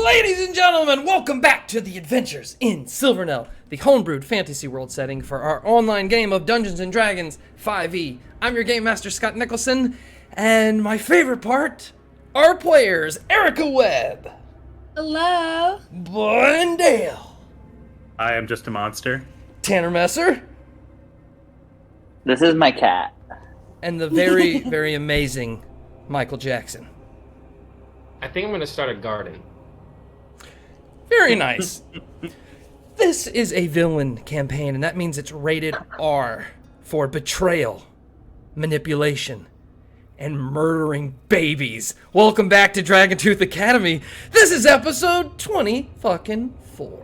Ladies and gentlemen, welcome back to the Adventures in Silvernell, the homebrewed fantasy world setting for our online game of Dungeons & Dragons 5e. I'm your Game Master, Scott Nicholson, and my favorite part, our players, Erica Webb. Hello. Brian Dale. I am just a monster. Tanner Messer. This is my cat. And the very, very amazing Michael Jackson. I think I'm going to start a garden. Very nice. This is a villain campaign, and that means it's rated R for betrayal, manipulation, and murdering babies. Welcome back to Dragontooth Academy. This is episode 24.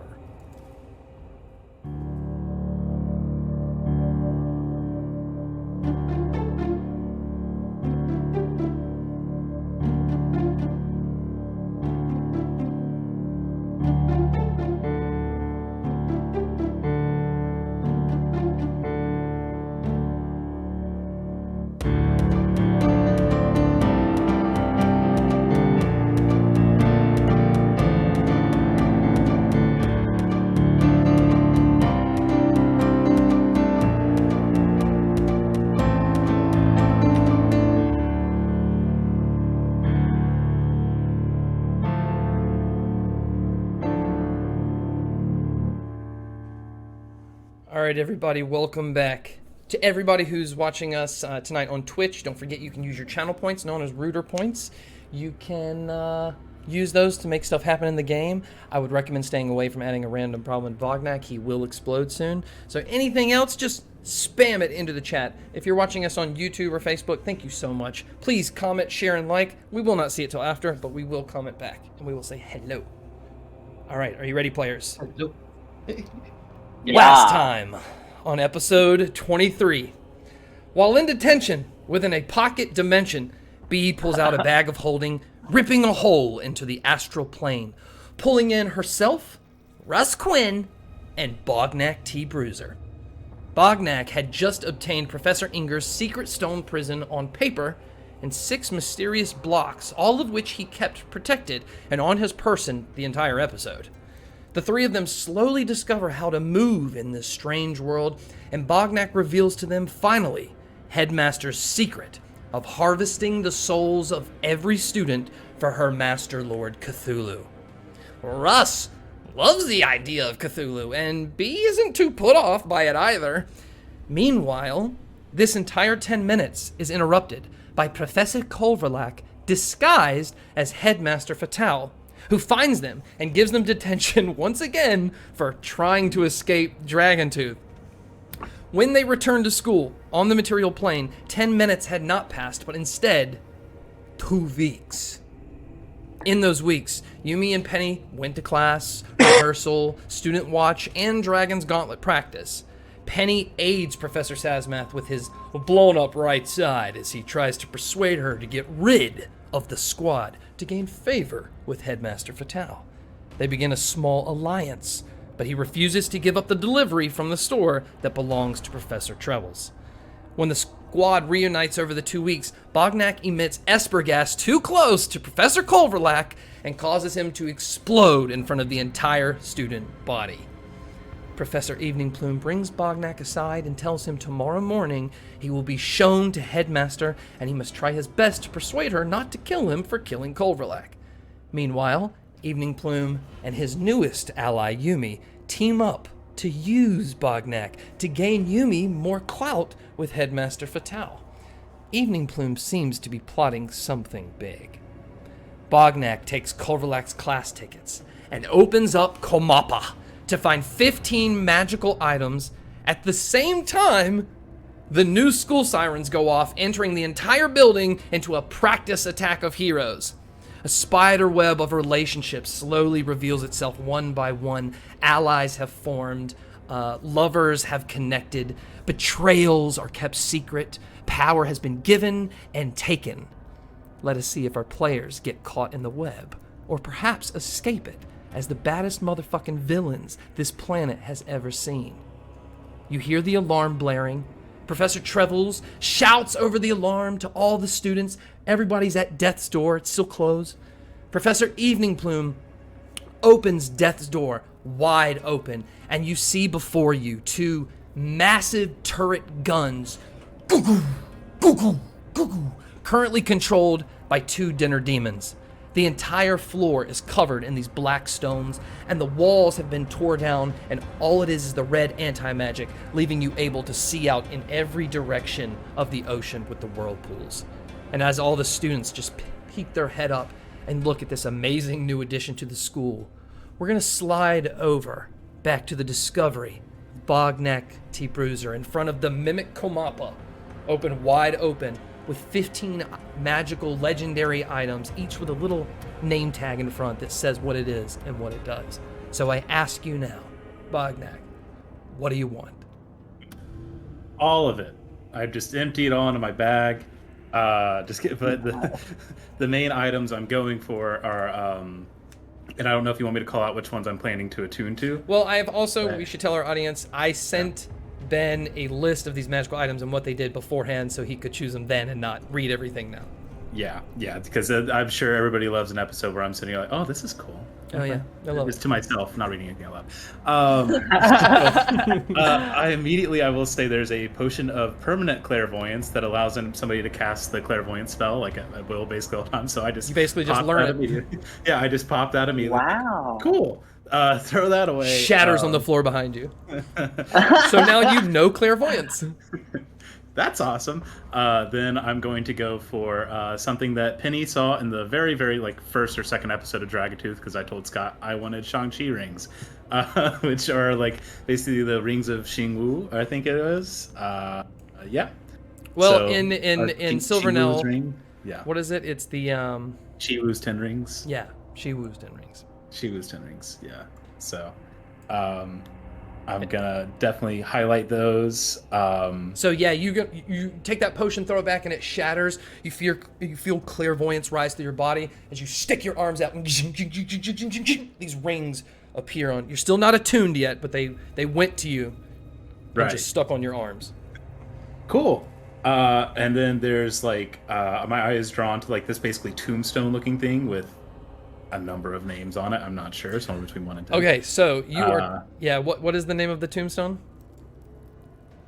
Alright everybody, welcome back. To everybody who's watching us tonight on Twitch, don't forget you can use your channel points, known as Rooter points. You can use those to make stuff happen in the game. I would recommend staying away from adding a random problem in Bognak. He will explode soon. So anything else, just spam it into the chat. If you're watching us on YouTube or Facebook, thank you so much. Please comment, share, and like. We will not see it till after, but we will comment back, and we will say hello. Alright, are you ready, players? Hello. Yeah. Last time on episode 23, while in detention within a pocket dimension, Bee pulls out a bag of holding, ripping a hole into the astral plane, pulling in herself, Russ Quinn, and Bognak T. Bruiser. Bognak had just obtained Professor Inger's secret stone prison on paper and 6 mysterious blocks, all of which he kept protected and on his person the entire episode. The three of them slowly discover how to move in this strange world, and Bognak reveals to them, finally, Headmaster's secret of harvesting the souls of every student for her Master Lord Cthulhu. Russ loves the idea of Cthulhu, and Bee isn't too put off by it either. Meanwhile, this entire 10 minutes is interrupted by Professor Culverlack disguised as Headmaster Fatale, who finds them and gives them detention once again for trying to escape Dragontooth. When they returned to school on the material plane, 10 minutes had not passed, but instead, 2 weeks. In those weeks, Umi and Penny went to class, rehearsal, student watch, and Dragon's Gauntlet practice. Penny aids Professor Sazmath with his blown-up right side as he tries to persuade her to get rid of the squad to gain favor with Headmaster Fatale. They begin a small alliance, but he refuses to give up the delivery from the store that belongs to Professor Trebles. When the squad reunites over the 2 weeks, Bognak emits Esper gas too close to Professor Culverlack and causes him to explode in front of the entire student body. Professor Eveningplum brings Bognak aside and tells him tomorrow morning he will be shown to Headmaster and he must try his best to persuade her not to kill him for killing Culverlack. Meanwhile, Eveningplum and his newest ally, Umi, team up to use Bognak to gain Umi more clout with Headmaster Fatale. Eveningplum seems to be plotting something big. Bognak takes Culverlack's class tickets and opens up Komapa to find 15 magical items. At the same time, the new school sirens go off, entering the entire building into a practice attack of heroes. A spider web of relationships slowly reveals itself one by one. Allies have formed, lovers have connected, betrayals are kept secret, power has been given and taken. Let us see if our players get caught in the web, or perhaps escape it as the baddest motherfucking villains this planet has ever seen. You hear the alarm blaring. Professor Trebles shouts over the alarm to all the students. Everybody's at death's door. It's still closed. Professor Eveningplum opens death's door wide open, and you see before you 2 massive turret guns, currently controlled by 2 dinner demons. The entire floor is covered in these black stones, and the walls have been torn down, and all it is the red anti-magic, leaving you able to see out in every direction of the ocean with the whirlpools. And as all the students just peek their head up and look at this amazing new addition to the school, we're going to slide over back to the discovery of Bognak T. Bruiser in front of the Mimic Komapa, wide open, with 15 magical legendary items, each with a little name tag in front that says what it is and what it does. So I ask you now, Bognak, what do you want? All of it. I've just emptied all into my bag. But the main items I'm going for are, and I don't know if you want me to call out which ones I'm planning to attune to. Well, I have also, we should tell our audience, I sent Ben a list of these magical items and what they did beforehand so he could choose them then and not read everything now. Yeah, because I'm sure everybody loves an episode where I'm sitting like, oh, this is cool. Oh, yeah. I love It's it. to myself, not reading anything out loud. I will say there's a potion of permanent clairvoyance that allows somebody to cast the clairvoyance spell, like at will, basically all the time. So I just You basically just popped learn that it. immediately. Yeah, I just popped that immediately. Wow. Cool. Throw that away. Shatters on the floor behind you. So now you know clairvoyance. That's awesome. Then I'm going to go for something that Penny saw in the very, very first or second episode of Dragontooth, because I told Scott I wanted Shang-Chi rings, which are basically the rings of Xingwu, I think it is. Yeah. Well, So, in Chi-Wu's Silvernell, ring. Yeah. what is it? It's the Chi-Wu's 10 rings. yeah, she woos 10 rings. Chi-Wu's 10 rings. Yeah. So, I'm gonna definitely highlight those. So yeah, you take that potion, throw it back, and it shatters. You feel clairvoyance rise through your body as you stick your arms out, and these rings appear on. You're still not attuned yet, but they went to you and Right. just stuck on your arms. Cool. And then there's my eye is drawn to this basically tombstone looking thing with a number of names on it. I'm not sure, somewhere between 1 and 10. Okay, so you are yeah. What is the name of the tombstone?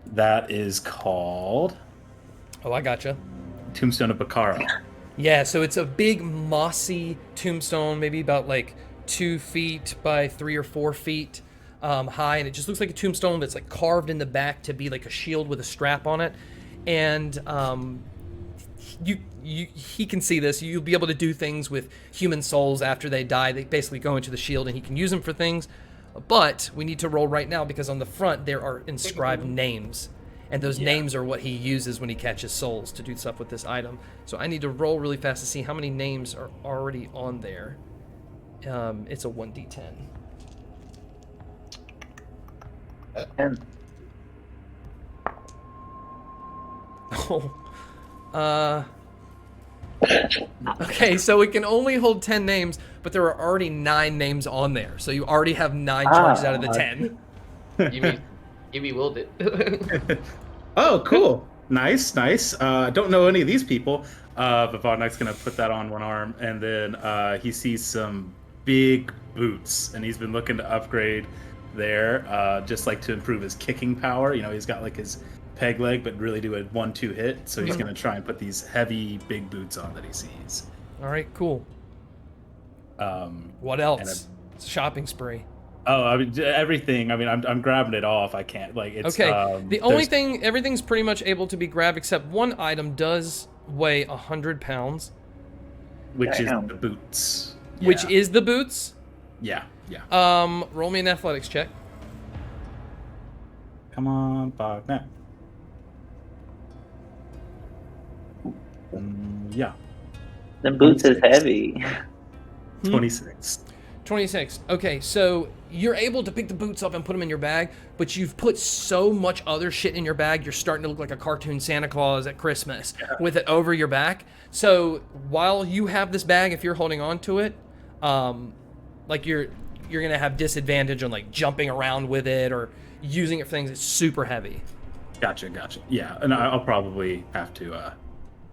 That is called Oh, I gotcha. Tombstone of Bakara. Yeah, so it's a big mossy tombstone, maybe about 2 feet by 3 or 4 feet high, and it just looks like a tombstone that's carved in the back to be like a shield with a strap on it. And he can see this. You'll be able to do things with human souls after they die. They basically go into the shield, and he can use them for things. But we need to roll right now because on the front there are inscribed names. And those names are what he uses when he catches souls to do stuff with this item. So I need to roll really fast to see how many names are already on there. It's a 1d10. And Okay, so we can only hold 10 names, but there are already 9 names on there. So you already have 9 charges out of the 10. Umi willed it. Oh, cool. Nice. Don't know any of these people, but Vodnak's gonna put that on one arm, and then he sees some big boots, and he's been looking to upgrade there, just to improve his kicking power. He's got his peg leg, but really do a 1-2 hit, so he's gonna try and put these heavy big boots on that he sees. All right, cool. What else? It's a shopping spree. Oh, I mean everything. I mean, I'm grabbing it all if I can. It's okay. The only thing, everything's pretty much able to be grabbed except one item does weigh 100 pounds, which is the boots. which is the boots. Yeah. Roll me an athletics check. Come on, Bognak. Yeah. the boots is 26. heavy. 26. 26. Okay, so you're able to pick the boots up and put them in your bag, but you've put so much other shit in your bag, you're starting to look like a cartoon Santa Claus at Christmas with it over your back. So while you have this bag, if you're holding on to it, you're gonna have disadvantage on jumping around with it or using it for things. It's super heavy. Gotcha. Yeah, and I'll probably have to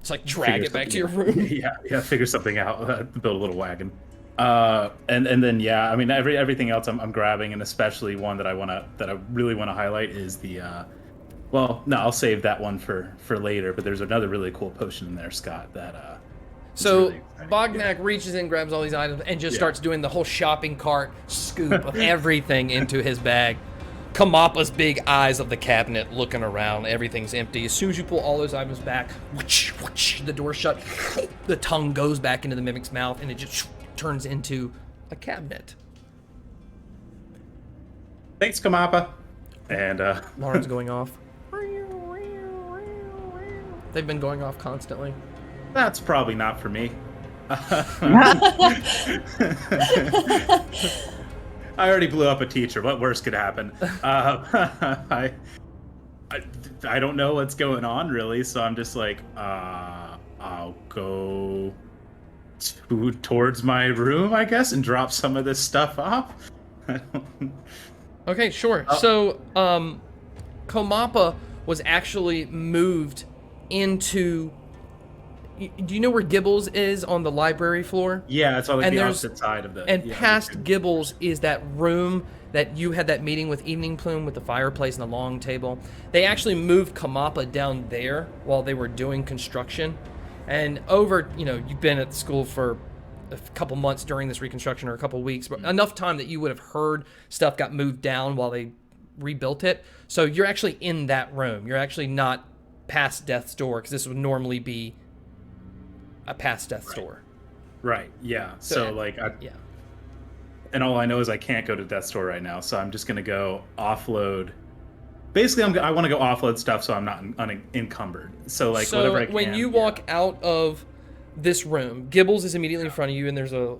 It's drag it back to your room. yeah, figure something out. Build a little wagon. And then yeah, I mean everything else I'm grabbing, and especially one that I really want to highlight is the well, no, I'll save that one for later. But there's another really cool potion in there, Scott. That is So really exciting. Bognak Yeah. reaches in, grabs all these items, and just Yeah. starts doing the whole shopping cart scoop of everything into his bag. Kamapa's big eyes of the cabinet looking around. Everything's empty. As soon as you pull all those items back, whoosh, whoosh, the door shut. The tongue goes back into the mimic's mouth, and it just turns into a cabinet. Thanks, Kamapa. And Alarms going off. They've been going off constantly. that's probably not for me. I already blew up a teacher. What worse could happen? I don't know what's going on really, so I'm just like, I'll go towards my room, I guess, and drop some of this stuff off. Okay, sure. So, Komapa was actually moved into. Do you know where Gibbles is on the library floor? Yeah, it's on like And the there's- opposite side of the. And yeah, past the- Gibbles is that room that you had that meeting with Eveningplum with the fireplace and the long table. They actually moved Kamapa down there while they were doing construction. And you've been at the school for a couple months during this reconstruction or a couple weeks, but enough time that you would have heard stuff got moved down while they rebuilt it. So you're actually in that room. You're actually not past Death's Door, because this would normally be a past Death's Door. Right. Yeah. So like, Yeah. and all I know is I can't go to Death's Door right now, so I'm just gonna go offload. Basically, I want to go offload stuff so I'm not unencumbered. So like whatever I can. When you yeah. walk out of this room, Gibbles is immediately in front of you, and there's a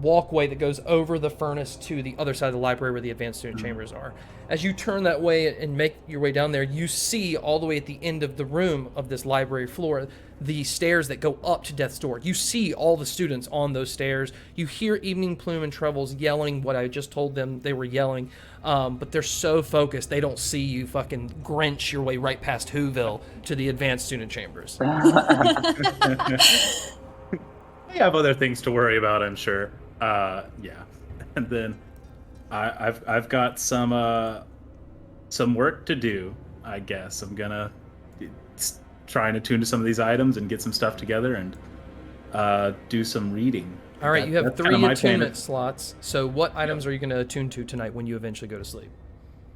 walkway that goes over the furnace to the other side of the library where the advanced student chambers are. As you turn that way and make your way down there, you see all the way at the end of the room of this library floor the stairs that go up to Death's Door. You see all the students on those stairs. You hear Eveningplum and Trebles yelling what I just told them they were yelling, but they're so focused they don't see you fucking Grinch your way right past Whoville to the advanced student chambers. I have other things to worry about, I'm sure. Yeah, and then I've got some work to do. I guess I'm gonna try and attune to some of these items and get some stuff together and do some reading. All right, you have That's 3 kinda my plan. attunement slots. So what items are you going to attune to tonight when you eventually go to sleep?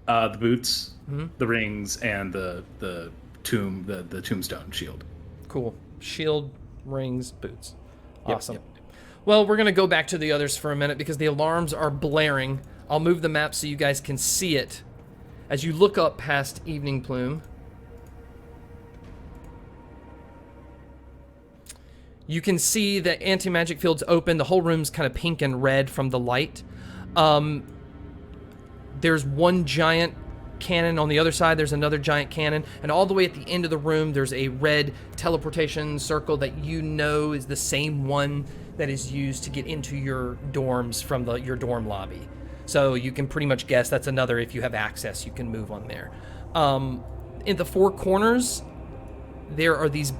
The boots, Mhm. the rings, and the tombstone shield. Cool. Shield, rings, boots. Yep, Awesome. yep. Well, we're going to go back to the others for a minute because the alarms are blaring. I'll move the map so you guys can see it. As you look up past Eveningplum, you can see the anti-magic field's open. The whole room's kind of pink and red from the light. There's one giant cannon on the other side. There's another giant cannon. And all the way at the end of the room, there's a red teleportation circle that you know is the same one that is used to get into your dorms from your dorm lobby. So you can pretty much guess that's another, if you have access, you can move on there. In the 4 corners, there are these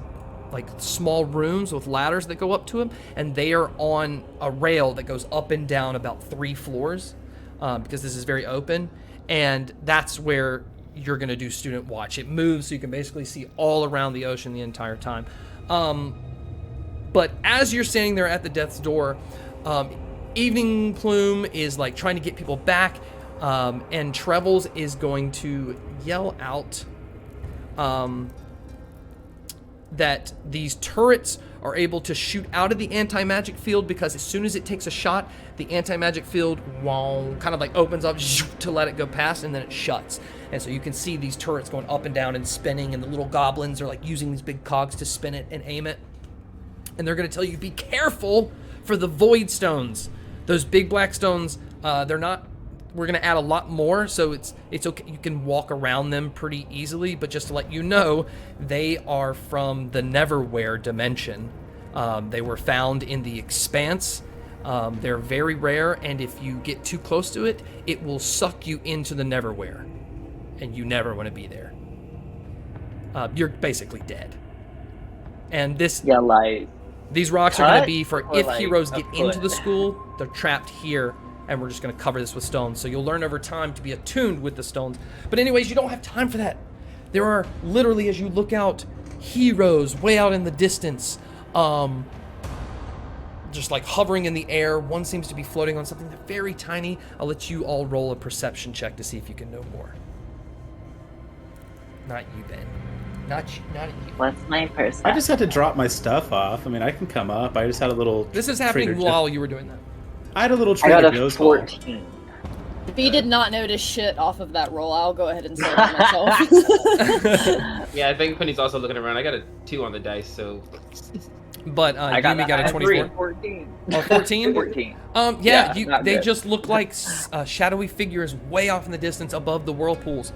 like small rooms with ladders that go up to them, and they are on a rail that goes up and down about 3 floors, because this is very open, and that's where you're going to do student watch. It moves so you can basically see all around the ocean the entire time. But as you're standing there at the Death's Door, Eveningplum is like trying to get people back, and Trebles is going to yell out that these turrets are able to shoot out of the anti-magic field, because as soon as it takes a shot, the anti-magic field kind of like opens up to let it go past, and then it shuts. And so you can see these turrets going up and down and spinning, and the little goblins are like using these big cogs to spin it and aim it. And they're going to tell you, be careful for the void stones. Those big black stones, we're going to add a lot more, so it's okay. You can walk around them pretty easily, but just to let you know, they are from the Neverwhere dimension. They were found in the Expanse. They're very rare, and if you get too close to it, it will suck you into the Neverwhere, and you never want to be there. You're basically dead. And this... Yeah, like These rocks are going to be for Or if like heroes a get into the foot? school, they're trapped here, and we're just going to cover this with stones. So you'll learn over time to be attuned with the stones. But anyways, you don't have time for that. There are literally, as you look out, heroes way out in the distance, just like hovering in the air. One seems to be floating on something very tiny. I'll let you all roll a perception check to see if you can know more. Not you, Ben. Not you. What's my perception? I just had to drop my stuff off. I mean, I can come up. I just had a little. This is happening Trader while you were doing that. I had a little I got Trader a Joe's haul. 14. If he did not notice shit off of that roll, I'll go ahead and say it myself. Yeah, I think Penny's also looking around. I got a 2 on the dice, so But I Yumi got a 24. 14. Oh, 14? 14. Yeah, not they good. just look like shadowy figures way off in the distance above the whirlpools.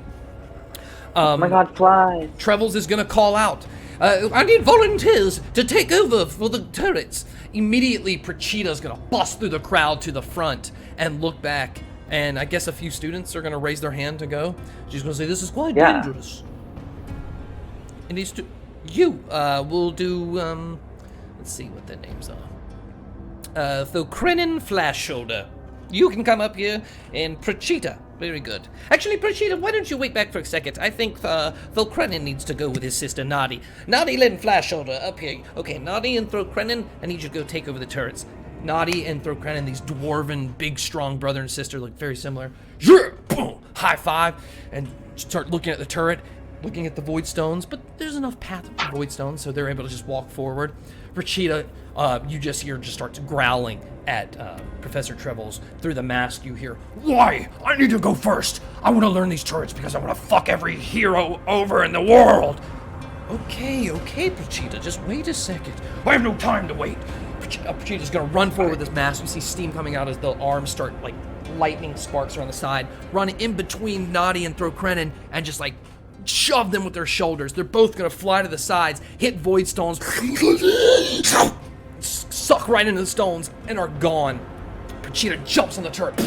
Oh my god, flies. Trevels is going to call out, I need volunteers to take over for the turrets. Immediately, Prachita's going to bust through the crowd to the front and look back. And I guess a few students are going to raise their hand to go. She's going to say, this is quite dangerous. And these two, you will do, let's see what their names are. Thokrenin Flash Shoulder. You can come up here, and Prachita. Very good. Actually, Prachita, why don't you wait back for a second? I think Thokrenin needs to go with his sister, Nadi. Nadi, Lynn, Flash Shoulder, up here. Okay, Nadi and Thokrenin, I need you to go take over the turrets. Nadi and Thokrenin, these dwarven, big, strong brother and sister, look very similar. Yeah, boom, high five, and start looking at the turret, looking at the void stones, but there's enough path of void stones, so they're able to just walk forward. Prachita, you just hear just starts growling at Professor Trevels. Through the mask, you hear, "Why? I need to go first. I want to learn these turrets because I want to fuck every hero over in the world." Okay, Prachita, just wait a second. I have no time to wait. Prachita's gonna run forward with this mask. You see steam coming out as the arms start, like, lightning sparks are on the side. Run in between Nadi and Thokrenin and just, like, shove them with their shoulders. They're both gonna fly to the sides, hit void stones, suck right into the stones, and are gone. Prachita jumps on the turret,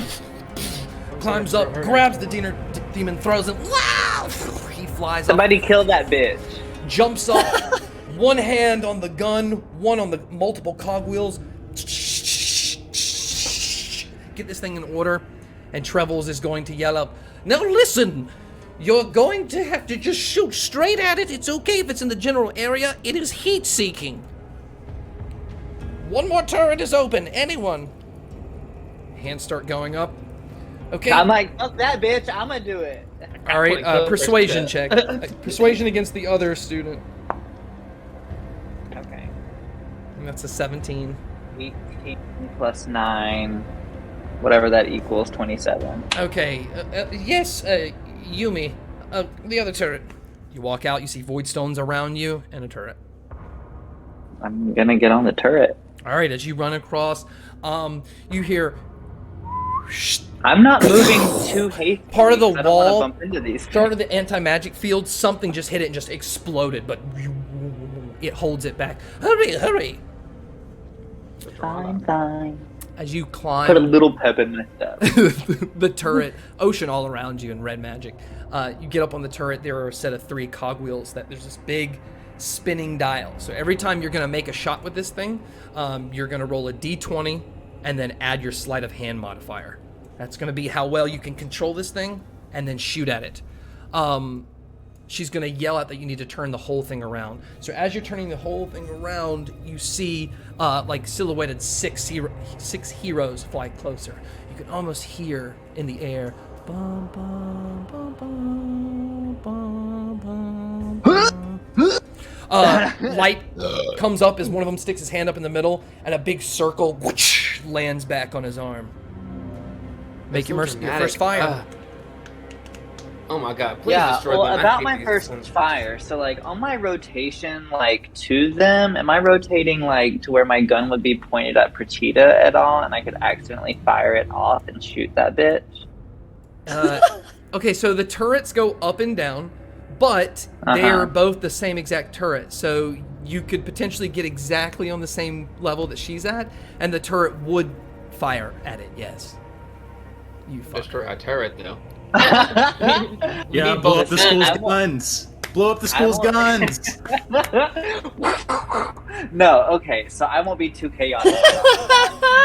climbs up, grabs the demon, throws it. Wow! He flies up. Somebody kill that bitch. Jumps up, one hand on the gun, one on the multiple cogwheels. Get this thing in order, and Trevels is going to yell up, "Now listen, you're going to have to just shoot straight at it. It's okay if it's in the general area. It is heat-seeking. One more turret is open. Anyone?" Hands start going up. Okay. I'm like, fuck that bitch, I'm gonna do it. All right, persuasion check. Persuasion against the other student. Okay. And that's a 17. 18 plus 9, whatever that equals, 27. Okay, yes, Yumi, the other turret. You walk out, you see void stones around you, and a turret. I'm gonna get on the turret. All right, as you run across, you hear I'm not moving too hastily. part of the I don't wanna wall, bump into these start of the anti-magic field, something just hit it and just exploded, but it holds it back. Hurry! Fine. As you Put a climb little pep in my step. the turret, ocean all around you in red magic. You get up on the turret, there are a set of 3 cogwheels that there's this big spinning dial. So every time you're gonna make a shot with this thing, you're gonna roll a d20 and then add your sleight of hand modifier. That's gonna be how well you can control this thing and then shoot at it. She's gonna yell out that you need to turn the whole thing around. So as you're turning the whole thing around, you see like silhouetted 6 heroes fly closer. You can almost hear in the air, bum, bum, bum, bum, bum, bum, bum. Light comes up as one of them sticks his hand up in the middle, and a big circle whoosh, lands back on his arm. Make your first fire. Oh my god, please Yeah, destroy well, them. I about hate my these first ones. fire, so like on my rotation, like to them, am I rotating like to where my gun would be pointed at Prachita at all, and I could accidentally fire it off and shoot that bitch? Okay, so the turrets go up and down, but they are both the same exact turret. So you could potentially get exactly on the same level that she's at, and the turret would fire at it, yes. You fucker. Destroy a turret though. Yeah, blow up the school's guns. Blow up the school's I guns. No, okay, so I won't be too chaotic.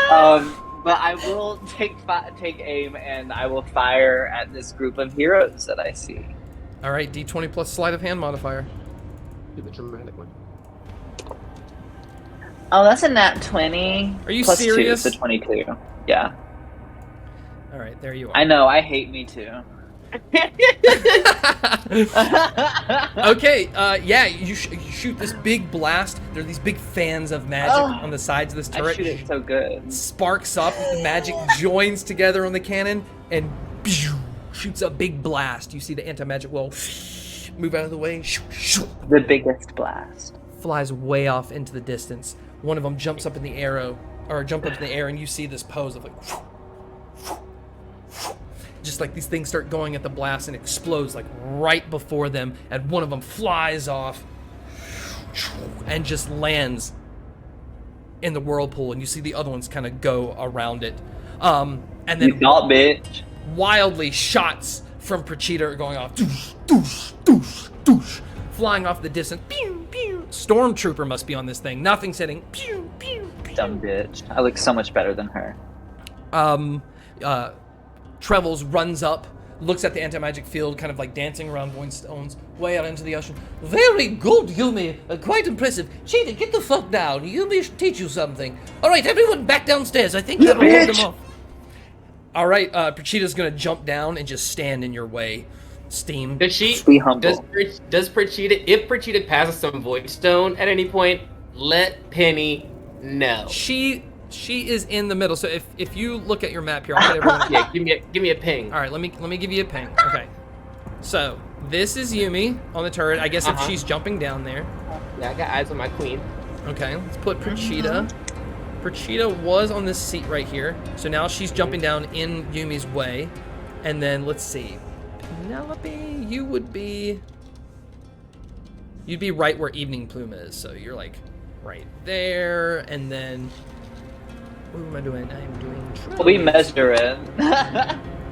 But I will take aim and I will fire at this group of heroes that I see. All right, D20 plus sleight of hand modifier. Do the dramatic one. Oh, that's a nat 20. Are you plus serious? 2, so 22. Yeah. All right, there you are. I know, I hate me too. Okay, yeah, you shoot this big blast. There are these big fans of magic on the sides of this I turret. shoot it so good. Sparks up, the magic joins together on the cannon, and shoots a big blast. You see the anti-magic wall move out of the way. The biggest blast. Flies way off into the distance. One of them jumps up in the air, and you see this pose of like, just like these things start going at the blast and explodes like right before them, and one of them flies off and just lands in the whirlpool, and you see the other ones kind of go around it. And then You thought, bitch. wildly shots from Prachita are going off, doosh, doosh, doosh, doosh, flying off the distance. Pew, pew. Stormtrooper must be on this thing. Nothing's hitting. Pew, pew, pew. Dumb bitch. I look so much better than her. Trevels runs up, looks at the anti-magic field, kind of like dancing around void stones, way out into the ocean. Very good, Yumi. Quite impressive. Cheetah, get the fuck down. Yumi should teach you something. All right, everyone back downstairs. I think that'll hold them off. All right, Prachita's gonna jump down and just stand in your way. Steam. Does she? Be humble. Does Prachita? If Prachita passes some void stone at any point, let Penny know. She is in the middle. So if you look at your map here, I'll get everyone. Yeah, give me a ping. All right, let me give you a ping. Okay. So this is Yumi on the turret. I guess if she's jumping down there. Yeah, I got eyes on my queen. Okay, let's put Prachita. Prachita was on this seat right here. So now she's jumping down in Yumi's way. And then let's see. Penelope, you'd be right where Eveningplum is. So you're like right there. And then what am I doing? I'm doing Trevels. We measure it.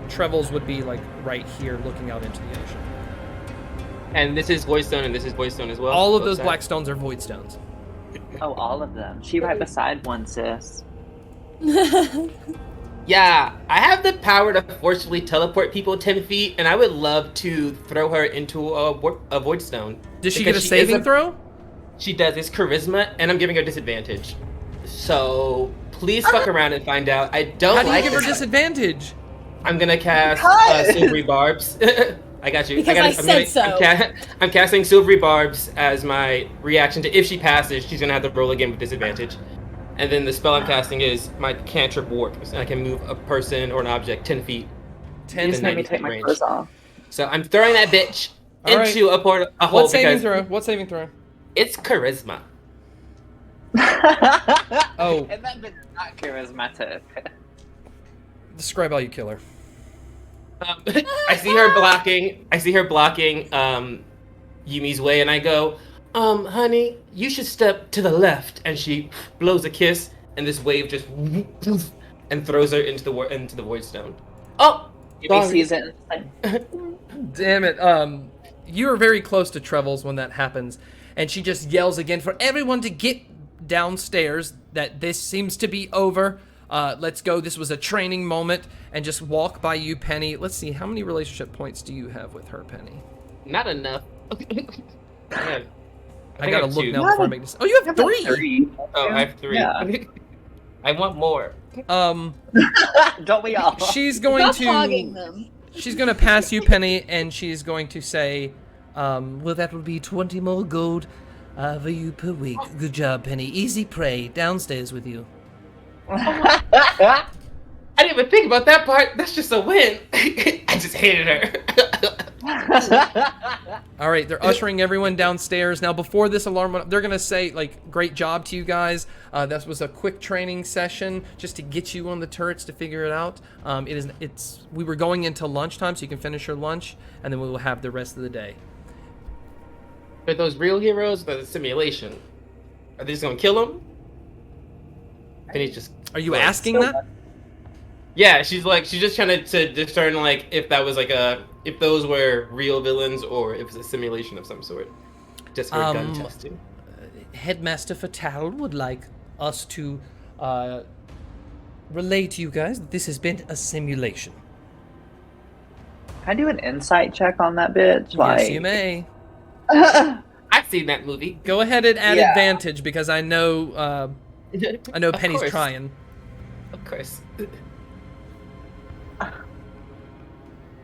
Trevels would be like right here looking out into the ocean. And this is void stone, and this is void stone as well. All of Both those sides. black stones are void stones. Oh, all of them. She right beside one, sis. Yeah, I have the power to forcibly teleport people 10 feet, and I would love to throw her into a void stone. Does she Because get a saving throw? She does. It's charisma, and I'm giving her disadvantage. So please fuck around and find out. I don't How do you like give her this. disadvantage? I'm gonna cast silvery barbs. I got you. Because I said so. I'm casting silvery barbs as my reaction to if she passes, she's gonna have to roll again with disadvantage. And then the spell I'm casting is my cantrip warp, so I can move a person or an object 10 feet. 10 Just made me take my range. clothes off. So I'm throwing that bitch All right. into a hole What saving because throw? What saving throw? it's charisma. Oh, And that bitch is not charismatic. describe how you kill her. I see her blocking Yumi's way, and I go, honey, you should step to the left. And she blows a kiss, and this wave just and throws her into the void stone. Oh, Yumi sees it. Damn it. You are very close to Trevels when that happens, and she just yells again for everyone to get downstairs, that this seems to be over. Let's go. This was a training moment, and just walk by you, Penny. Let's see, how many relationship points do you have with her, Penny? not enough. Man, I gotta look 2. now before I make this. Oh, you have 3. Oh, I have 3. Yeah. I want more. Don't we all? She's going Stop hogging to them. she's going to pass you, Penny, and she's going to say, well, that will be 20 more gold for you per week. Good job, Penny. Easy prey. Downstairs with you. I didn't even think about that part. That's just a win. I just hated her. All right, they're ushering everyone downstairs. Now, before this alarm went up, they're going to say, like, great job to you guys. This was a quick training session just to get you on the turrets to figure it out. We were going into lunchtime, so you can finish your lunch, and then we will have the rest of the day. Are those real heroes or the simulation? Are they just going to kill them? And he's just... Are you asking that? Yeah, she's just trying to discern, like, if that was, like, a if those were real villains or if it's a simulation of some sort. Just for gun testing. Headmaster Fatal would like us to relay to you guys that this has been a simulation. Can I do an insight check on that bitch? Yes, you may. I've seen that movie. Go ahead and add Yeah. advantage because I know Of Penny's course. trying. Of course.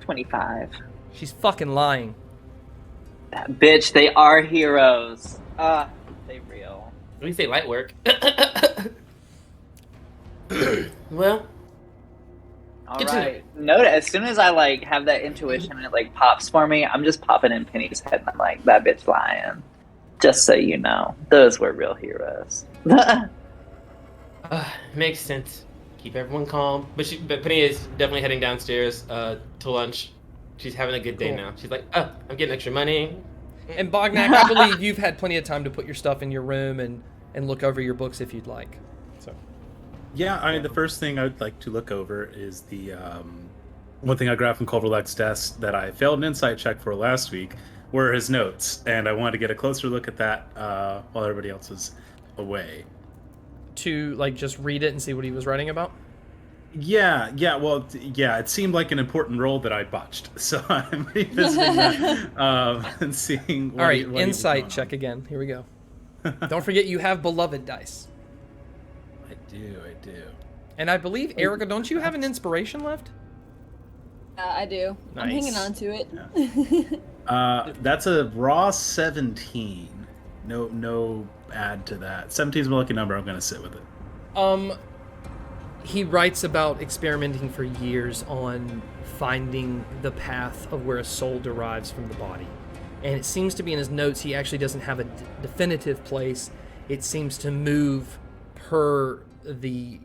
25. She's fucking lying. That bitch, they are heroes. They real. Let me say light work. Well, Good to Alright. Note as soon as I like have that intuition and it like pops for me, I'm just popping in Penny's head and I'm like, that bitch lying. Just so you know. Those were real heroes. makes sense. Keep everyone calm. But Penny is definitely heading downstairs to lunch. She's having a good day Cool. now. She's like, oh, I'm getting extra money. And Bognak, I believe you've had plenty of time to put your stuff in your room and look over your books if you'd like. So. Yeah, I mean, the first thing I would like to look over is the one thing I grabbed from Culverlec's desk that I failed an insight check for last week were his notes, and I wanted to get a closer look at that while everybody else was away. To like just read it and see what he was writing about? Yeah, it seemed like an important role that I botched, so I'm revisiting that and seeing what All right, what he was insight going check on. again. Here we go. Don't forget you have beloved dice. I do. And I believe, Erica, don't you have an inspiration left? I do. I'm Nice. hanging on to it. That's a raw 17. No add to that. 17 is my lucky number. I'm going to sit with it. He writes about experimenting for years on finding the path of where a soul derives from the body. And it seems to be in his notes he actually doesn't have a definitive place. It seems to move per the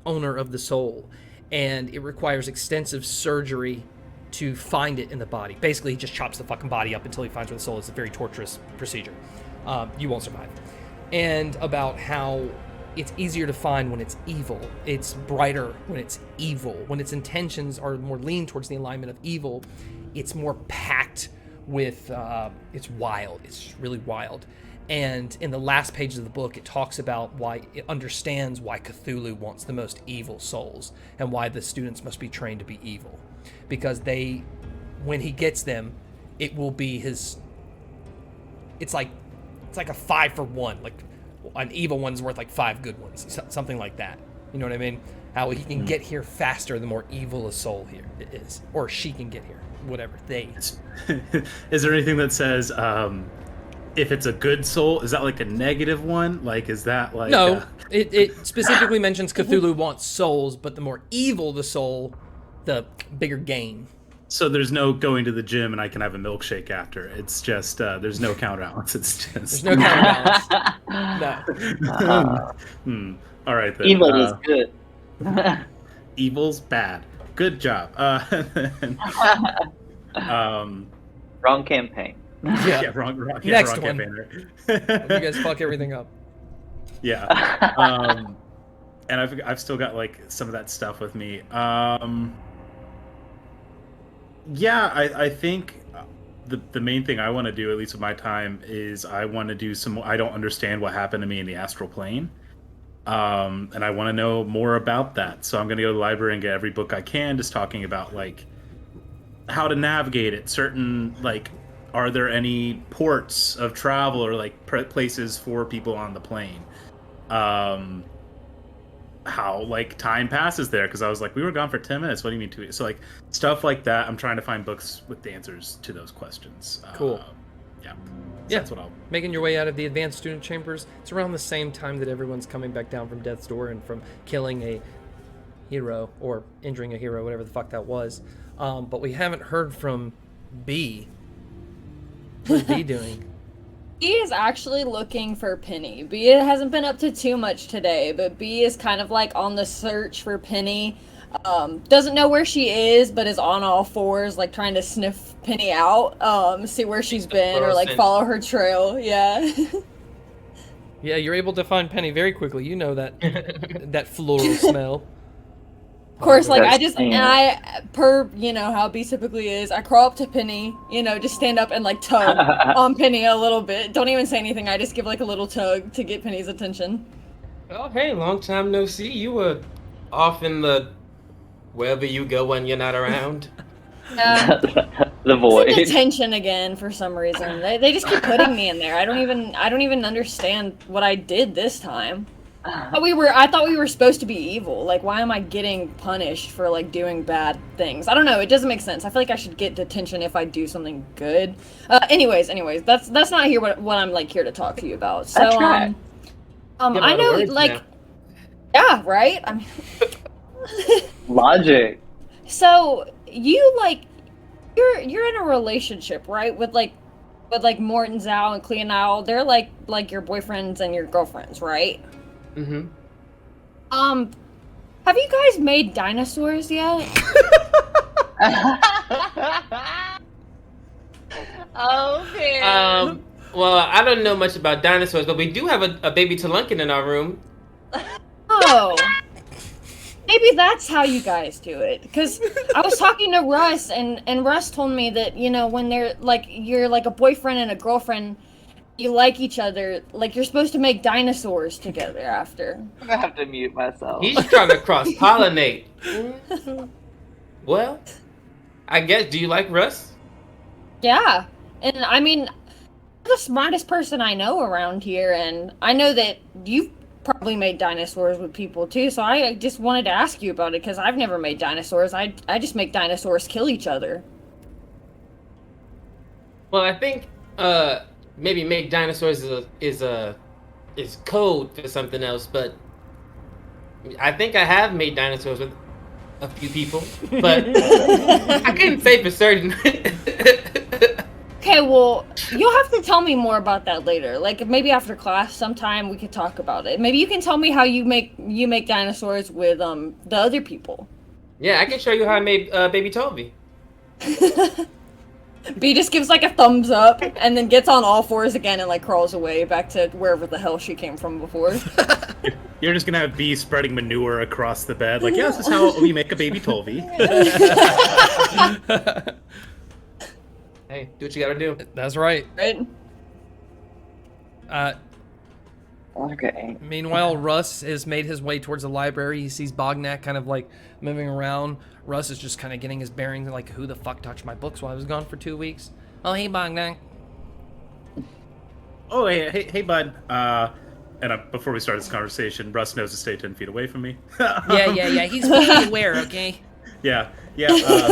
owner of the soul. And it requires extensive surgery to find it in the body. Basically, he just chops the fucking body up until he finds where the soul is. It's a very torturous procedure. You won't survive. And about how it's easier to find when it's evil. It's brighter when it's evil. When its intentions are more lean towards the alignment of evil, it's more packed with, it's wild. It's really wild. And in the last pages of the book, it talks about why it understands why Cthulhu wants the most evil souls and why the students must be trained to be evil. Because when he gets them, it will be his, it's like a 5 for 1. Like, an evil one's worth like 5 good ones, something like that. You know what I mean? How he can get here faster the more evil a soul here is, or she can get here, whatever they. Is there anything that says if it's a good soul, is that like a negative one? Like, is that like No, it specifically mentions Cthulhu wants souls, but the more evil the soul, the bigger gain. So there's no going to the gym and I can have a milkshake after. It's just there's no counterbalance. It's just There's no counterbalance. No. All right then. Evil is good. Evil's bad. Good job. Wrong campaign. Yeah, wrong Next wrong one. campaign, You guys fuck everything up. Yeah. And I've still got like some of that stuff with me. Yeah, I think the main thing I want to do, at least with my time, is I want to do some. I don't understand what happened to me in the astral plane, and I want to know more about that. So I'm going to go to the library and get every book I can, just talking about like how to navigate it. Certain like, are there any ports of travel or like places for people on the plane? How like time passes there, because I was like, we were gone for 10 minutes. What do you mean 2 weeks? So like stuff like that. I'm trying to find books with the answers to those questions. Cool. Yeah. Yeah. That's what I'll. Making your way out of the advanced student chambers. It's around the same time that everyone's coming back down from death's door and from killing a hero or injuring a hero, whatever the fuck that was. But we haven't heard from B. What's B doing? B is actually looking for Penny. B hasn't been up to too much today, but B is kind of like on the search for Penny. Doesn't know where she is, but is on all fours, like trying to sniff Penny out, see where she's been, or like follow her trail. Yeah. Yeah, you're able to find Penny very quickly. You know that that floral smell. Of course, like, That's- per, how B typically is, I crawl up to Penny, just stand up and, like, tug on Penny a little bit. Don't even say anything, I just give, like, a little tug to get Penny's attention. Oh, hey, long time no see. You were off in the wherever you go when you're not around. The void. It's detention again for some reason. They just keep putting me in there. I don't even understand what I did this time. I thought we were supposed to be evil. Like, why am I getting punished for, like, doing bad things? I don't know. It doesn't make sense. I feel like I should get detention if I do something good. Anyways, that's not here what I'm, like, here to talk to you about. So, That's right. I know, like, now. yeah, right? I mean, Logic. so you, like, you're in a relationship, right? With Morton Zhao and Cleonile. They're like your boyfriends and your girlfriends, right? Mm-hmm. Have you guys made dinosaurs yet? Oh man. Well, I don't know much about dinosaurs, but we do have a baby Telunkin in our room. Oh. Maybe that's how you guys do it. Because I was talking to Russ, and Russ told me that, when they're, like, you're, like, a boyfriend and a girlfriend, you like each other, like, you're supposed to make dinosaurs together after. I'm gonna have to mute myself. He's trying to cross-pollinate. Well, I guess, do you like Russ? Yeah. And, I mean, you're the smartest person I know around here, and I know that you've probably made dinosaurs with people, too, so I just wanted to ask you about it, because I've never made dinosaurs. I just make dinosaurs kill each other. Well, I think, maybe make dinosaurs is code for something else, but I think I have made dinosaurs with a few people, but I couldn't say for certain. Okay, well, you'll have to tell me more about that later. Like, maybe after class sometime we could talk about it. Maybe you can tell me how you make dinosaurs with the other people. Yeah, I can show you how I made baby Toby. B just gives like a thumbs up and then gets on all fours again and like crawls away back to wherever the hell she came from before. You're just gonna have B spreading manure across the bed, like, yeah, this is how we make a baby Tolvi. Hey, do what you gotta do. That's right. Right? Okay. Meanwhile, Russ has made his way towards the library. He sees Bognak kind of like moving around. Russ is just kind of getting his bearings, like, who the fuck touched my books while I was gone for 2 weeks? Oh, hey, Bognak. Oh, hey, bud. Before we start this conversation, Russ knows to stay 10 feet away from me. Yeah. He's fully aware, okay? Yeah.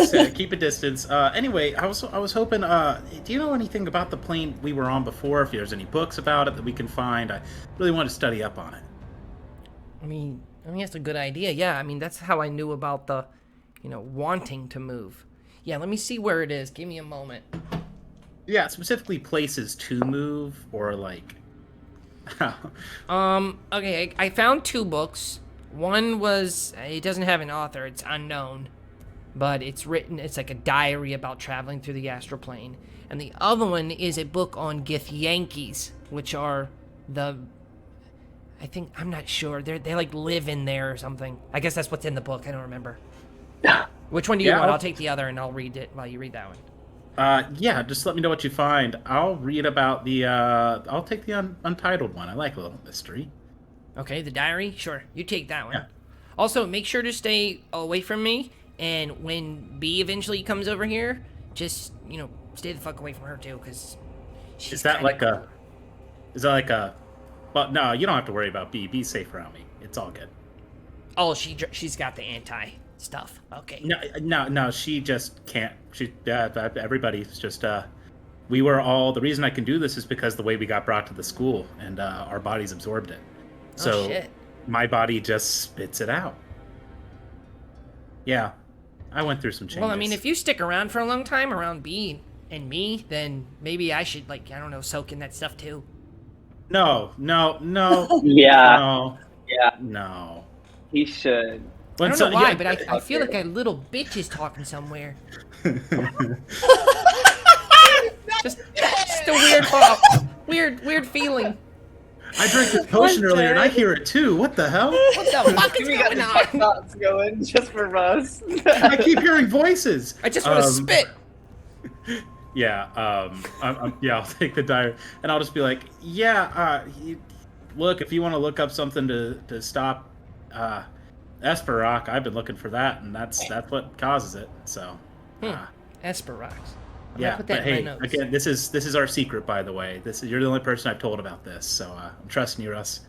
So keep a distance. Anyway, I was hoping. Do you know anything about the plane we were on before? If there's any books about it that we can find, I really want to study up on it. I mean, that's a good idea. Yeah, I mean, that's how I knew about the, wanting to move. Yeah, let me see where it is. Give me a moment. Yeah, specifically places to move or like. Okay, I found 2 books. One was, it doesn't have an author, it's unknown, but it's like a diary about traveling through the astral plane. And the other one is a book on Githyankies, which are I'm not sure, they like live in there or something. I guess that's what's in the book, I don't remember. Which one do you want? I'll take the other and I'll read it while you read that one. Yeah, just let me know what you find. I'll read about I'll take the untitled one. I like a little mystery. Okay, the diary? Sure, you take that one. Yeah. Also, make sure to stay away from me, and when B eventually comes over here, just, stay the fuck away from her too, because Is that like a... Well, no, you don't have to worry about B. B's safe around me. It's all good. Oh, she's got the anti-stuff. Okay. No, she just can't. Everybody's just, we were all... The reason I can do this is because the way we got brought to the school, and our bodies absorbed it. So shit. My body just spits it out. Yeah, I went through some changes. Well, I mean, if you stick around for a long time around B and me, then maybe I should, soak in that stuff too. No. Yeah. No. Yeah. No. He should. I don't know why, but I feel like a little bitch is talking somewhere. just a weird thought. Weird feeling. I drank this potion earlier and I hear it too. What the hell? What the fuck is We got going the on? thoughts going just for Russ. I keep hearing voices. I just want to spit. Yeah, I'll take the diary, and I'll just be like, look, if you want to look up something to stop Esperock, I've been looking for that, and that's what causes it. So, Esperox. yeah, put that but in my hey, notes. again, this is our secret, by the way. You're the only person I've told about this, so I'm trusting you, Russ.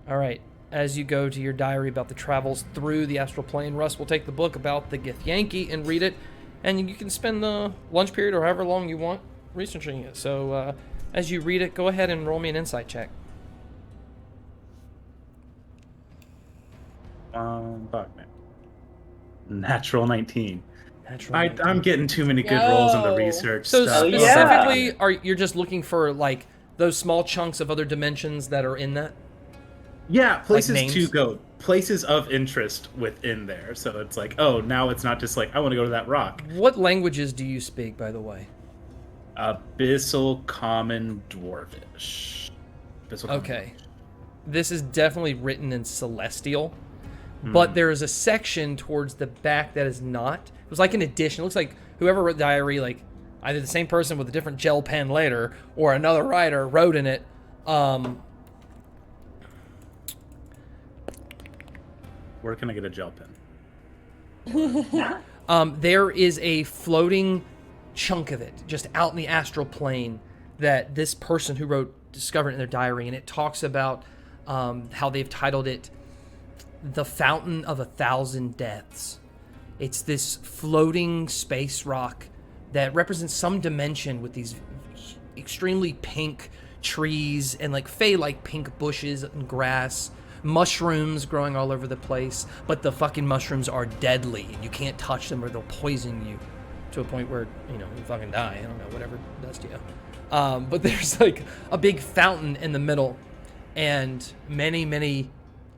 All right. As you go to your diary about the travels through the astral plane, Russ will take the book about the Githyanki and read it, and you can spend the lunch period or however long you want researching it. So as you read it, go ahead and roll me an insight check. Bognak. Natural 19. Natural 19. I'm getting too many good rolls in the Yo. research So stuff. specifically, you're just looking for like those small chunks of other dimensions that are in that? Yeah, places names? to go, places of interest within there. So it's like, oh, now it's not just like I want to go to that rock. What languages do you speak, by the way? Abyssal, Common, Dwarvish. Abyssal Common. Okay. This is definitely written in Celestial, but there is a section towards the back that is not. It was like an addition. It looks like whoever wrote the diary, like either the same person with a different gel pen later or another writer wrote in it. Where can I get a gel pen? There is a floating chunk of it just out in the astral plane that this person who wrote discovered in their diary, and it talks about how they've titled it The Fountain of 1,000 Deaths. It's this floating space rock that represents some dimension with these extremely pink trees and like fey-like pink bushes and grass, mushrooms growing all over the place, but the fucking mushrooms are deadly and you can't touch them or they'll poison you to a point where, you fucking die. I don't know, whatever it does to you. But there's like a big fountain in the middle, and many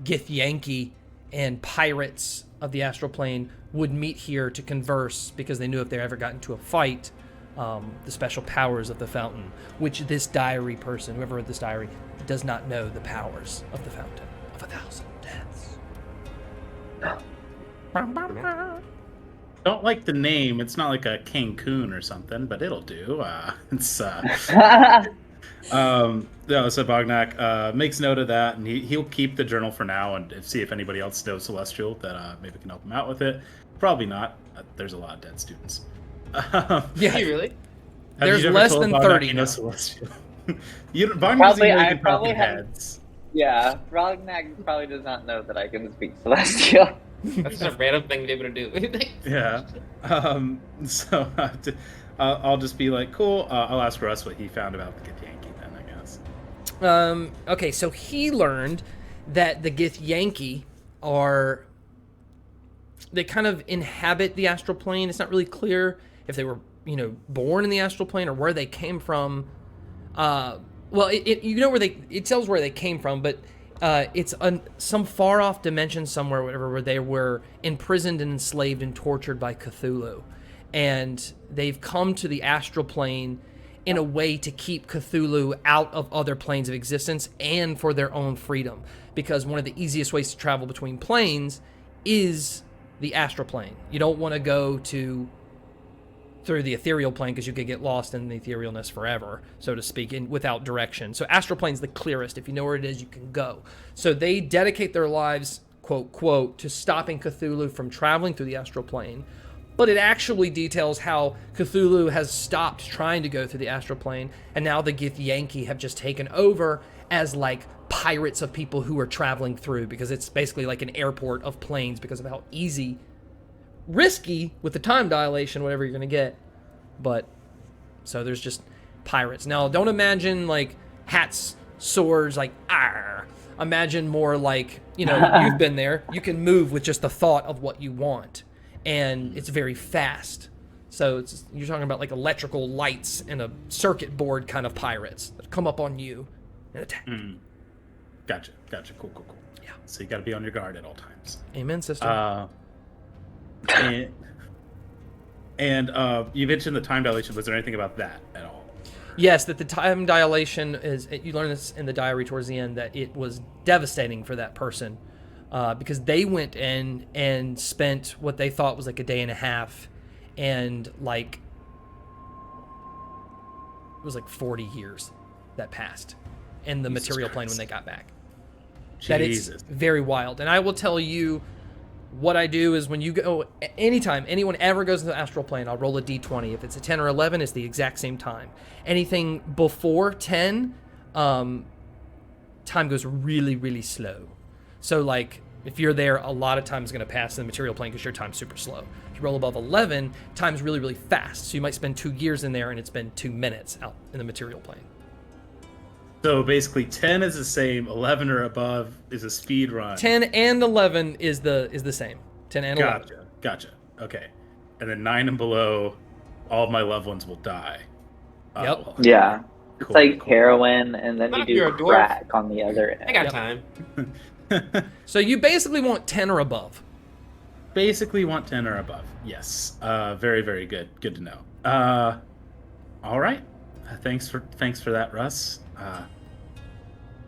Githyanki and pirates of the astral plane would meet here to converse because they knew if they ever got into a fight, the special powers of the fountain, which this diary person, whoever wrote this diary, does not know the powers of the fountain of 1,000 deaths. Don't like the name. It's not like a Cancun or something, but it'll do. No, so Bognak makes note of that, and he'll keep the journal for now and see if anybody else knows Celestial that maybe can help him out with it. Probably not. There's a lot of dead students. Yeah, Really? There's less than 30 You now. know Celestial. Bognak Probably- doesn't I even probably talking have- heads. Yeah, Bognak probably does not know that I can speak Celestial. That's just a random thing to be able to do. Yeah. So I'll just be like, cool. I'll ask Russ what he found about the Githyanki then, I guess. Okay, so he learned that the Githyanki are... They kind of inhabit the astral plane. It's not really clear if they were, born in the astral plane or where they came from. Well, it tells where they came from, but it's some far off dimension somewhere, whatever, where they were imprisoned and enslaved and tortured by Cthulhu, and they've come to the astral plane in a way to keep Cthulhu out of other planes of existence and for their own freedom, because one of the easiest ways to travel between planes is the astral plane. You don't want to go through the ethereal plane because you could get lost in the etherealness forever, so to speak, without direction. So astral plane's the clearest. If you know where it is, you can go. So they dedicate their lives, quote, quote, to stopping Cthulhu from traveling through the astral plane. But it actually details how Cthulhu has stopped trying to go through the astral plane, and now the Githyanki have just taken over as like pirates of people who are traveling through, because it's basically like an airport of planes because of how risky with the time dilation, whatever you're going to get. But so there's just pirates. Now, don't imagine like hats, swords, like, arr. Imagine more like, you've been there. You can move with just the thought of what you want. And it's very fast. So you're talking about like electrical lights and a circuit board kind of pirates that come up on you and attack. Gotcha. Cool. Yeah. So you got to be on your guard at all times. Amen, sister. And you mentioned the time dilation. Was there anything about that at all? Yes, that the time dilation is. You learn this in the diary towards the end that it was devastating for that person because they went in and spent what they thought was like a day and a half, and like it was like 40 years that passed in the Jesus material plane Christ. when they got back. Jesus. That it's very wild. And I will tell you what I do is when you go, anytime anyone ever goes into the astral plane, I'll roll a d20. If it's a 10 or 11, it's the exact same time. Anything before 10, time goes really, really slow. So like if you're there, a lot of time is going to pass in the material plane because your time's super slow. If you roll above 11, time's really, really fast. So you might spend 2 years in there and it's been 2 minutes out in the material plane. So basically 10 is the same, 11 or above is a speed run. 10 and 11 is the same. 10 and 11. Gotcha. Okay. And then 9 and below, all of my loved ones will die. Yep. Well, Yeah. It's cool, like cool. heroin, and then Not if you you're do a dwarf. crack on the other end. I got Yep. time. So you basically want 10 or above. Basically want 10 or above. Yes. Very, very good. Good to know. All right. Thanks for that, Russ.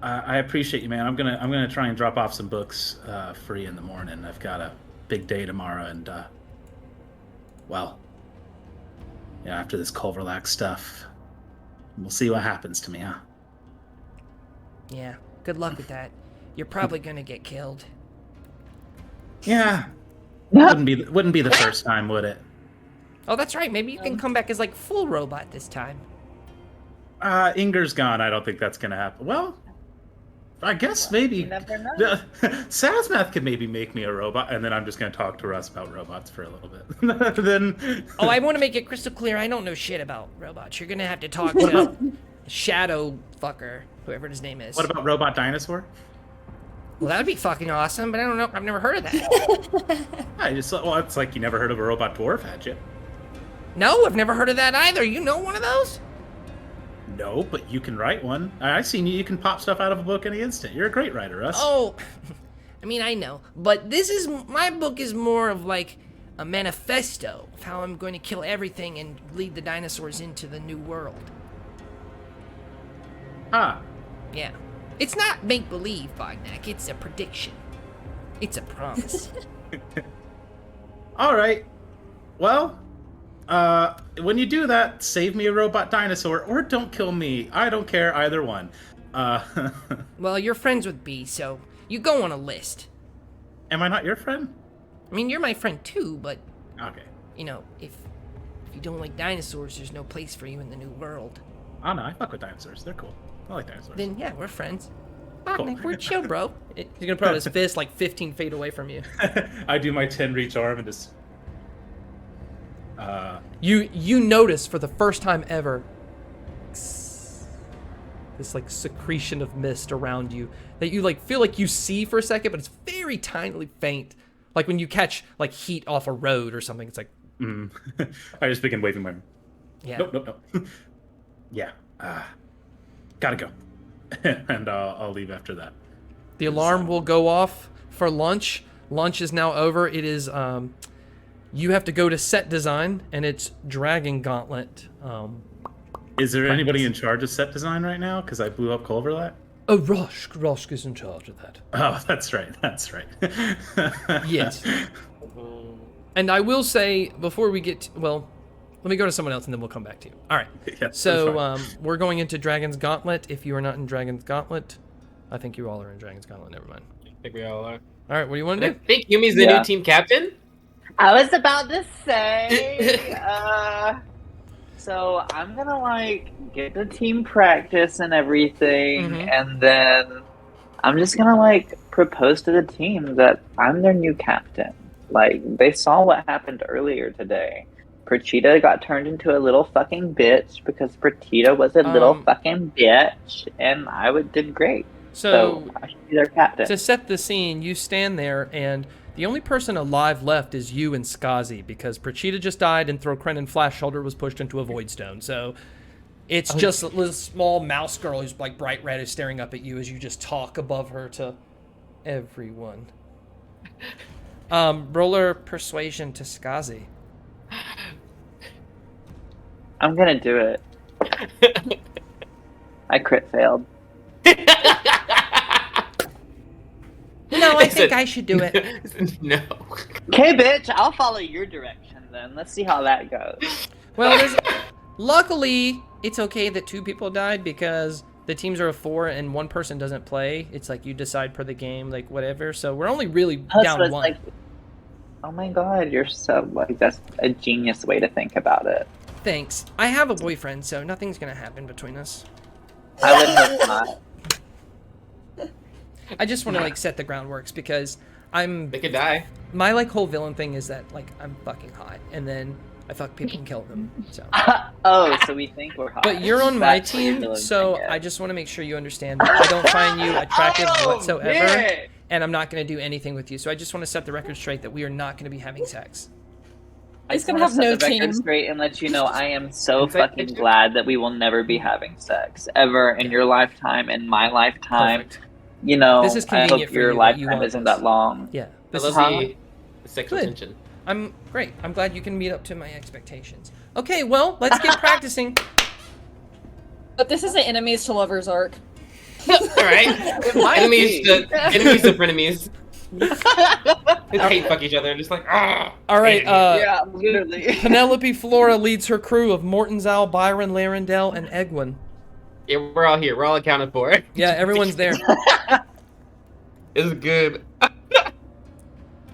I appreciate you, man. I'm gonna try and drop off some books free in the morning. I've got a big day tomorrow, and well, yeah, after this Culverlax stuff, we'll see what happens to me, huh? Yeah, good luck with that. You're probably gonna get killed. Yeah. Wouldn't be the first time, would it? Oh, that's right. Maybe you can come back as like full robot this time. Inger's gone. I don't think that's gonna happen. Well, I guess maybe. You never know. Sazmath could maybe make me a robot, and then I'm just gonna talk to Russ about robots for a little bit. Then. Oh, I want to make it crystal clear. I don't know shit about robots. You're gonna have to talk to Shadow Fucker, whoever his name is. What about Robot Dinosaur? Well, that'd be fucking awesome, but I don't know. I've never heard of that. It's like you never heard of a robot dwarf, had you? No, I've never heard of that either. You know one of those? No, but you can write one. I've seen you. You can pop stuff out of a book any instant. You're a great writer, Russ. Oh, I mean, I know, but my book is more of like a manifesto of how I'm going to kill everything and lead the dinosaurs into the new world. Ah, Yeah. It's not make-believe, Bognak. It's a prediction. It's a promise. all right. Well, when you do that, save me a robot dinosaur, or don't kill me. I don't care either one. Well, you're friends with B, so you go on a list. Am I not your friend? I mean, you're my friend too, but, Okay. you know, if you don't like dinosaurs, there's no place for you in the new world. Oh no, I fuck with dinosaurs. They're cool. I like dinosaurs. Then, yeah, we're friends. Cool. Bognak, we're chill, bro. He's gonna put out his fist like 15 feet away from you. I do my 10 reach arm and just. You notice for the first time ever this like secretion of mist around you that you like feel like you see for a second, but it's very tinily faint. Like when you catch like heat off a road or something, it's like I just begin waving my arm. yeah. Nope. Yeah. Gotta go. And I'll leave after that. The alarm will go off for lunch. Lunch is now over. It is you have to go to set design, and it's Dragon Gauntlet. Is there anybody in charge of set design right now? Because I blew up Culverlax. Oh, Roshk is in charge of that. Oh, that's right. Yes. And I will say, before we get to, well, let me go to someone else, and then we'll come back to you. All right. Yeah, that's So fine. we're going into Dragon's Gauntlet. If you are not in Dragon's Gauntlet, I think you all are in Dragon's Gauntlet. Never mind. I think we all are. All right, what do you want to I do? think Yumi's the Yeah. new team captain. I was about to say, so I'm gonna like get the team practice and everything, Mhm. and then I'm just gonna like propose to the team that I'm their new captain. Like they saw what happened earlier today. Pratita got turned into a little fucking bitch because Pratita was a little fucking bitch, and did great. So I should be their captain. To set the scene, you stand there, and the only person alive left is you and Skazi, because Prachita just died, and Throkren and Flash Shoulder was pushed into a void stone. So it's just a little small mouse girl who's like bright red is staring up at you as you just talk above her to everyone. Roller persuasion to Skazi. I'm gonna do it. I crit failed. No, I think I should do it. No. Okay, bitch, I'll follow your direction then. Let's see how that goes. Well, luckily, it's okay that 2 people died because the teams are of 4 and 1 person doesn't play. It's like you decide per the game, like whatever. So we're only really down So it's 1. like, oh my god, you're so, like, that's a genius way to think about it. Thanks. I have a boyfriend, so nothing's gonna happen between us. I would hope not. I just want to like set the groundworks because They could die. my like whole villain thing is that like I'm fucking hot and then I fuck people and kill them. So. Oh, so we think we're hot. But you're on my That's what your team, villain so thing is. I just want to make sure you understand that I don't find you attractive whatsoever, yeah. and I'm not going to do anything with you. So I just want to set the record straight that we are not going to be having sex. I He's just gonna wanna have no set the record team. straight and let you know I am so Inside fucking picture? glad that we will never be having sex ever in your lifetime, in my lifetime. Perfect. You know, This is I convenient hope for your you that you lifetime want isn't this. that long. Yeah. I This love is, Huh? the sexual Good. tension. I'm great. I'm glad you can meet up to my expectations. Okay, well, let's get practicing. But this is an enemies to lovers arc. All right. Enemies to frenemies. They hate fuck each other and just like, ah. All right, Yeah, literally. Penelope Flora leads her crew of Mortenzal, Byron, Larendell, and Egwin. Yeah, we're all here. We're all accounted for. Yeah, everyone's there. This is good.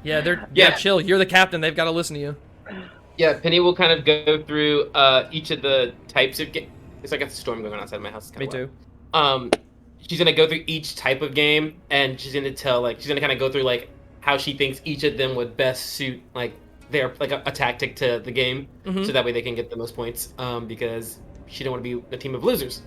Yeah, they're Yeah. chill. You're the captain. They've got to listen to you. Yeah, Penny will kind of go through each of the types of game. It's like a storm going on outside my house. It's Me kinda too. loud. She's gonna go through each type of game, and she's gonna kind of go through like how she thinks each of them would best suit like their like a tactic to the game, Mhm. so that way they can get the most points. Because she don't want to be a team of losers.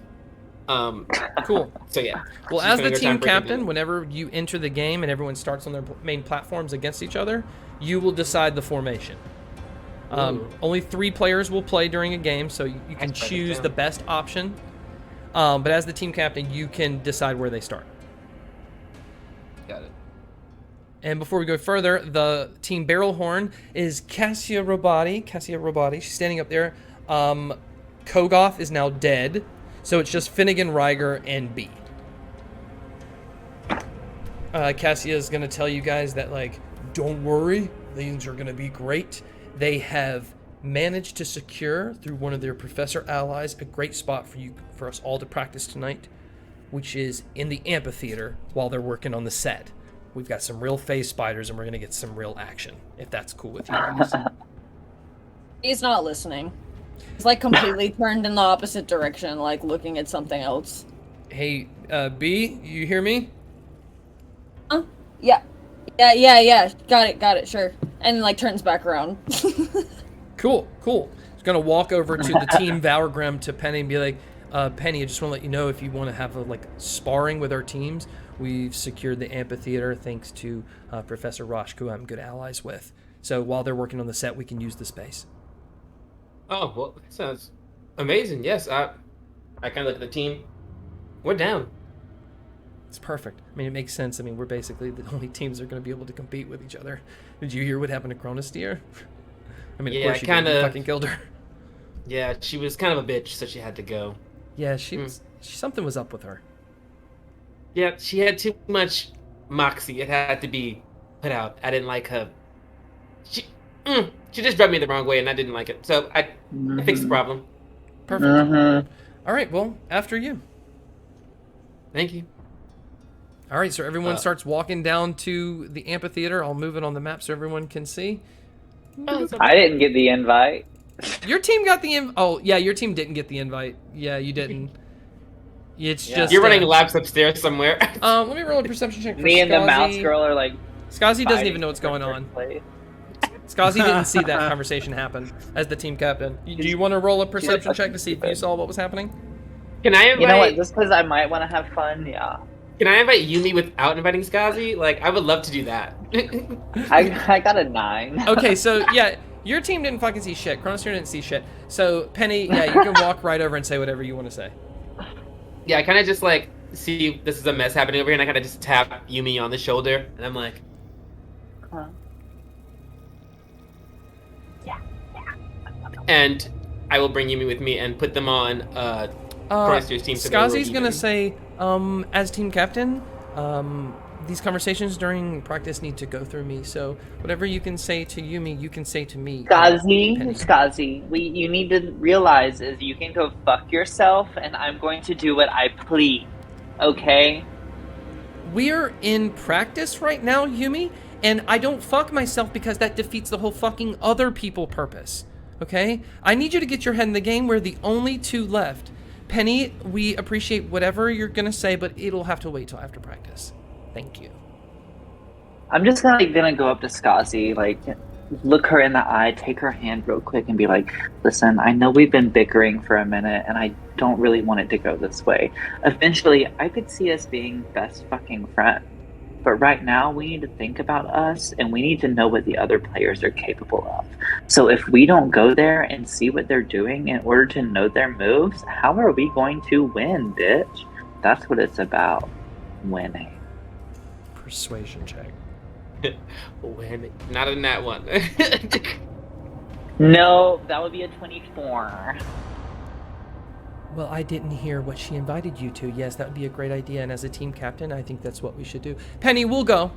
Cool. So yeah. Well, She's as gonna the go try team and break captain, into- whenever you enter the game and everyone starts on their main platforms against each other, you will decide the formation. Ooh. Only 3 players will play during a game, so you can Let's write it choose down. the best option. But as the team captain, you can decide where they start. Got it. And before we go further, the team barrel horn is Cassia Robati. She's standing up there. Kogoth is now dead, so it's just Finnegan, Ryger, and B. Cassia is going to tell you guys that, like, don't worry, things are going to be great. They have managed to secure, through one of their professor allies, a great spot for us all to practice tonight, which is in the amphitheater while they're working on the set. We've got some real phase spiders, and we're going to get some real action, if that's cool with you guys. He's not listening. He's like completely turned in the opposite direction, like looking at something else. Hey, B, you hear me? Yeah. Got it, sure. And like turns back around. Cool. He's going to walk over to the team Valorgrim to Penny and be like, Penny, I just want to let you know if you want to have a sparring with our teams, we've secured the amphitheater thanks to Professor Roshk, who I'm good allies with. So while they're working on the set, we can use the space. Oh well, that sounds amazing. Yes, I kind of look at the team. We're down. It's perfect. I mean, it makes sense. I mean, we're basically the only teams that are going to be able to compete with each other. Did you hear what happened to Chronosteer? I mean, of Yeah, course you did. You kinda- fucking killed her. Yeah, she was kind of a bitch, so she had to go. Yeah, something was up with her. Yeah, she had too much moxie. It had to be put out. I didn't like her. She just rubbed me the wrong way, and I didn't like it. So I fixed the problem. Perfect. Mm-hmm. All right, well, after you. Thank you. All right, so everyone starts walking down to the amphitheater. I'll move it on the map so everyone can see. I didn't get the invite. Your team got the Oh, yeah, your team didn't get the invite. Yeah, you didn't. It's Yeah. just You're running laps upstairs somewhere. Let me roll a perception check for Me and the mouse Skazi. girl are like. Skazi doesn't fighting even know what's for going first on. place. Skazi didn't see that conversation happen as the team captain. Do you want to roll a perception check to see if you saw what was happening? Can I invite? You know what? Just because I might want to have fun, yeah. Can I invite Yumi without inviting Skazi? Like, I would love to do that. I got a 9. Okay, so yeah, your team didn't fucking see shit. Chronosphere didn't see shit. So Penny, yeah, you can walk right over and say whatever you want to say. Yeah, I kind of just like see this is a mess happening over here, and I kind of just tap Yumi on the shoulder, and I'm like, Huh. and I will bring Yumi with me and put them on Chronosteer's team. So Skazi's gonna say, as team captain, these conversations during practice need to go through me. So whatever you can say to Yumi, you can say to me. Penny. Skazi, you need to realize is you can go fuck yourself, and I'm going to do what I please. Okay? We're in practice right now, Yumi, and I don't fuck myself because that defeats the whole fucking other people purpose. Okay? I need you to get your head in the game. We're the only two left. Penny, we appreciate whatever you're gonna say, but it'll have to wait till after practice. Thank you. I'm just gonna go up to Skazi, like, look her in the eye, take her hand real quick, and be like, listen, I know we've been bickering for a minute, and I don't really want it to go this way. Eventually, I could see us being best fucking friends. But right now, we need to think about us, and we need to know what the other players are capable of. So if we don't go there and see what they're doing in order to know their moves, how are we going to win, bitch? That's what it's about. Winning. Persuasion check. When not in that one. No, that would be a 24. Well, I didn't hear what she invited you to. Yes, that would be a great idea, and as a team captain, I think that's what we should do. Penny, we'll go.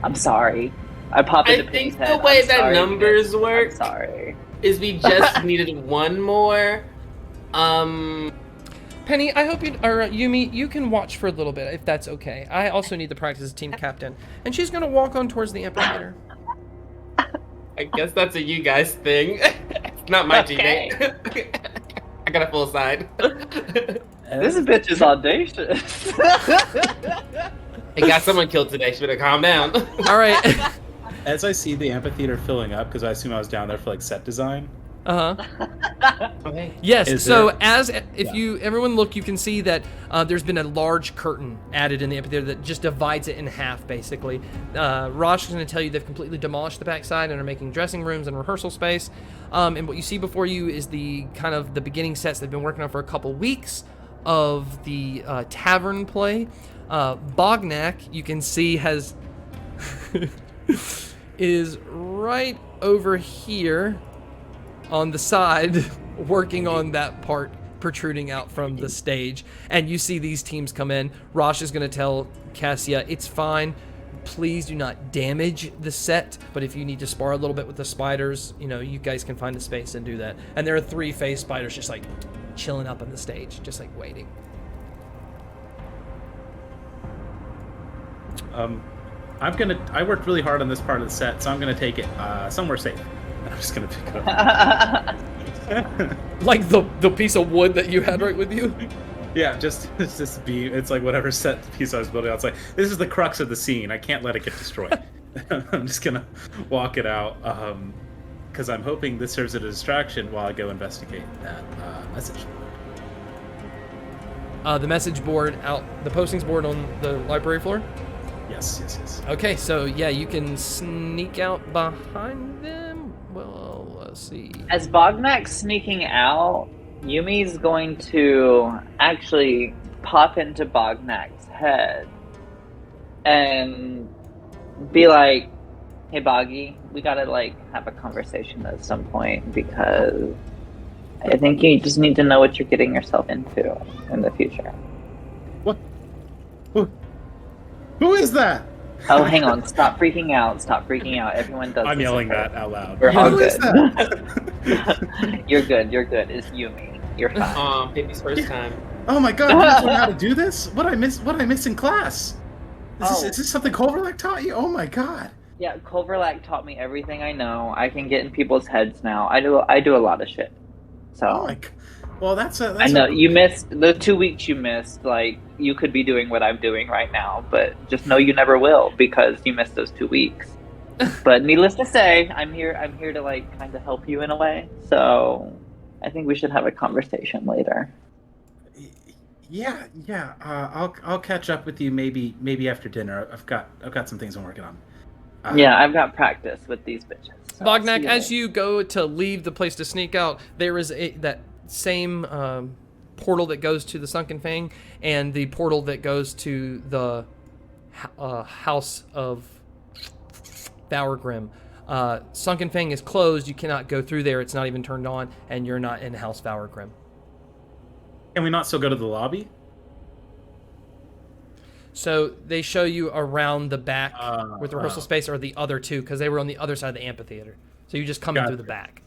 I'm sorry. I popped into I Penny's think head. the way I'm that sorry, numbers bitch. work I'm sorry. is we just needed one more. Penny, I hope you, or Yumi, you can watch for a little bit, if that's okay. I also need to practice as team captain. And she's going to walk on towards the amphitheater. I guess that's a you guys thing. It's not my teammate. I got a full side. This bitch is audacious. I got someone killed today. She better calm down. All right. As I see the amphitheater filling up, because I assume I was down there for like set design. Okay. Yes. Is So there- everyone look, you can see that there's been a large curtain added in the amphitheater that just divides it in half, basically. Rosh is going to tell you they've completely demolished the backside and are making dressing rooms and rehearsal space. And what you see before you is the kind of the beginning sets they've been working on for a couple weeks of the tavern play. Bognak, you can see, is right over here on the side working on that part protruding out from the stage, and you see these teams come in. Rosh is going to tell Cassia, it's fine, please do not damage the set, but if you need to spar a little bit with the spiders, you guys can find a space and do that. And there are 3 phase spiders just like chilling up on the stage, just like waiting. I worked really hard on this part of the set, so I'm gonna take it somewhere safe. I'm just gonna pick it up. Like the piece of wood that you had right with you? Yeah, it's just beam. It's like whatever set piece I was building out. It's like, this is the crux of the scene. I can't let it get destroyed. I'm just gonna walk it out, because I'm hoping this serves as a distraction while I go investigate that message. The message board out, the postings board on the library floor? Yes. Okay, so yeah, you can sneak out behind them. Well, let's see. As Bognak's sneaking out, Yumi's going to actually pop into Bognak's head and be like, hey Boggy, we gotta have a conversation at some point, because I think you just need to know what you're getting yourself into in the future. What? Who is that? Oh, hang on. Stop freaking out. Everyone does I'm this yelling at that out loud. We're all Who good. is that? You're good. It's Yumi. You're fine. Baby's first time. Oh my god, you just learned how to do this? What I miss in class? Is this something Culverlake taught you? Oh my god. Yeah, Culverlake taught me everything I know. I can get in people's heads now. I do a lot of shit. So Oh my god. Well, that's I know you missed the 2 weeks you missed. You could be doing what I'm doing right now, but just know you never will, because you missed those 2 weeks. But needless to say, I'm here to kind of help you in a way. So I think we should have a conversation later. Yeah. I'll catch up with you maybe after dinner. I've got some things I'm working on. Yeah, I've got practice with these bitches. So Bognak, as you go to leave the place to sneak out, there is that same portal that goes to the Sunken Fang and the portal that goes to the House of Bowergrim. Sunken Fang is closed. You cannot go through there. It's not even turned on, and you're not in House Valorgrim. Can we not still go to the lobby? So they show you around the back with the rehearsal space, or the other two, because they were on the other side of the amphitheater. So you just come in through the back.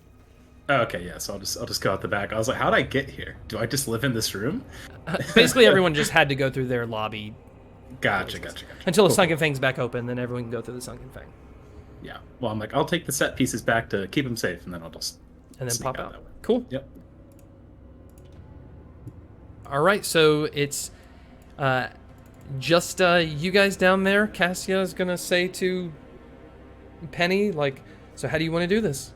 Okay, yeah. So I'll just go out the back. I was like, how'd I get here? Do I just live in this room? Basically, everyone just had to go through their lobby. Gotcha. Until the Sunken Fang's back open, then everyone can go through the Sunken Fang. Yeah. Well, I'm like, I'll take the set pieces back to keep them safe, and then I'll just and then sneak pop out out. that way. Cool. Yep. All right, so it's just you guys down there. Cassia is gonna say to Penny, like, so how do you want to do this?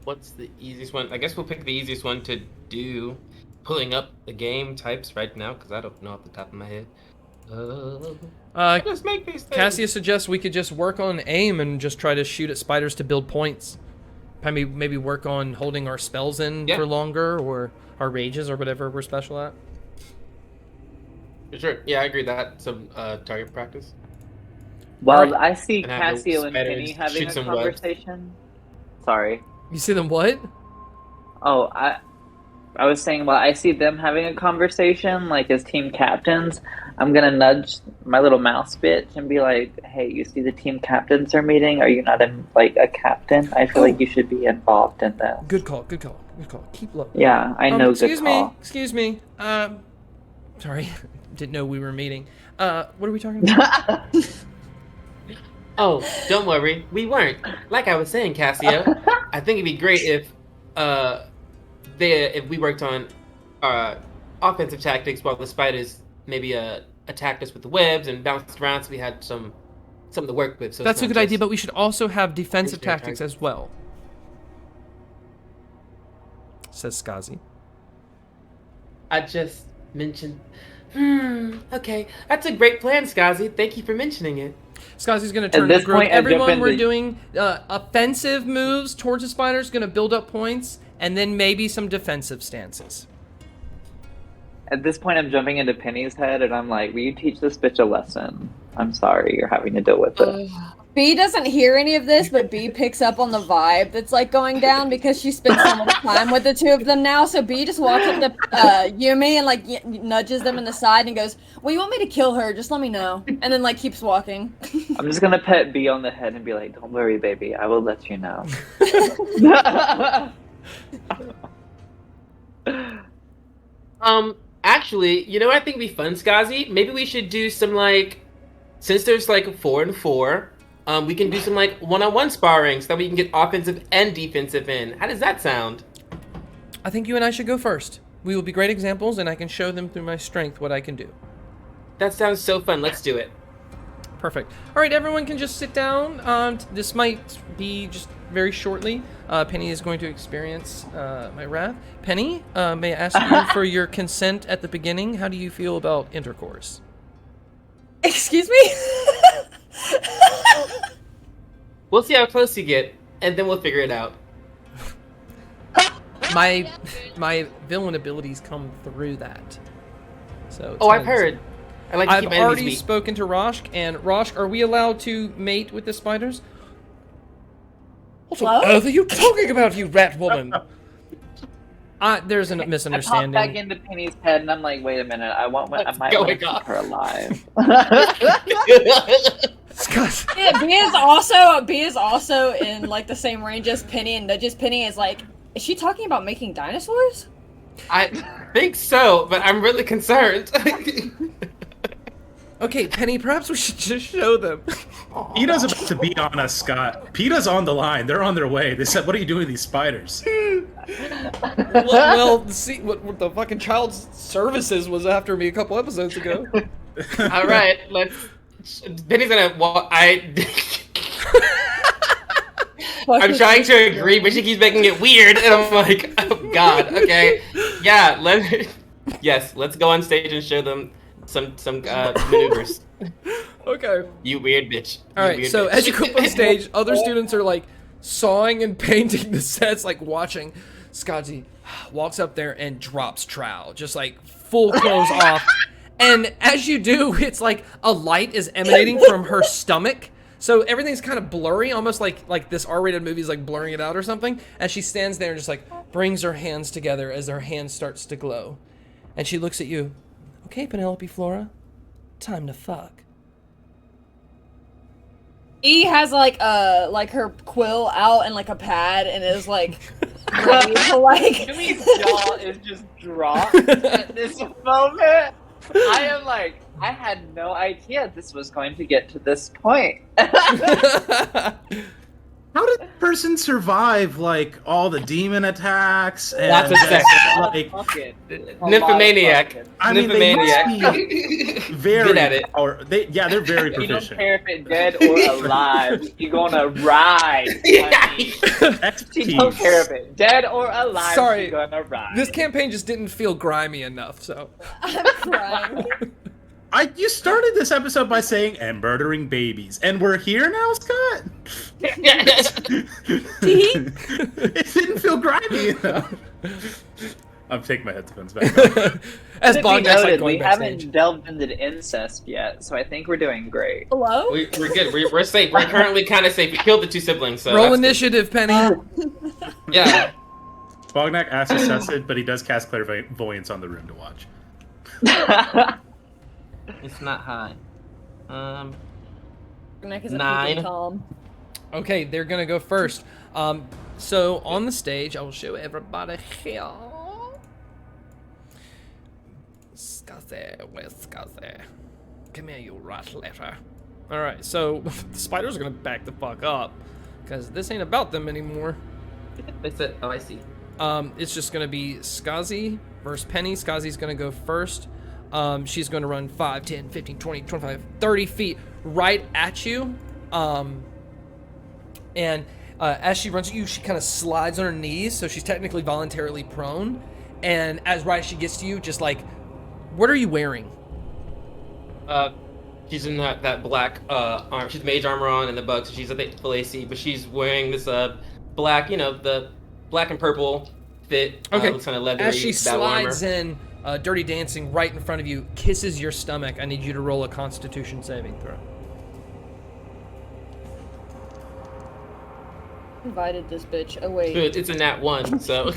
What's the easiest one? I guess we'll pick the easiest one to do. Pulling up the game types right now, because I don't know off the top of my head. Just make these things. Cassia suggests we could just work on aim and just try to shoot at spiders to build points. Maybe work on holding our spells in for longer, or our rages, or whatever we're special at. Sure. Yeah, I agree with that. Some target practice. Well, Right. I see And have Cassio the and Penny spiders having shoot a some webs. conversation. Sorry. You see them what? Oh, I was saying, well, I see them having a conversation, like as team captains. I'm gonna nudge my little mouse bitch and be like, "Hey, you see the team captains are meeting? Are you not a captain? I feel like you should be involved in this." Good call. Keep low. Yeah, I know. Good call. Excuse me. Sorry, didn't know we were meeting. What are we talking about? Oh, don't worry, we weren't. Like I was saying, Cassio, I think it'd be great if we worked on offensive tactics while the spiders maybe attacked us with the webs and bounced around, so we had something to work with. So That's a good idea, but we should also have defensive tactics as well. Says Skazi. I just mentioned. Okay, that's a great plan, Skazi. Thank you for mentioning it. Skazi's going to turn to this the group. point, I jump Everyone, in we're the- doing offensive moves towards the spiders, going to build up points, and then maybe some defensive stances. At this point, I'm jumping into Penny's head, and I'm like, "Will you teach this bitch a lesson? I'm sorry, you're having to deal with it." B doesn't hear any of this, but B picks up on the vibe that's like going down because she spends so much time with the two of them now. So B just walks up to Yumi and like nudges them in the side and goes, "Well, you want me to kill her? Just let me know." And then like keeps walking. I'm just gonna pet B on the head and be like, "Don't worry, baby. I will let you know." Actually, you know what I think would be fun, Skazi? Maybe we should do some since there's 4 and 4, we can do some one-on-one sparring so that we can get offensive and defensive in. How does that sound? I think you and I should go first. We will be great examples, and I can show them through my strength what I can do. That sounds so fun. Let's do it. Perfect. All right, everyone can just sit down. This might be just very shortly. Penny is going to experience my wrath. Penny, may I ask you for your consent at the beginning? How do you feel about intercourse? Excuse me? We'll see how close you get, and then we'll figure it out. My villain abilities come through that. So Oh, I've heard. I like to I've keep my enemies already meat. spoken to Roshk, and Roshk, are we allowed to mate with the spiders? What Hello? on earth are you talking about, you rat woman? There's a I pop misunderstanding. back into Penny's head, and I'm like, "Wait a minute. I might want to going keep on? her alive." Scott. Yeah, B is also in like the same range as Penny and nudges Penny is like, is she talking about making dinosaurs? I think so, but I'm really concerned. Okay, Penny, perhaps we should just show them. PETA's about to beat on us, Scott. PETA's on the line. They're on their way. They said, "What are you doing with these spiders?" well, see what the fucking child services was after me a couple episodes ago. All right, let's. Penny's gonna walk. I'm trying to agree, but she keeps making it weird, and I'm like, oh god, okay, yeah, let's go on stage and show them some maneuvers. Okay. You weird bitch. All right. So as you go up on stage, other students are like sawing and painting the sets, like watching. Skazi walks up there and drops trowel, just like full clothes off, And as you do, it's like a light is emanating from her stomach. So everything's kind of blurry, almost like this R-rated movie is like blurring it out or something. As she stands there and just like brings her hands together as her hand starts to glow. And she looks at you. Okay, Penelope, Flora, time to fuck. He has like her quill out and like a pad and is like ready to like. Jimmy's jaw is just dropped at this moment. I am like, I had no idea this was going to get to this point. How did the person survive like all the demon attacks and Lots of sex. like Nymphomaniac. I mean they Nymphomaniac. must be very Good at it. Or they're very You don't proficient. care if it's dead or alive. You're gonna ride. honey. She don't care if it's dead or alive. Sorry. She's gonna ride. This campaign just didn't feel grimy enough, so. I'm crying. You started this episode by saying and murdering babies, and we're here now, Scott. It didn't feel grimy enough. I'm taking my headphones back off. As To be Bognak's like noted, going we backstage. haven't delved into the incest yet, so I think we're doing great. Hello? We're good. We're safe. We're currently kind of safe. We killed the 2 siblings, so Roll that's good. initiative, Penny. Yeah. Bognak asked assessed, but he does cast clairvoyance on the room to watch. It's not high. Nick is 9. calm. Okay, they're gonna go first. So on the stage, I will show everybody here. Scuzzy, where's Scuzzy? Come here, you rat letter. All right, so the spiders are gonna back the fuck up because this ain't about them anymore. They said, oh, I see. It's just gonna be Scuzzy versus Penny. Scuzzy's gonna go first. She's gonna run 5, 10, 15, 20, 25, 30 feet right at you. And as she runs at you, she kind of slides on her knees, so she's technically voluntarily prone. And as she gets to you, just like, what are you wearing? She's in that black arm. She's mage armor on and the bug, so she's a bit full AC, but she's wearing this black, the black and purple fit. Okay. Looks kind of leathery. As she battle armor. slides in, Dirty Dancing right in front of you, kisses your stomach. I need you to roll a Constitution saving throw. Invited this bitch. Oh wait. Good, it's a nat 1, so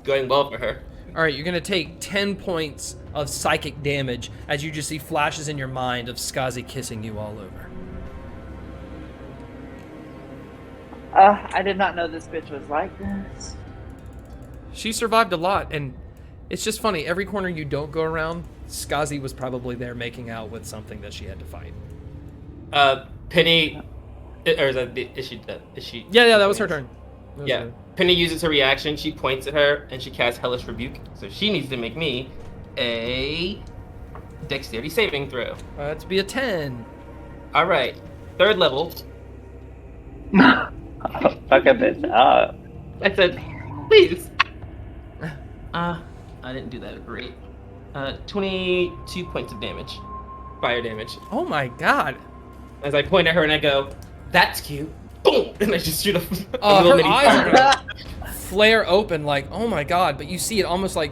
going well for her. All right, you're gonna take 10 points of psychic damage as you just see flashes in your mind of Skazi kissing you all over. I did not know this bitch was like this. She survived a lot, and it's just funny. Every corner you don't go around, Skazi was probably there making out with something that she had to fight. Penny, or is she? Yeah, that was her turn. Yeah. Penny uses her reaction. She points at her and she casts Hellish Rebuke. So she needs to make me a dexterity saving throw. That's be a 10. All right, 3rd level. Fuck a bitch up. I said, please. I didn't do that great. 22 points of damage, fire damage. Oh my god. As I point at her and I go, "That's cute." Boom! And I just shoot a little Her mini eyes fire. are gonna flare open like, oh my god, but you see it almost like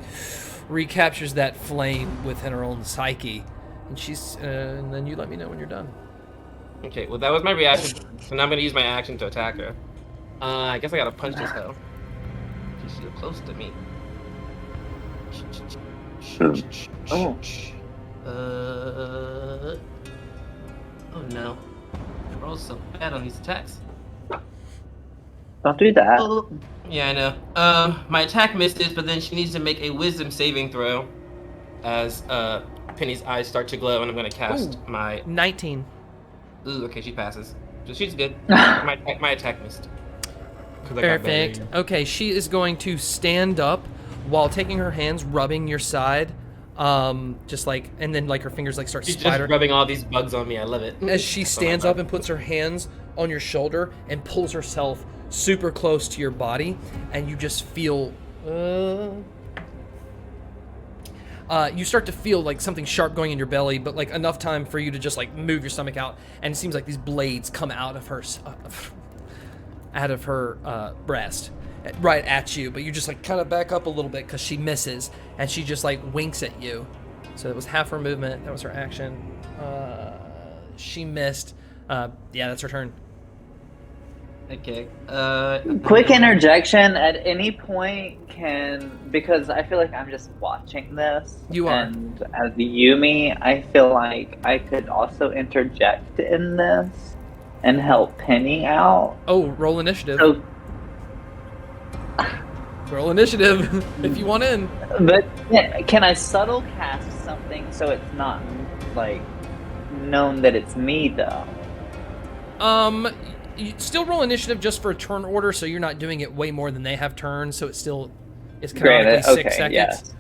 recaptures that flame within her own psyche. And she's, and then you let me know when you're done. Okay, well that was my reaction. So now I'm gonna use my action to attack her. I guess I gotta punch this hell. She's so close to me. Oh. Oh no. I rolled so bad on these attacks. Don't do that. Oh. Yeah, I know. My attack misses, but then she needs to make a wisdom saving throw as Penny's eyes start to glow, and I'm gonna cast my 19. Ooh, okay, she passes. So she's good. my attack missed. 'Cause I got Perfect. better. Okay, she is going to stand up while taking her hands, rubbing your side, just like, and then like her fingers like start She's just spider. rubbing all these bugs on me. I love it. As she That's stands all up and puts her hands on your shoulder and pulls herself super close to your body, and you just feel. You start to feel like something sharp going in your belly, but like enough time for you to just like move your stomach out, and it seems like these blades come out of her breast, right at you. But you just like kind of back up a little bit because she misses, and she just like winks at you, So that was half her movement. That was her action. She missed. Yeah, that's her turn. Okay. Quick interjection. At any point, because I feel like I'm just watching this. You are. And as Yumi, I feel like I could also interject in this and help Penny out. Oh, roll initiative. So, Roll initiative if you want in. but can I subtle cast something so it's not like known that it's me though? You still roll initiative just for a turn order, so you're not doing it way more than they have turns, so it's canonically Granted, 6 okay, seconds. yes.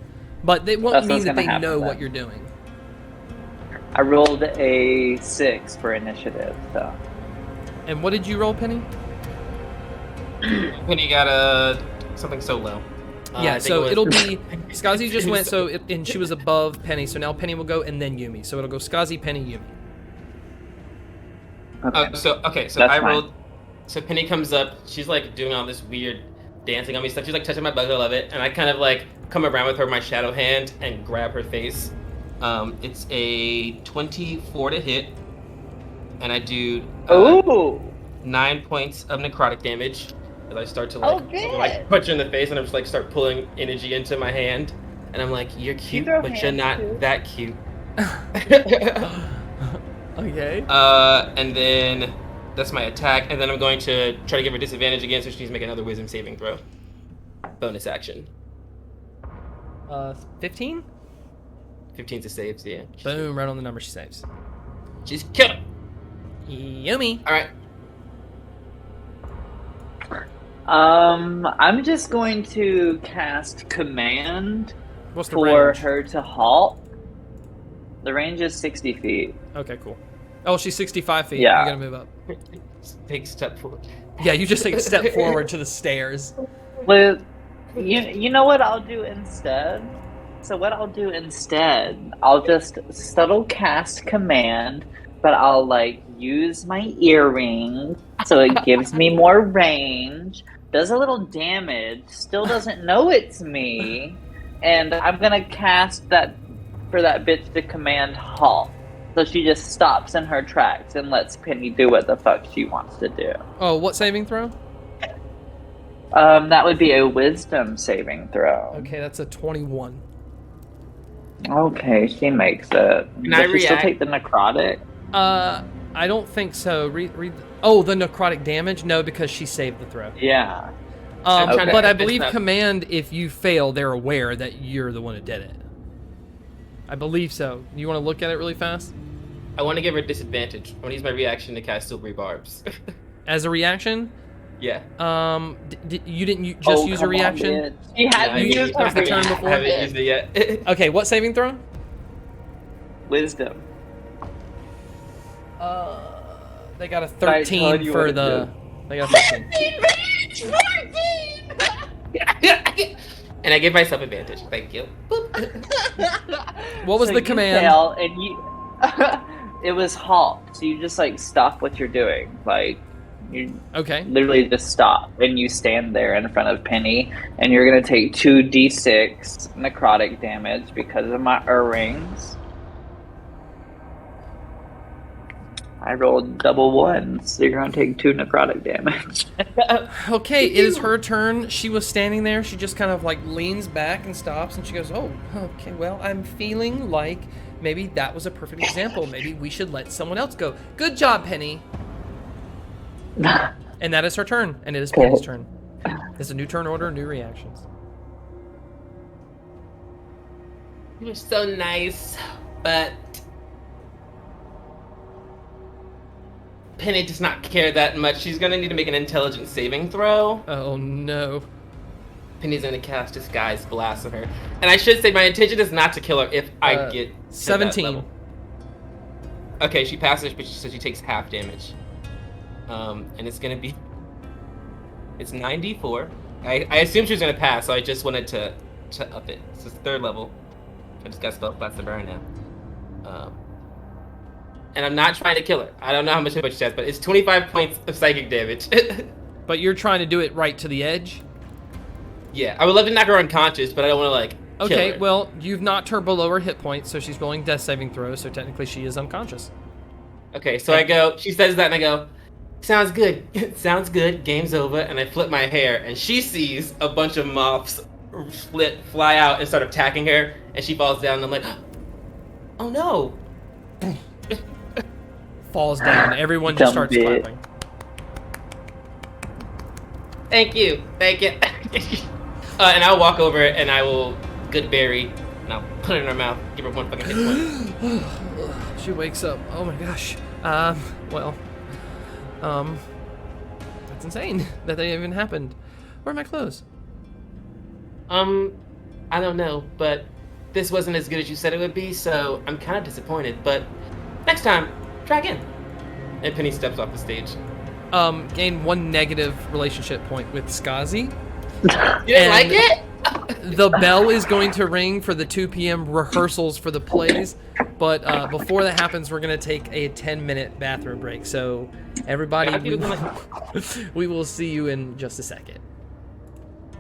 But it won't That's mean what's that gonna they happen know then. what you're doing. I rolled a 6 for initiative, so. And what did you roll, Penny? Penny got something so low. Yeah, I think so it it'll was- be Skazi just went, and she was above Penny, so now Penny will go and then Yumi. So it'll go Skazi, Penny, Yumi. Okay. So That's I fine. rolled. So Penny comes up. She's like doing all this weird dancing on me stuff. She's like touching my butt. I love it. And I kind of like come around with her my shadow hand and grab her face. It's a 24 to hit, and I do Ooh! 9 points of necrotic damage as I start to Oh, like good. like punch her in the face, and I'm just like start pulling energy into my hand, and I'm like, you're cute, throw but you're hands, not too? that cute. Okay. And then that's my attack, and then I'm going to try to give her disadvantage again, so she needs to make another wisdom saving throw. Bonus action. 15? 15 to save, so yeah. Boom, right on the number she saves. She's killer. Yumi. Alright. I'm just going to cast command What's the for range? her to halt. The range is 60 feet. Okay, cool. Oh, she's 65 feet. Yeah. You gotta move up. Take a step forward. Yeah, you just take a step forward to the stairs. Well, you know what I'll do instead? So what I'll do instead, I'll just subtle cast command, but I'll like use my earring so it gives me more range, does a little damage, still doesn't know it's me, and I'm gonna cast that for that bitch to command halt. So she just stops in her tracks and lets Penny do what the fuck she wants to do. Oh, what saving throw? That would be a wisdom saving throw. Okay, that's a 21. Okay, she makes it. Can I Does she still react? take the necrotic? I don't think so. Read. Oh, the necrotic damage? No, because she saved the throw. Yeah. I'm trying to- But I it's believe not- command, if you fail, they're aware that you're the one who did it. I believe so. You want to look at it really fast? I want to give her disadvantage. I want to use my reaction to cast silvery barbs. As a reaction? Yeah. You didn't just use a come on, reaction? bitch. She hadn't you used used her the turn reaction. before? I haven't used it yet. Okay, what saving throw? Wisdom. They got a I told 13 you for what it the. did. They got a 13. And I give myself advantage. Thank you. What was So the you command? fail and you. It was halt. So you just like stop what you're doing. Like you Okay. literally just stop and you stand there in front of Penny and you're gonna take 2d6 necrotic damage because of my earrings. I rolled double ones, so you're gonna take 2 necrotic damage. Okay, it is her turn. She was standing there. She just kind of like leans back and stops, and she goes, "Oh, okay. Well, I'm feeling like maybe that was a perfect example. Maybe we should let someone else go. Good job, Penny." And that is her turn, and it is Penny's turn. It's a new turn order, new reactions. You're so nice, but Penny does not care that much. She's gonna need to make an intelligence saving throw. Oh no. Penny's gonna cast Disguise Blast on her. And I should say my intention is not to kill her if I get to that 17. level. Okay, she passes, but so she takes half damage. And it's gonna be... It's 94. I assumed she was gonna pass, so I just wanted to up it. So it's 3rd level. I just got Spell Blast of her now. And I'm not trying to kill her. I don't know how much damage she has, but it's 25 points of psychic damage. But you're trying to do it right to the edge? Yeah, I would love to knock her unconscious, but I don't want to, like, Okay, her. well, you've knocked her below her hit points, so she's rolling death saving throws, so technically she is unconscious. Okay, so I go, she says that, and I go, sounds good, sounds good, game's over, and I flip my hair, and she sees a bunch of moths fly out and start attacking her, and she falls down, and I'm like, oh no! Falls down. Everyone just Dumb starts bitch. clapping. Thank you. And I'll walk over and I will good berry, and I'll put it in her mouth, give her 1 fucking hit point. She wakes up. Oh my gosh. That's insane that that even happened. Where are my clothes? I don't know, but this wasn't as good as you said it would be, so I'm kind of disappointed, but next time, try again. And Penny steps off the stage. Gain 1 negative relationship point with Skazi. You didn't like And- it? The bell is going to ring for the 2 p.m. rehearsals for the plays, but before that happens, we're going to take a 10-minute bathroom break. So, everybody, Yeah, I feel we will see you in just a second.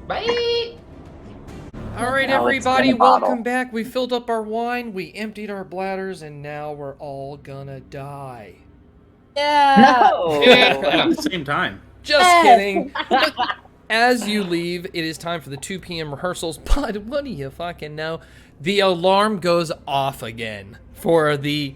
Bye! All right, Alex, everybody, get a bottle. welcome back. We filled up our wine, we emptied our bladders, and now we're all gonna die. Yeah. No. At the same time. Just Yes. kidding. But as you leave, it is time for the 2 p.m. rehearsals. But what do you fucking know? The alarm goes off again for the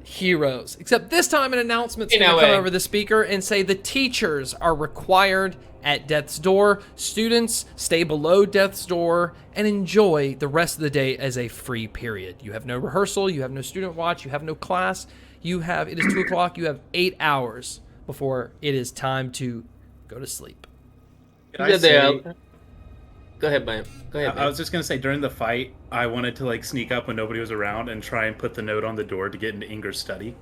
heroes. Except this time an announcement's In going to a come way. over the speaker and say the teachers are required at death's door. Students stay below death's door and enjoy the rest of the day as a free period. You have no rehearsal, you have no student watch, you have no class. It is 2 o'clock, you have 8 hours before it is time to go to sleep. Can I Yeah, they say- are. Go ahead, Brian. Go ahead, I was just gonna say during the fight, I wanted to like sneak up when nobody was around and try and put the note on the door to get into Inger's study.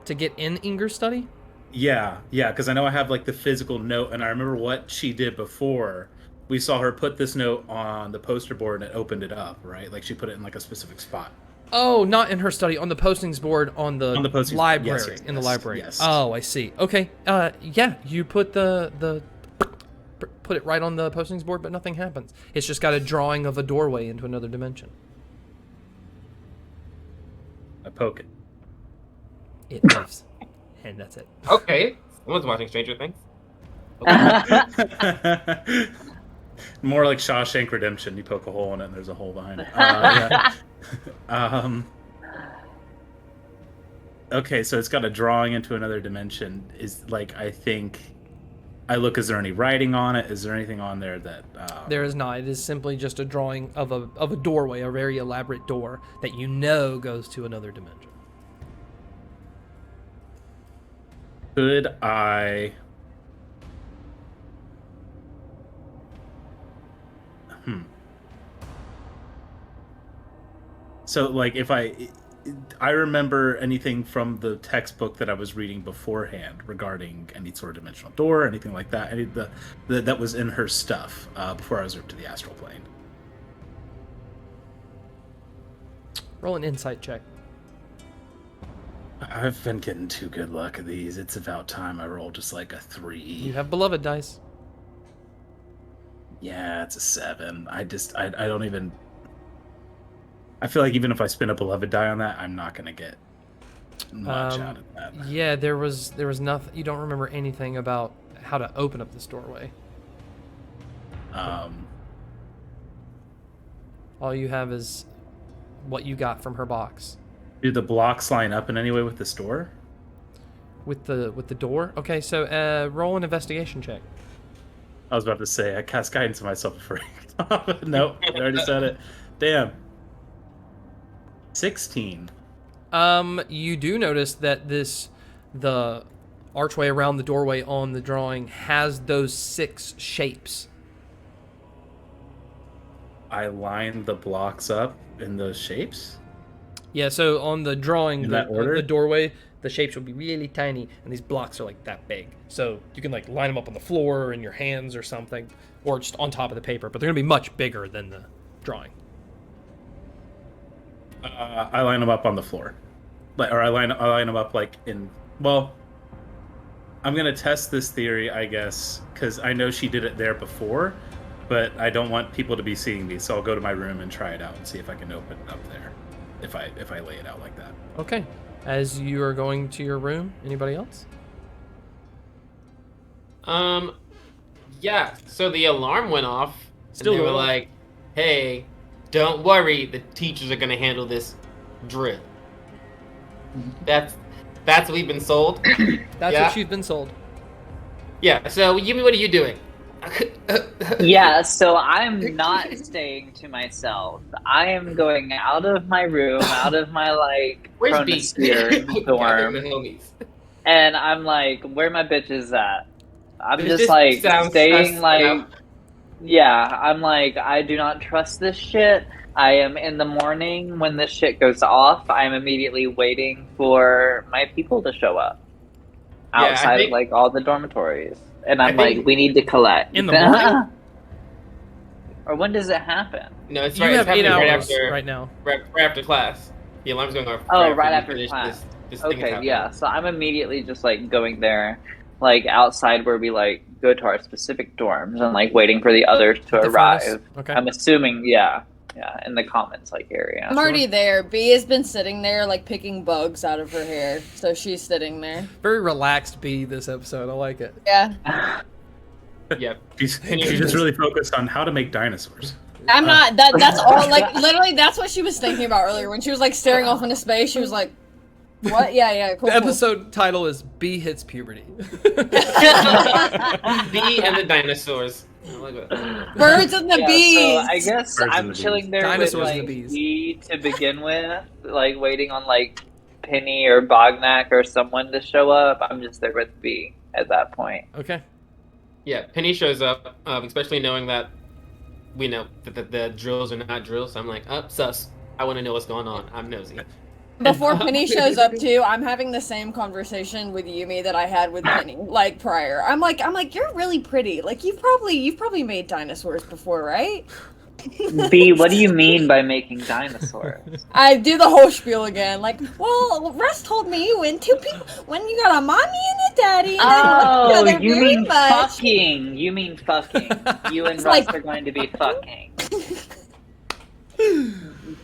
To get in Inger's study? Yeah, because I know I have like the physical note, and I remember what she did before. We saw her put this note on the poster board and it opened it up, right? Like she put it in like a specific spot. Oh, not in her study, on the postings board on the postings board, library. yes, in the yes, library. yes. Oh, I see. Okay. Yeah, you put put it right on the postings board, but nothing happens. It's just got a drawing of a doorway into another dimension. I poke it. It lives. And that's it. Okay. Someone's watching Stranger Things. More like Shawshank Redemption. You poke a hole in it and there's a hole behind it. Yeah. Okay, so it's got a drawing into another dimension. Is like I think I look. Is there any writing on it? Is there anything on there that? There is not. It is simply just a drawing of a doorway, a very elaborate door that you know goes to another dimension. Could I? So, like, if I remember anything from the textbook that I was reading beforehand regarding any sort of dimensional door, anything like that, that was in her stuff before I was ripped to the astral plane. Roll an insight check. I've been getting too good luck at these. It's about time I roll just like a 3. You have beloved dice. Yeah, it's a 7. I don't even. I feel like even if I spin a beloved die on that, I'm not gonna get much out of that. Yeah, there was nothing. You don't remember anything about how to open up this doorway. All you have is what you got from her box. Do the blocks line up in any way with this door? With the door? Okay, so roll an investigation check. I was about to say I cast guidance on myself before. Nope, I already said it. Damn. 16. You do notice that the archway around the doorway on the drawing has those 6 shapes. I line the blocks up in those shapes. Yeah, so on the drawing, In that order? the doorway, the shapes will be really tiny, and these blocks are like that big. So you can like line them up on the floor or in your hands or something, or just on top of the paper. But they're gonna be much bigger than the drawing. I line them up on the floor, or I line them up like in. Well, I'm gonna test this theory, I guess, because I know she did it there before. but I don't want people to be seeing me, so I'll go to my room and try it out and see if I can open it up there. If I lay it out like that. Okay. As you are going to your room, anybody else? Yeah. So the alarm went off. Still and they were going off. like, "Hey, don't worry. The teachers are gonna handle this drill." That's what we've been sold. That's Yeah. what you've been sold. Yeah. So Yumi, what are you doing? Yeah, so I'm not staying to myself. I am going out of my room, out of my Where's B? chronosphere dorm, The homies. and I'm like, where my bitches at? I'm This just like sounds staying stressed like, out. yeah, I'm like, I do not trust this shit. I am in the morning when this shit goes off. I'm immediately waiting for my people to show up Yeah, I outside think- of all the dormitories, and I'm I think- like, we need to collect In the morning? Or when does it happen? No, it's You right. have It's 8 happening hours right after right now. right after class. The alarm's going off. Oh, right we after finish class. This thing is Okay, happening. yeah. So I'm immediately just going there, outside where we go to our specific dorms and waiting for the others to The arrive. furnace? Okay. I'm assuming, yeah, in the commons area. I'm already there. B has been sitting there, picking bugs out of her hair. So she's sitting there. Very relaxed B this episode. I like it. Yeah. Yep. She's just really focused on how to make dinosaurs. I'm not. That's all. Literally, that's what she was thinking about earlier when she was staring off into space. She was like, "What? Yeah, cool." The episode title is B hits puberty. B and the dinosaurs. I like that. Birds and the bees. So I guess Birds and I'm the bees. chilling there Dinosaurs with and the bees. B to begin with, waiting on Penny or Bognak or someone to show up. I'm just there with B at that point. Okay. Yeah, Penny shows up, especially knowing that we know that the drills are not drills. So I'm like, sus. I want to know what's going on. I'm nosy. Before Penny shows up too, I'm having the same conversation with Yumi that I had with Penny prior. I'm like, you're really pretty. You've probably made dinosaurs before, right? B, what do you mean by making dinosaurs? I do the whole spiel again. Well, Russ told me when you got a mommy and a daddy. And Oh, they love each you other very mean much. fucking. You mean fucking. You and It's Russ like- are going to be fucking.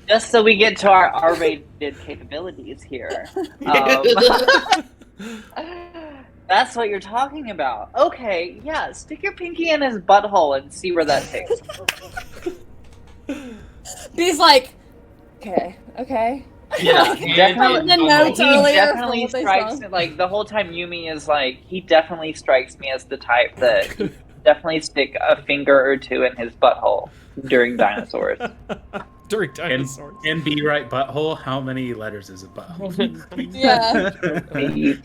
Just so we get to our R-rated capabilities here. That's what you're talking about. Okay, yeah, stick your pinky in his butthole and see where that takes. B's like, okay. Yeah, Definitely- the notes He earlier definitely from what they strikes saw. me, the whole time Yumi is he definitely strikes me as the type that he'd definitely stick a finger or two in his butthole during dinosaurs. During And, dinosaurs. and B right butthole. How many letters is a butthole? Yeah.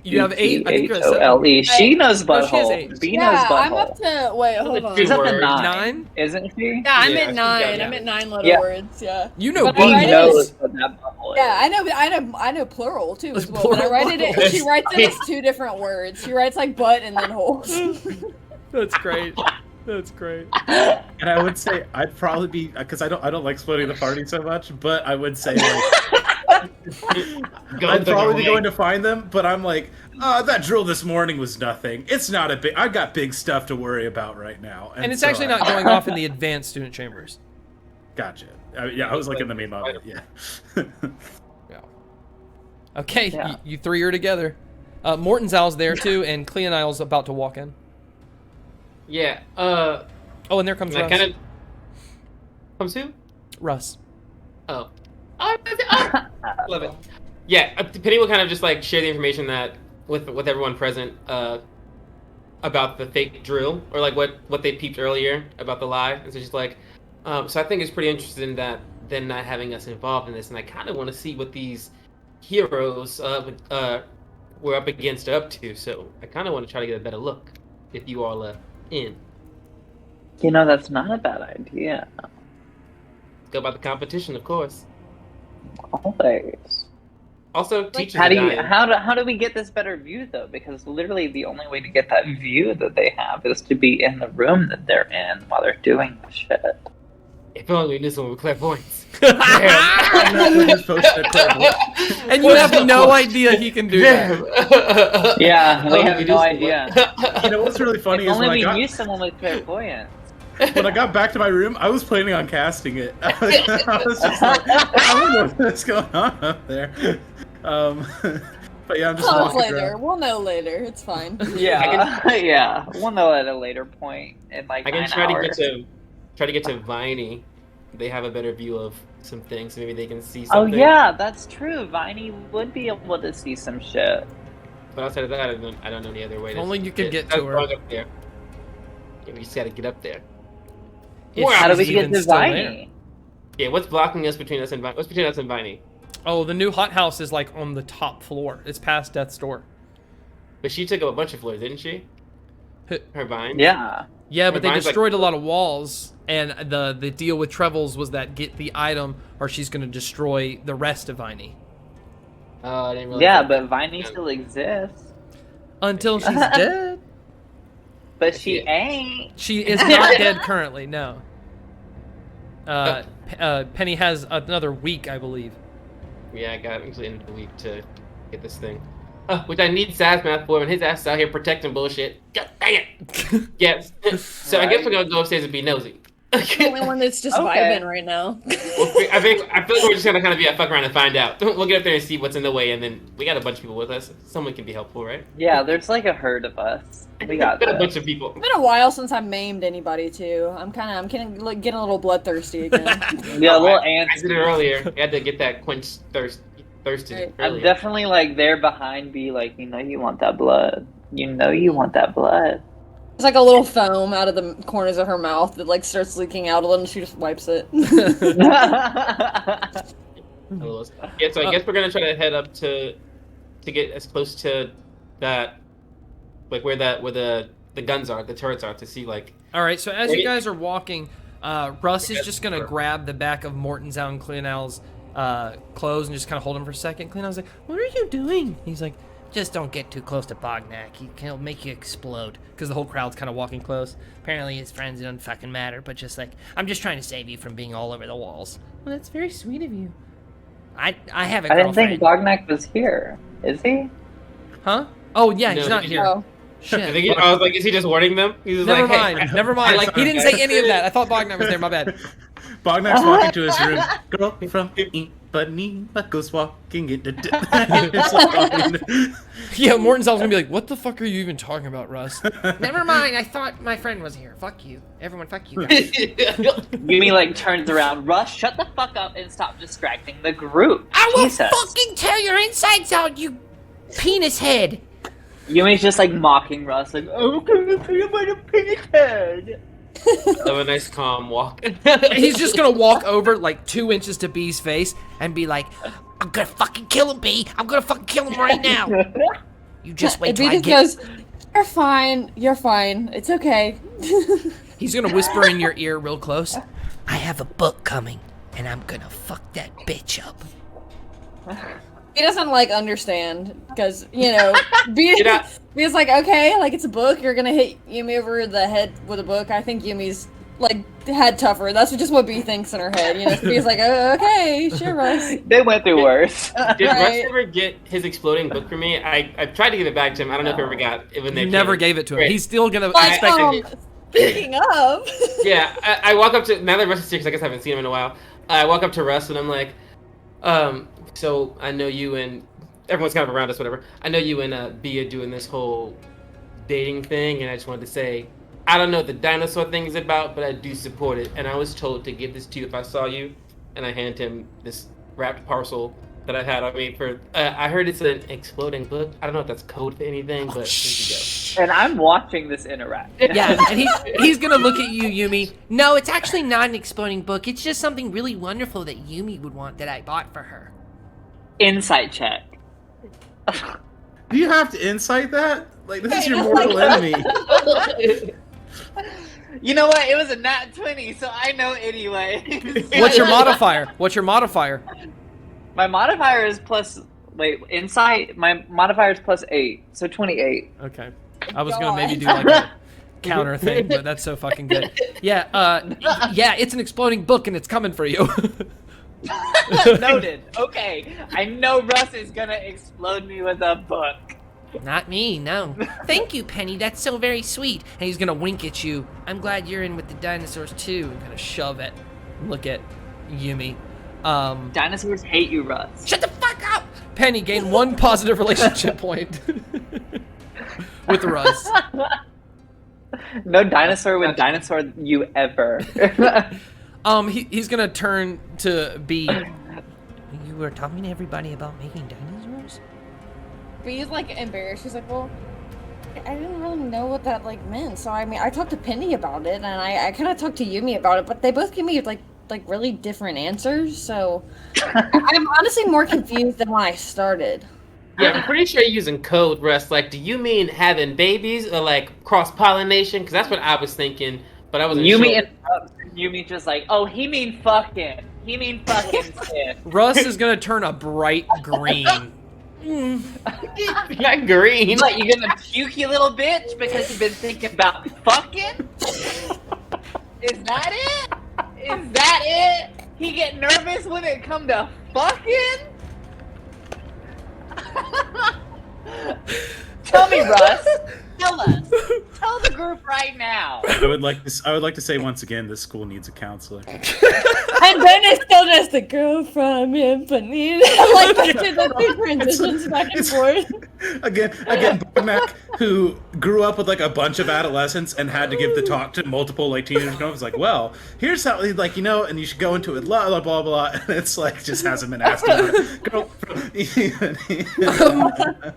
You have 8? I think you're at 7. B-U-T-H-O-L-E. She knows No, she has butthole. 8. B knows Yeah, I'm butthole. up to wait, hold on. She's up to Words. 9. 9? Isn't she? Yeah, I'm Yeah, at 9. yeah. I'm at 9 letter Yeah. words. Yeah. You know But B I write He it knows as- what that butthole is. Yeah, I know plural too as well. But I Plural write it. butthole. She writes it as 2 different words. She writes butt and then holes. That's great. That's great. And I would say I'd probably be because I don't like splitting the party so much, but I would say I'd probably be going to find them. But I'm like, that drill this morning was nothing. It's not a big. I got big stuff to worry about right now. And it's so actually not going off in the advanced student chambers. Gotcha. I was in the main lobby. Yeah. Yeah. Okay, Yeah. you 3 are together. Mortonzal's there too, and Cleonile's about to walk in. Yeah. Oh, and there comes I Russ. kind of. Comes who? Russ. Oh. Love it. Yeah, Penny will kind of just share the information that with everyone present about the fake drill or what they peeped earlier about the lie, and so she's like, so I think it's pretty interesting that them not having us involved in this, and I kind of want to see what these heroes were up against or up to, so I kind of want to try to get a better look if you all are in. That's not a bad idea. Go about the competition, of course. Always. Also, teachers How are do you? dying. How do we get this better view though? Because literally the only way to get that view that they have is to be in the room that they're in while they're doing the shit. If only we knew someone with clairvoyance. I'm not gonna just post it at Clairvoyant. And you have no idea he can do that. Yeah, we Oh, have we no do idea. You know what's really funny If is only when I we got knew someone with clairvoyance. when I got back to my room, I was planning on casting it. I was just like, I don't know what's going on up there. But yeah, I'm just Tell us walking later. around. We'll know later. It's fine. Yeah, yeah. We'll know at a later point in like I can 9 try hours. to get to Viney. They have a better view of some things. Maybe they can see Oh something. yeah, that's true. Viney would be able to see some shit. But outside of that, I don't know any other way. If only you could get to her. Up there. Yeah, we just gotta get up there. If How do we she's get even to still there. Viney? Yeah, what's blocking us between us and Viney? What's between us and Viney? Oh, the new hothouse is like on the top floor. It's past Death's Door. But she took up a bunch of floors, didn't she? Her vine. Yeah. Yeah, but they Mine's like- destroyed a lot of walls, and the deal with Trevels was that get the item, or she's going to destroy the rest of Viney. Oh, I didn't realize. Yeah, that. but Viney still exists. Until she's dead. But she ain't. She is not dead currently, no. Penny has another week, I believe. Yeah, I got until the end of the week to get this thing. Which I need Saz math for, and his ass is out here protecting bullshit. God dang it! Yes. So I guess we're gonna go upstairs and be nosy. The only one that's just Okay. vibing right now. I feel like we're just gonna kind of be a fuck around and find out. We'll get up there and see what's in the way, and then we got a bunch of people with us. Someone can be helpful, right? Yeah, there's like a herd of us. We got Got a this. bunch of people. It's been a while since I maimed anybody too. I'm getting a little bloodthirsty again. Yeah, little I ants. did it earlier. I had to get that quench thirsted Right. I'm earlier. definitely like there behind B, like, you know you want that blood. You know you want that blood. There's like a little foam out of the corners of her mouth that like starts leaking out a little, and she just wipes it. Yeah, so I guess we're gonna try to head up to get as close to that, like where the guns are, the turrets are, to see like. All right, so as you guys are walking, Russ is just going to grab the back of Morton's and Cleonel's clothes and just kind of hold him for a second. Cleonel's like, what are you doing? He's like, just don't get too close to Bognak. He'll make you explode. Because the whole crowd's kind of walking close. Apparently his friends, it doesn't fucking matter, but just like, I'm just trying to save you from being all over the walls. Well, that's very sweet of you. I have a I didn't girlfriend. think Bognak was here. Is he? Huh? Oh, yeah, he's No, not he- here. Oh. Shit. I was like, is he just warning them? He was Never like, mind. hey, Never mind. like He didn't say any of that. I thought Bognak was there. My bad. Bognak's walking to his room. Girl from Ipanema goes walking into Yeah, Morton's always gonna be like, what the fuck are you even talking about, Russ? Never mind, I thought my friend was here. Fuck you. Everyone, fuck you guys. Yumi like turns around. Russ, shut the fuck up and stop distracting the group. I will Jesus. fucking tear your insides out, you penis head. Yumi's just like mocking Russ, like, oh, I'm gonna put him on a penis head. Have a nice calm walk. He's just gonna walk over like 2 inches to B's face and be like, I'm gonna fucking kill him, B. I'm gonna fucking kill him right now. You just wait And till B I just get... goes, you're fine. You're fine. It's okay. He's gonna whisper in your ear real close. I have a book coming, and I'm gonna fuck that bitch up. He doesn't like understand because B know- B's like, okay, like it's a book. You're gonna hit Yumi over the head with a book. I think Yumi's like head tougher. That's just what B thinks in her head. So B's like, oh, okay, sure, Russ. They went through worse. Did Russ Right. ever get his exploding book for me? I tried to give it back to him. I don't know if he ever got it when they You never came. gave it to him. Great. He's still gonna Like, expect it. speaking of, Yeah, I walk up to, now that Russ is here, because I guess I haven't seen him in a while, I walk up to Russ and I'm like, so I know you and, everyone's kind of around us, whatever. I know you and B are doing this whole dating thing, and I just wanted to say, I don't know what the dinosaur thing is about, but I do support it. And I was told to give this to you if I saw you, and I hand him this wrapped parcel that I had on me for, I heard it's an exploding book. I don't know if that's code for anything, but here you go. And I'm watching this interaction. Yeah, and he's gonna look at you, Yumi. No, it's actually not an exploding book. It's just something really wonderful that Yumi would want that I bought for her. Insight check. Do you have to insight that? Like, this is your mortal enemy. You know what? It was a nat 20, so I know anyway. What's your modifier? What's your modifier? My modifier is plus. Wait, insight. My modifier is plus 8, so 28. Okay. I was gonna maybe do like a counter thing, but that's so fucking good. Yeah, yeah, it's an exploding book and it's coming for you. Noted. Okay, I know Russ is gonna explode me with a book. Not me, no. Thank you, Penny. That's so very sweet. And he's gonna wink at you. I'm glad you're in with the dinosaurs too. And kind of shove it. Look at Yumi. Dinosaurs hate you, Russ. Shut the fuck up! Penny, gain 1 positive relationship point with Russ. No dinosaur would dinosaur you ever. He's gonna turn to B. You were talking to everybody about making dinosaurs? Bee's like embarrassed. She's like, well, I didn't really know what that like meant. So I mean, I talked to Penny about it, and I kind of talked to Yumi about it, but they both gave me like really different answers. So I'm honestly more confused than when I started. Yeah, I'm pretty sure you're using code, Russ. Like, do you mean having babies or like cross-pollination? Because that's what I was thinking, but I wasn't sure. Yumi just like, oh, he mean fucking. He mean fucking shit. Russ is gonna turn a bright green. Not green. What, you gonna puke, you little bitch, because you've been thinking about fucking? Is that it? Is that it? He get nervous when it come to fucking? Tell me, Russ. Tell us. Tell the group right now. I would like to say once again, this school needs a counselor. And then it's still just the girl from Infinite. Like the transitions back and forth. Again, Bognak, who grew up with like a bunch of adolescents and had to give the talk to multiple like teenagers. And I was like, well, here's how, like, you know, and you should go into it, blah blah blah blah. And it's like just hasn't been asked about it. Girl from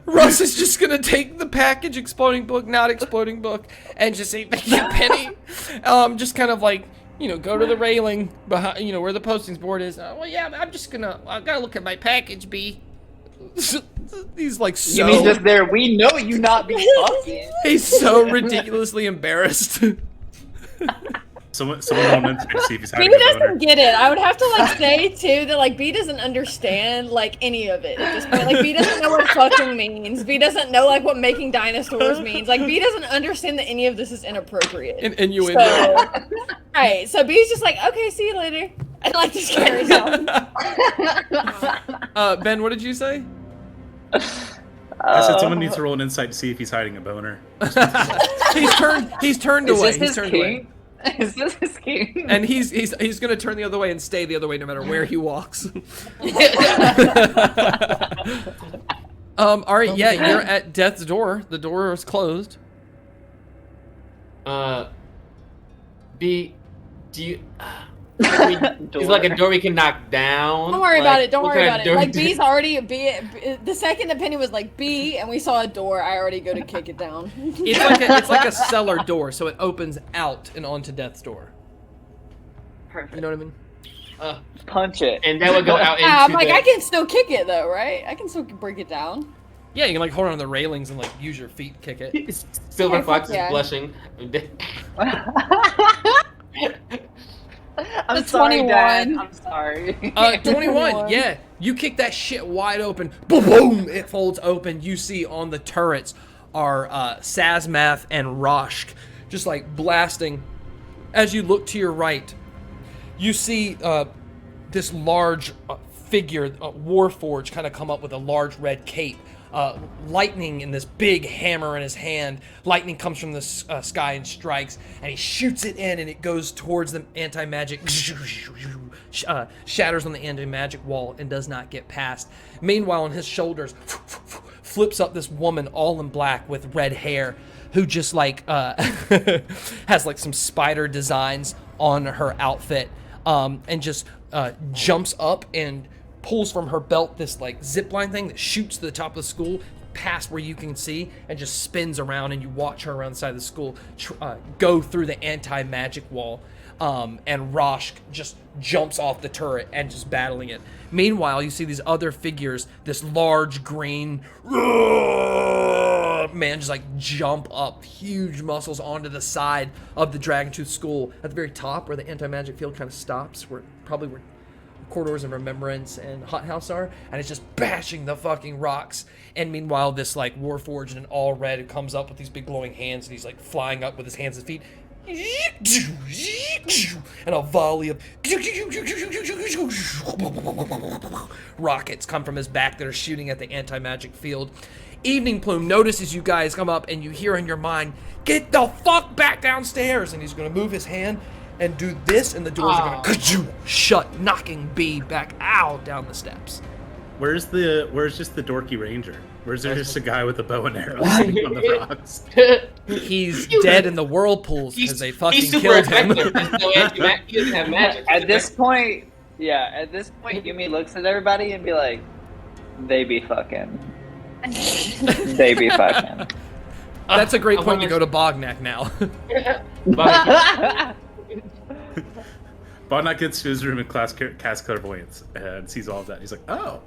Russ is just gonna take the package, exploding book, not exploding book, and just say, "Thank you, Penny." Just kind of like, you know, go to the railing behind, you know, where the postings board is. Well, yeah, I gotta look at my package, B. He's like so. You mean just there? We know you not be fucking. He's so ridiculously embarrassed. someone on Instagram to see if he's B hiding a boner. doesn't get it. I would have to like say too that like B doesn't understand like any of it at this point. Like B doesn't know what fucking means. B doesn't know like what making dinosaurs means. Like B doesn't understand that any of this is inappropriate. Innuendo. So, right. So B's just like, okay, see you later. And like just carries on. Ben, what did you say? I said someone needs to roll an insight to see if he's hiding a boner. He's turned away. Is this his king? Is this his king? And he's gonna turn the other way and stay the other way no matter where he walks. All right, yeah, you're at death's door. The door is closed. B, do you? It's like a door we can knock down. Don't worry about it. Don't worry about it. door- Like B's already the second the Penny was like B and we saw a door, I already go to kick it down. It's like a cellar door, so it opens out and onto death's door. Perfect. You know what I mean? Punch it. And that would go out into I'm like, the... I can still kick it though, right? I can still break it down. Yeah, you can like hold on to the railings and like use your feet, kick it. Silver Yeah, Fox fuck yeah. is blushing. I'm The sorry, 21. Dad. I'm sorry. 21, yeah. You kick that shit wide open. Boom, boom. It folds open. You see on the turrets are Sazmath and Roshk just like blasting. As you look to your right, you see this large figure, Warforged, kind of come up with a large red cape. Lightning and this big hammer in his hand. Lightning comes from the sky and strikes, and he shoots it in, and it goes towards the anti-magic, shatters on the anti-magic wall, and does not get past. Meanwhile, on his shoulders, flips up this woman all in black with red hair, who just like has like some spider designs on her outfit, and just jumps up and pulls from her belt this like zipline thing that shoots to the top of the school past where you can see, and just spins around, and you watch her around the side of the school go through the anti-magic wall, and Roshk just jumps off the turret and just battling it. Meanwhile, you see these other figures, this large green man just like jump up, huge muscles onto the side of the Dragontooth school at the very top where the anti-magic field kind of stops, where Corridors of Remembrance and Hothouse are, and it's just bashing the fucking rocks. And meanwhile, this like Warforged in all red who comes up with these big glowing hands, and he's like flying up with his hands and feet, and a volley of rockets come from his back that are shooting at the anti-magic field. Eveningplum notices you guys come up, and you hear in your mind, "Get the fuck back downstairs!" And he's going to move his hand and do this, and the doors are going to shut, knocking B back out down the steps. Where's just the dorky ranger? Where's there just a guy with a bow and arrow sitting on the rocks? He's dead in the whirlpools because they fucking He's super killed him. effective. He doesn't have magic. At this point, Yumi looks at everybody and be like, "They be fucking. They be fucking." That's a great point to go to Bognak now. Bognak gets to his room and casts clairvoyance and sees all of that. He's like, "Oh,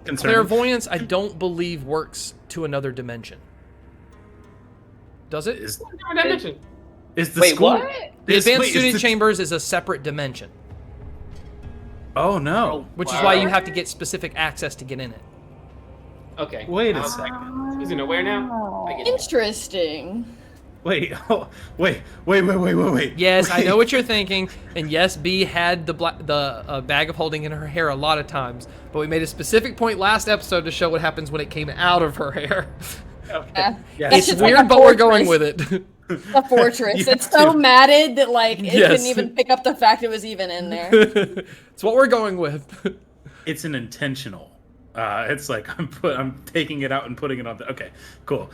concerning." Clairvoyance, I don't believe works to another dimension. Does it? Is the Wait, school? what? The advanced student chambers is a separate dimension, Oh no! which is why you have to get specific access to get in it. Okay. Wait a second. He's aware now. I get it. Interesting. Wait. Wait. Yes, I know what you're thinking, and yes, B had the bag of holding in her hair a lot of times, but we made a specific point last episode to show what happens when it came out of her hair. Yeah. Yeah. That's It's just like weird, a but we're fortress. going with it. A fortress. You It's have so to. matted that like it Yes. couldn't even pick up the fact it was even in there. It's what we're going with. It's an intentional. It's like I'm taking it out and putting it on. Okay, cool.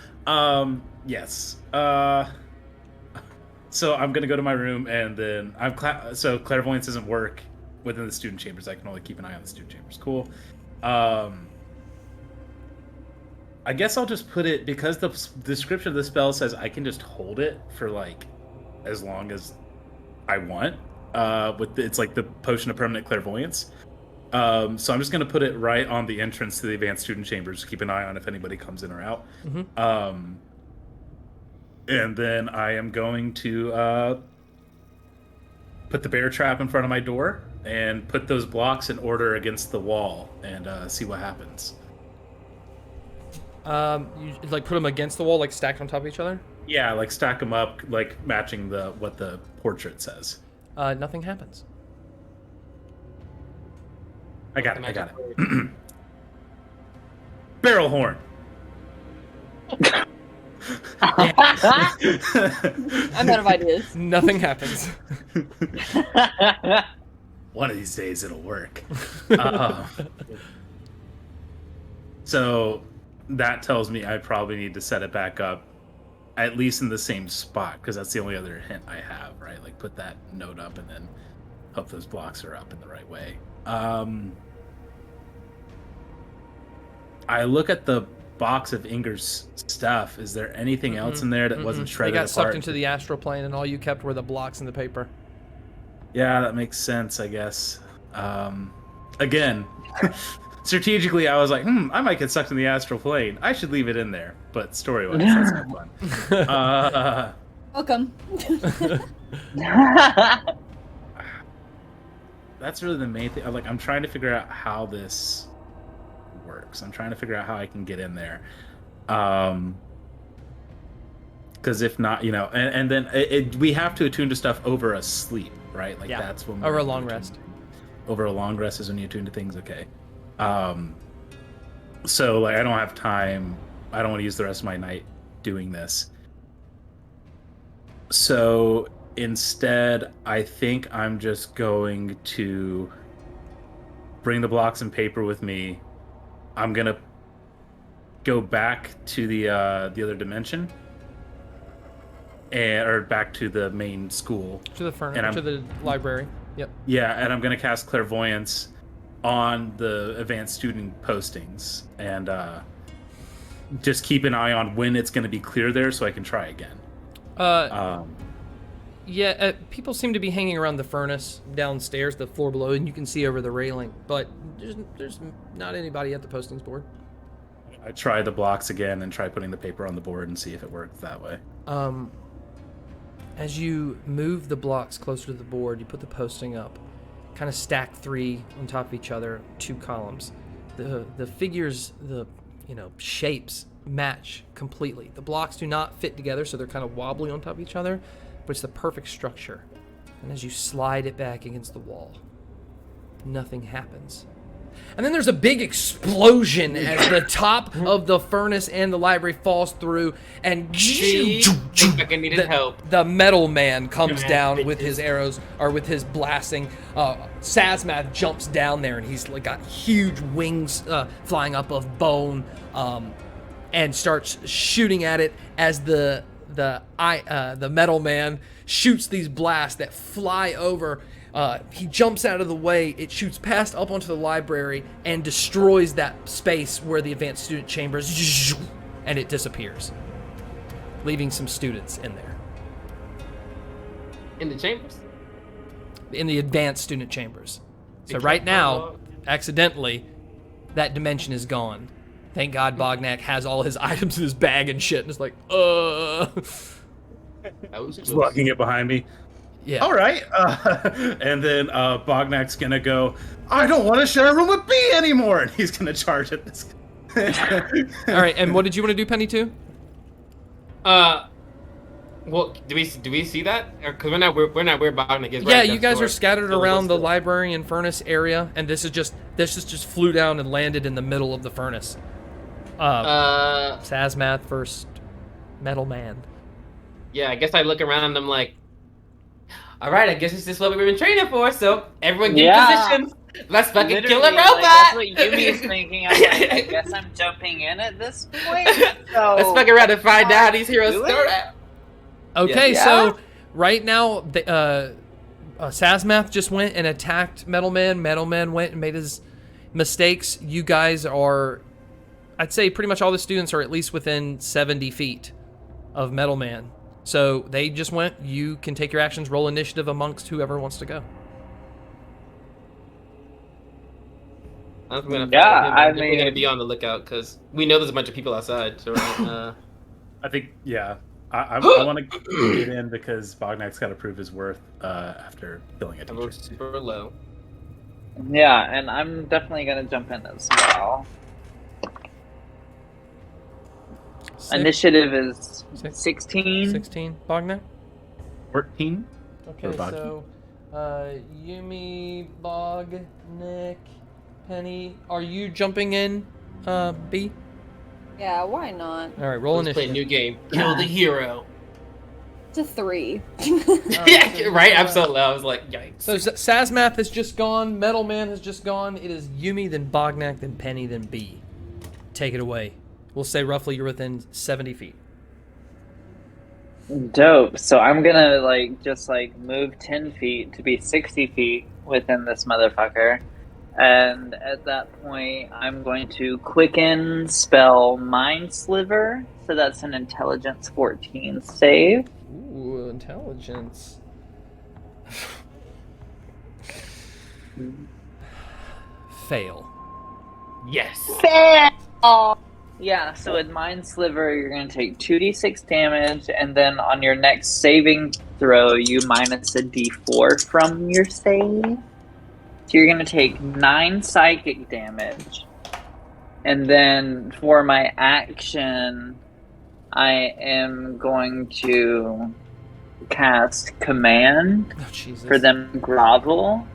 Yes. So I'm gonna go to my room and then so clairvoyance doesn't work within the student chambers. I can only keep an eye on the student chambers. Cool. I guess I'll just put it, because the description of the spell says I can just hold it for like as long as I want. It's like the potion of permanent clairvoyance. So I'm just gonna put it right on the entrance to the advanced student chambers. Keep an eye on if anybody comes in or out. Mm-hmm. And then I am going to put the bear trap in front of my door and put those blocks in order against the wall and see what happens. You like put them against the wall, like stacked on top of each other? Yeah, like stack them up, like matching what the portrait says. Nothing happens. I got it. Barrel horn. I'm out of ideas. Nothing happens. One of these days it'll work. So that tells me I probably need to set it back up at least in the same spot, because that's the only other hint I have, right? Like put that note up and then hope those blocks are up in the right way. I look at the box of Inger's stuff. Is there anything else in there that wasn't They shredded got apart? sucked into the astral plane, and all you kept were the blocks and the paper. Yeah, that makes sense, I guess. Again, strategically, I was like, I might get sucked in the astral plane. I should leave it in there. But story-wise, that's not fun. Welcome. That's really the main thing. I'm trying to figure out how this works. I'm trying to figure out how I can get in there. Because if not, and then we have to attune to stuff over a sleep, right? Like that's when over a long rest. Over a long rest is when you attune to things. Okay. So like I don't have time. I don't want to use the rest of my night doing this. So instead, I think I'm just going to bring the blocks and paper with me. I'm gonna go back to the other dimension, or back to the main school. To the to the library. Yep. Yeah, and I'm gonna cast clairvoyance on the advanced student postings, and just keep an eye on when it's gonna be clear there, so I can try again. Yeah, people seem to be hanging around the furnace downstairs, the floor below, and you can see over the railing. But there's not anybody at the postings board. I try the blocks again and try putting the paper on the board and see if it works that way. As you move the blocks closer to the board, you put the posting up, kind of stack 3 on top of each other, 2 columns. The figures, the shapes match completely. The blocks do not fit together, so they're kind of wobbly on top of each other. but it's the perfect structure. And as you slide it back against the wall, nothing happens. And then there's a big explosion as the top of the furnace and the library falls through, and Think I needed help. the metal man comes down with his arrows, or with his blasting. Sazmath jumps down there, and he's like got huge wings flying up of bone, and starts shooting at it as the metal man shoots these blasts that fly over. He jumps out of the way, it shoots past up onto the library and destroys that space where the advanced student chambers, and it disappears, leaving some students in there. In the chambers? In the advanced student chambers. So right now, accidentally, that dimension is gone. Thank God Bognak has all his items in his bag and shit, and it's like, I was Just lugging it behind me. Yeah. All right. And then Bognak's going to go, I don't want to share a room with B anymore. And he's going to charge at this. All right, and what did you want to do, Penny, too? Well, do we see that? Because we're not where Bognak is. Yeah, right you guys door. are scattered So around what's the library and furnace area, and this is just flew down and landed in the middle of the furnace. Sazmath first, Metal Man. Yeah, I guess I look around and I'm like, all right, I guess this is what we've been training for. So everyone get positions. Let's fucking kill a Literally, robot. that's what Yumi's thinking. I'm like, I guess I'm jumping in at this point. So Let's fuck around and find out how these heroes do it? start out. Okay, Yeah. so right now, Sazmath just went and attacked Metal Man. Metal Man went and made his mistakes. You guys are, I'd say pretty much all the students are at least within 70 feet of Metal Man. So they just went. You can take your actions, roll initiative amongst whoever wants to go. I'm gonna I we're mean- gonna be on the lookout because we know there's a bunch of people outside. So I think, yeah. I want to get in because Bognak's got to prove his worth after killing a we're teacher. super low. Yeah, and I'm definitely gonna jump in as well. Initiative is 16. 16. Bognak? 14? Okay, Or Bognak. so Yumi, Bog, Nick, Penny, are you jumping in, B? Yeah, why not? All right, roll Let's play a initiative. new game. Kill the hero. It's a 3. Yeah, right. I'm so low. I was like, yikes. So Sazmath has just gone, Metal Man has just gone. It is Yumi, then Bognak, then Penny, then B. Take it away. We'll say roughly you're within 70 feet. Dope. So I'm gonna just move 10 feet to be 60 feet within this motherfucker. And at that point, I'm going to quicken spell Mind Sliver. So that's an intelligence 14 save. Ooh, intelligence. Fail. Yes. Fail! Yeah, so with Mind Sliver, you're going to take 2d6 damage, and then on your next saving throw, you minus a d4 from your save. So you're going to take 9 psychic damage. And then for my action, I am going to cast Command Oh, Jesus. for them to grovel.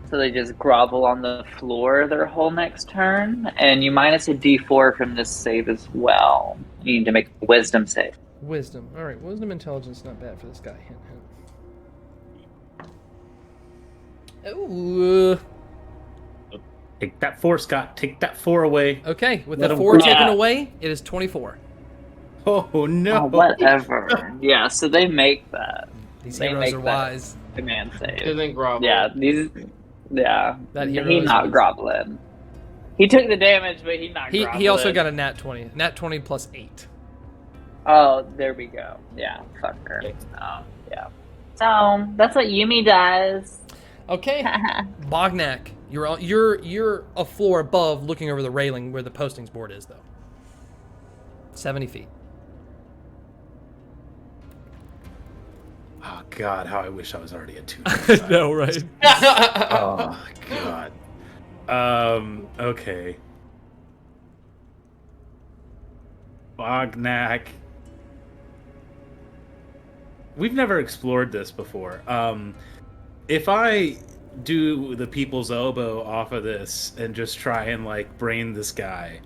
So they just grovel on the floor their whole next turn. And you minus a d4 from this save as well. You need to make a wisdom save. Wisdom. All right, wisdom, intelligence, not bad for this guy. Hint, hint. Ooh. Take that 4, Scott. Take that 4 away. Okay, with Let the him 4 grow. taken away, it is 24. Oh, no. Oh, whatever. Yeah, so they make that. These They heroes make are that. wise. Command save. Doesn't grovel. Yeah, yeah. That hero He is not wise. groveling. He took the damage, but he not groveling. He also got a nat 20. Nat 20 plus 8. Oh, there we go. Yeah, fucker. Oh, yeah. So that's what Yumi does. Okay. Bognak, you're a floor above, looking over the railing where the postings board is, though. 70 feet. Oh, God, how I wish I was already at 2. No, right? Oh, God. Okay. Bognak we've never explored this before. If I do the people's elbow off of this and just try and like brain this guy,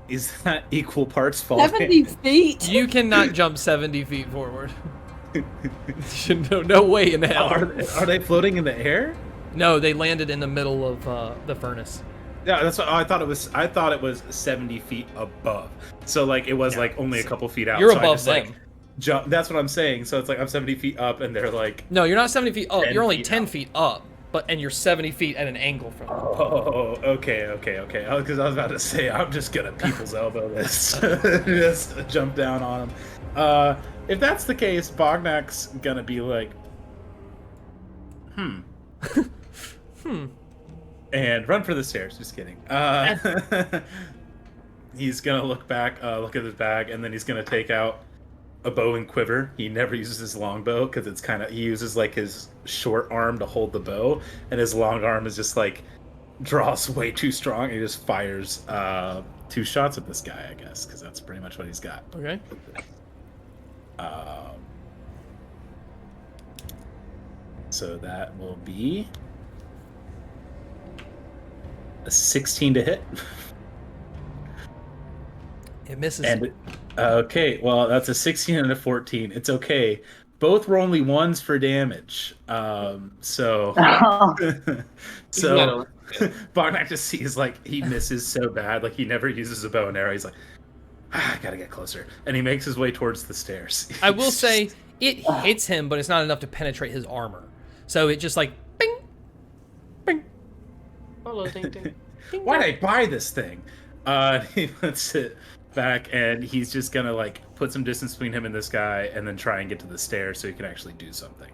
is that equal parts fall 70 damage? feet. You cannot jump 70 feet forward. No way in hell. Are they floating in the air? No, they landed in the middle of the furnace. Yeah, that's what I thought it was. I thought it was 70 feet above. So like it was like only a couple feet out. You're so I above just, them. like, jump. That's what I'm saying. So it's like I'm 70 feet up, and they're like, No, you're not 70 feet up. 10 You're only feet 10 out. feet up, and you're 70 feet at an angle from them. oh, okay. Because I was about to say I'm just gonna people's elbow this, just jump down on him. If that's the case, Bognak's gonna be like, and run for the stairs. Just kidding. He's gonna look back, look at his bag, and then he's gonna take out a bow and quiver. He never uses his long bow because it's kind of, he uses like his short arm to hold the bow, and his long arm is just like draws way too strong. And he just fires 2 shots at this guy, I guess, because that's pretty much what he's got. Okay. So that will be a 16 to hit. It misses. And okay, well that's a 16 and a 14. It's okay. Both were only 1s for damage. So Bognak just sees like he misses so bad, like he never uses a bow and arrow. He's like, I gotta get closer, and he makes his way towards the stairs. I will say it hits him, but it's not enough to penetrate his armor. So it just like bing, bing. Hello, ding, ding. Why'd I buy this thing? He puts it back, and he's just gonna like put some distance between him and this guy, and then try and get to the stairs so he can actually do something.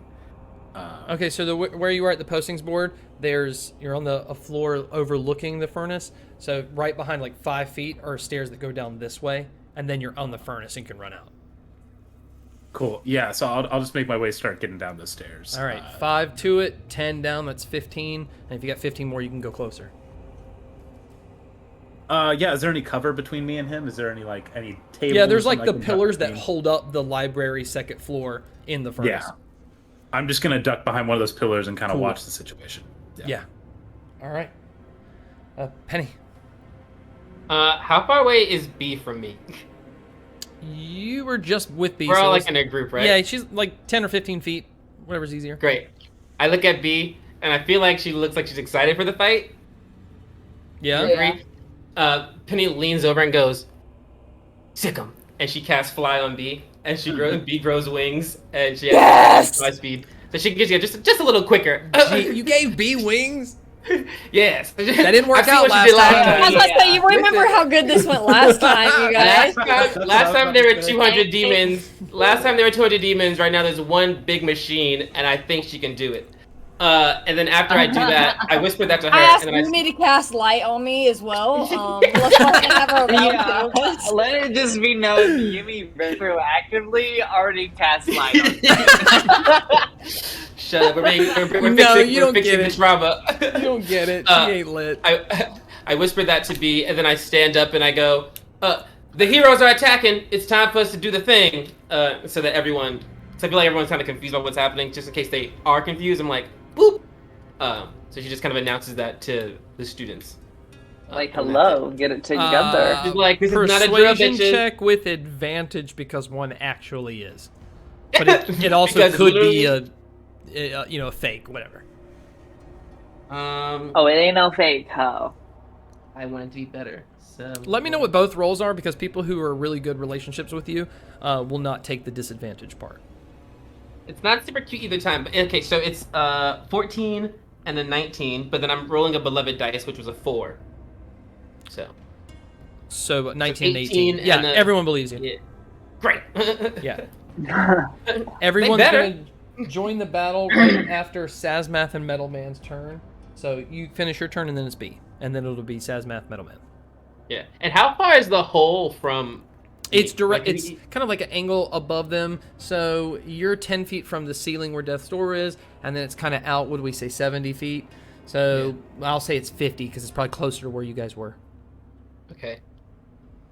Okay, so where you are at the postings board, you're on a floor overlooking the furnace. So right behind, like 5 feet, are stairs that go down this way, and then you're on the furnace and can run out. Cool. Yeah. So I'll just make my way, start getting down those stairs. All right, 5 to it, 10 down. That's 15, and if you got 15 more, you can go closer. Yeah. Is there any cover between me and him? Is there any any tables? Yeah, there's like I the can duck pillars that between? hold up the library second floor in the furnace. Yeah. I'm just gonna duck behind one of those pillars and kind of Cool. watch the situation. Yeah. All right. Penny, How far away is B from me? you were just with B. We're so all let's- like in a group, right? Yeah, she's like 10 or 15 feet, whatever's easier. Great. I look at B, and I feel like she looks like she's excited for the fight. Yeah. Yeah. Penny leans over and goes, "Sick 'em," and she casts Fly on B, and B grows wings, and she has fly speed, so she can get just a little quicker. You gave B wings? Yes. That didn't work I've seen out what she last did time. I was like, but you remember how good this went last time, you guys. Last time there were 200 demons. Last time there were 200 demons. Right now there's one big machine, and I think she can do it. And then after I do that, I whisper that to her, I asked and then Umi to cast light on me as well. Let's probably have her around too. Let it just be known, Yumi retroactively already cast light on you. Shut up. We're No, fixing, you we're don't fixing get the it. trauma. You don't get it. She ain't lit. I whisper that to B, and then I stand up and I go, the heroes are attacking. It's time for us to do the thing. So that everyone, so I feel like everyone's kind of confused about what's happening. Just in case they are confused, I'm like, boop. So she just kind of announces that to the students. Like, And hello, get it together. She's like, this is not a drill, Persuasion bitches. check with advantage because one actually is. But it also Because could be literally- a fake, whatever. Oh, it ain't no fake, ho. I want it to be better. So Let me know what both rolls are because people who are really good relationships with you will not take the disadvantage part. It's not super cute either time. But okay, so it's 14 and then 19, but then I'm rolling a beloved dice, which was a 4. So 19 and 18 18. Yeah, and everyone believes you. Yeah. Great. Yeah. Everyone's better. going to join the battle right after Sazmath and Metalman's turn. So you finish your turn and then it's B. And then it'll be Sazmath, Metalman. Yeah. And how far is the hole from? It's direct. Like, It's kind of like an angle above them. So you're 10 feet from the ceiling where Death's Door is, and then it's kind of out. What do we say, 70 feet? So I'll say it's 50 because it's probably closer to where you guys were. Okay.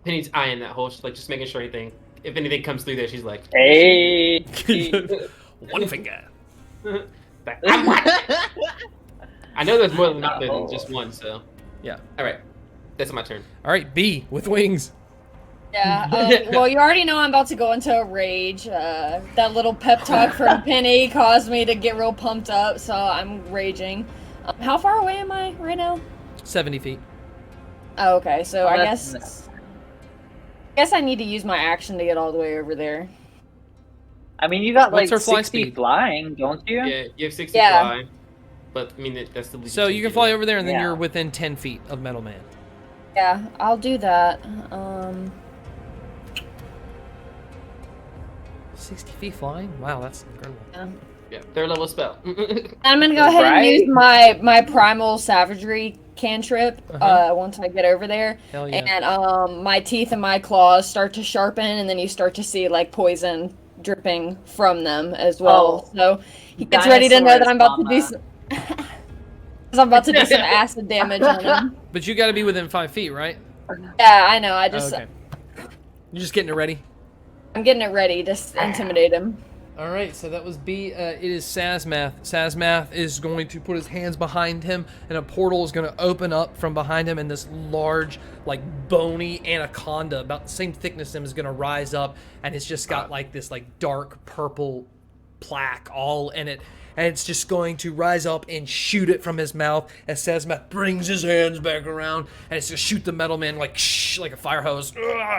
Penny's eyeing that hole, she's like just making sure everything if anything comes through there, she's like, Hey. One finger. like, I'm watching. I know there's more than just one, so. Yeah. All right. That's my turn. All right, B with wings. Yeah, well, you already know I'm about to go into a rage. That little pep talk from Penny caused me to get real pumped up, so I'm raging. How far away am I right now? 70 feet. Oh, okay, so I that's guess I need to use my action to get all the way over there. I mean, you got What's her like fly 60 speed? flying, don't you? Yeah, you have 60 Yeah. fly. But, I mean, that's the least. So you can fly over there, and then Yeah. you're within 10 feet of Metal Man. Yeah, I'll do that. 60 feet flying? Wow, that's incredible. Yeah. Yeah, third level spell. I'm gonna go ahead and Right? use my primal savagery cantrip once I get over there. Hell yeah. And my teeth and my claws start to sharpen, and then you start to see like poison dripping from them as well. Oh. So he gets ready to know that I'm about to do Dinosaurs, some. Because I'm about to do some acid damage on him. But you got to be within 5 feet, right? Yeah, I know. I just Okay. You're just getting it ready? I'm getting it ready to intimidate him. All right, so that was B. It is Sazmath. Sazmath is going to put his hands behind him, and a portal is going to open up from behind him, and this large, like, bony anaconda, about the same thickness as him, is going to rise up, and it's just got, like, this, like, dark purple plaque all in it, and it's just going to rise up and shoot it from his mouth as Sazmath brings his hands back around, and it's going to shoot the Metal Man, like, like a fire hose,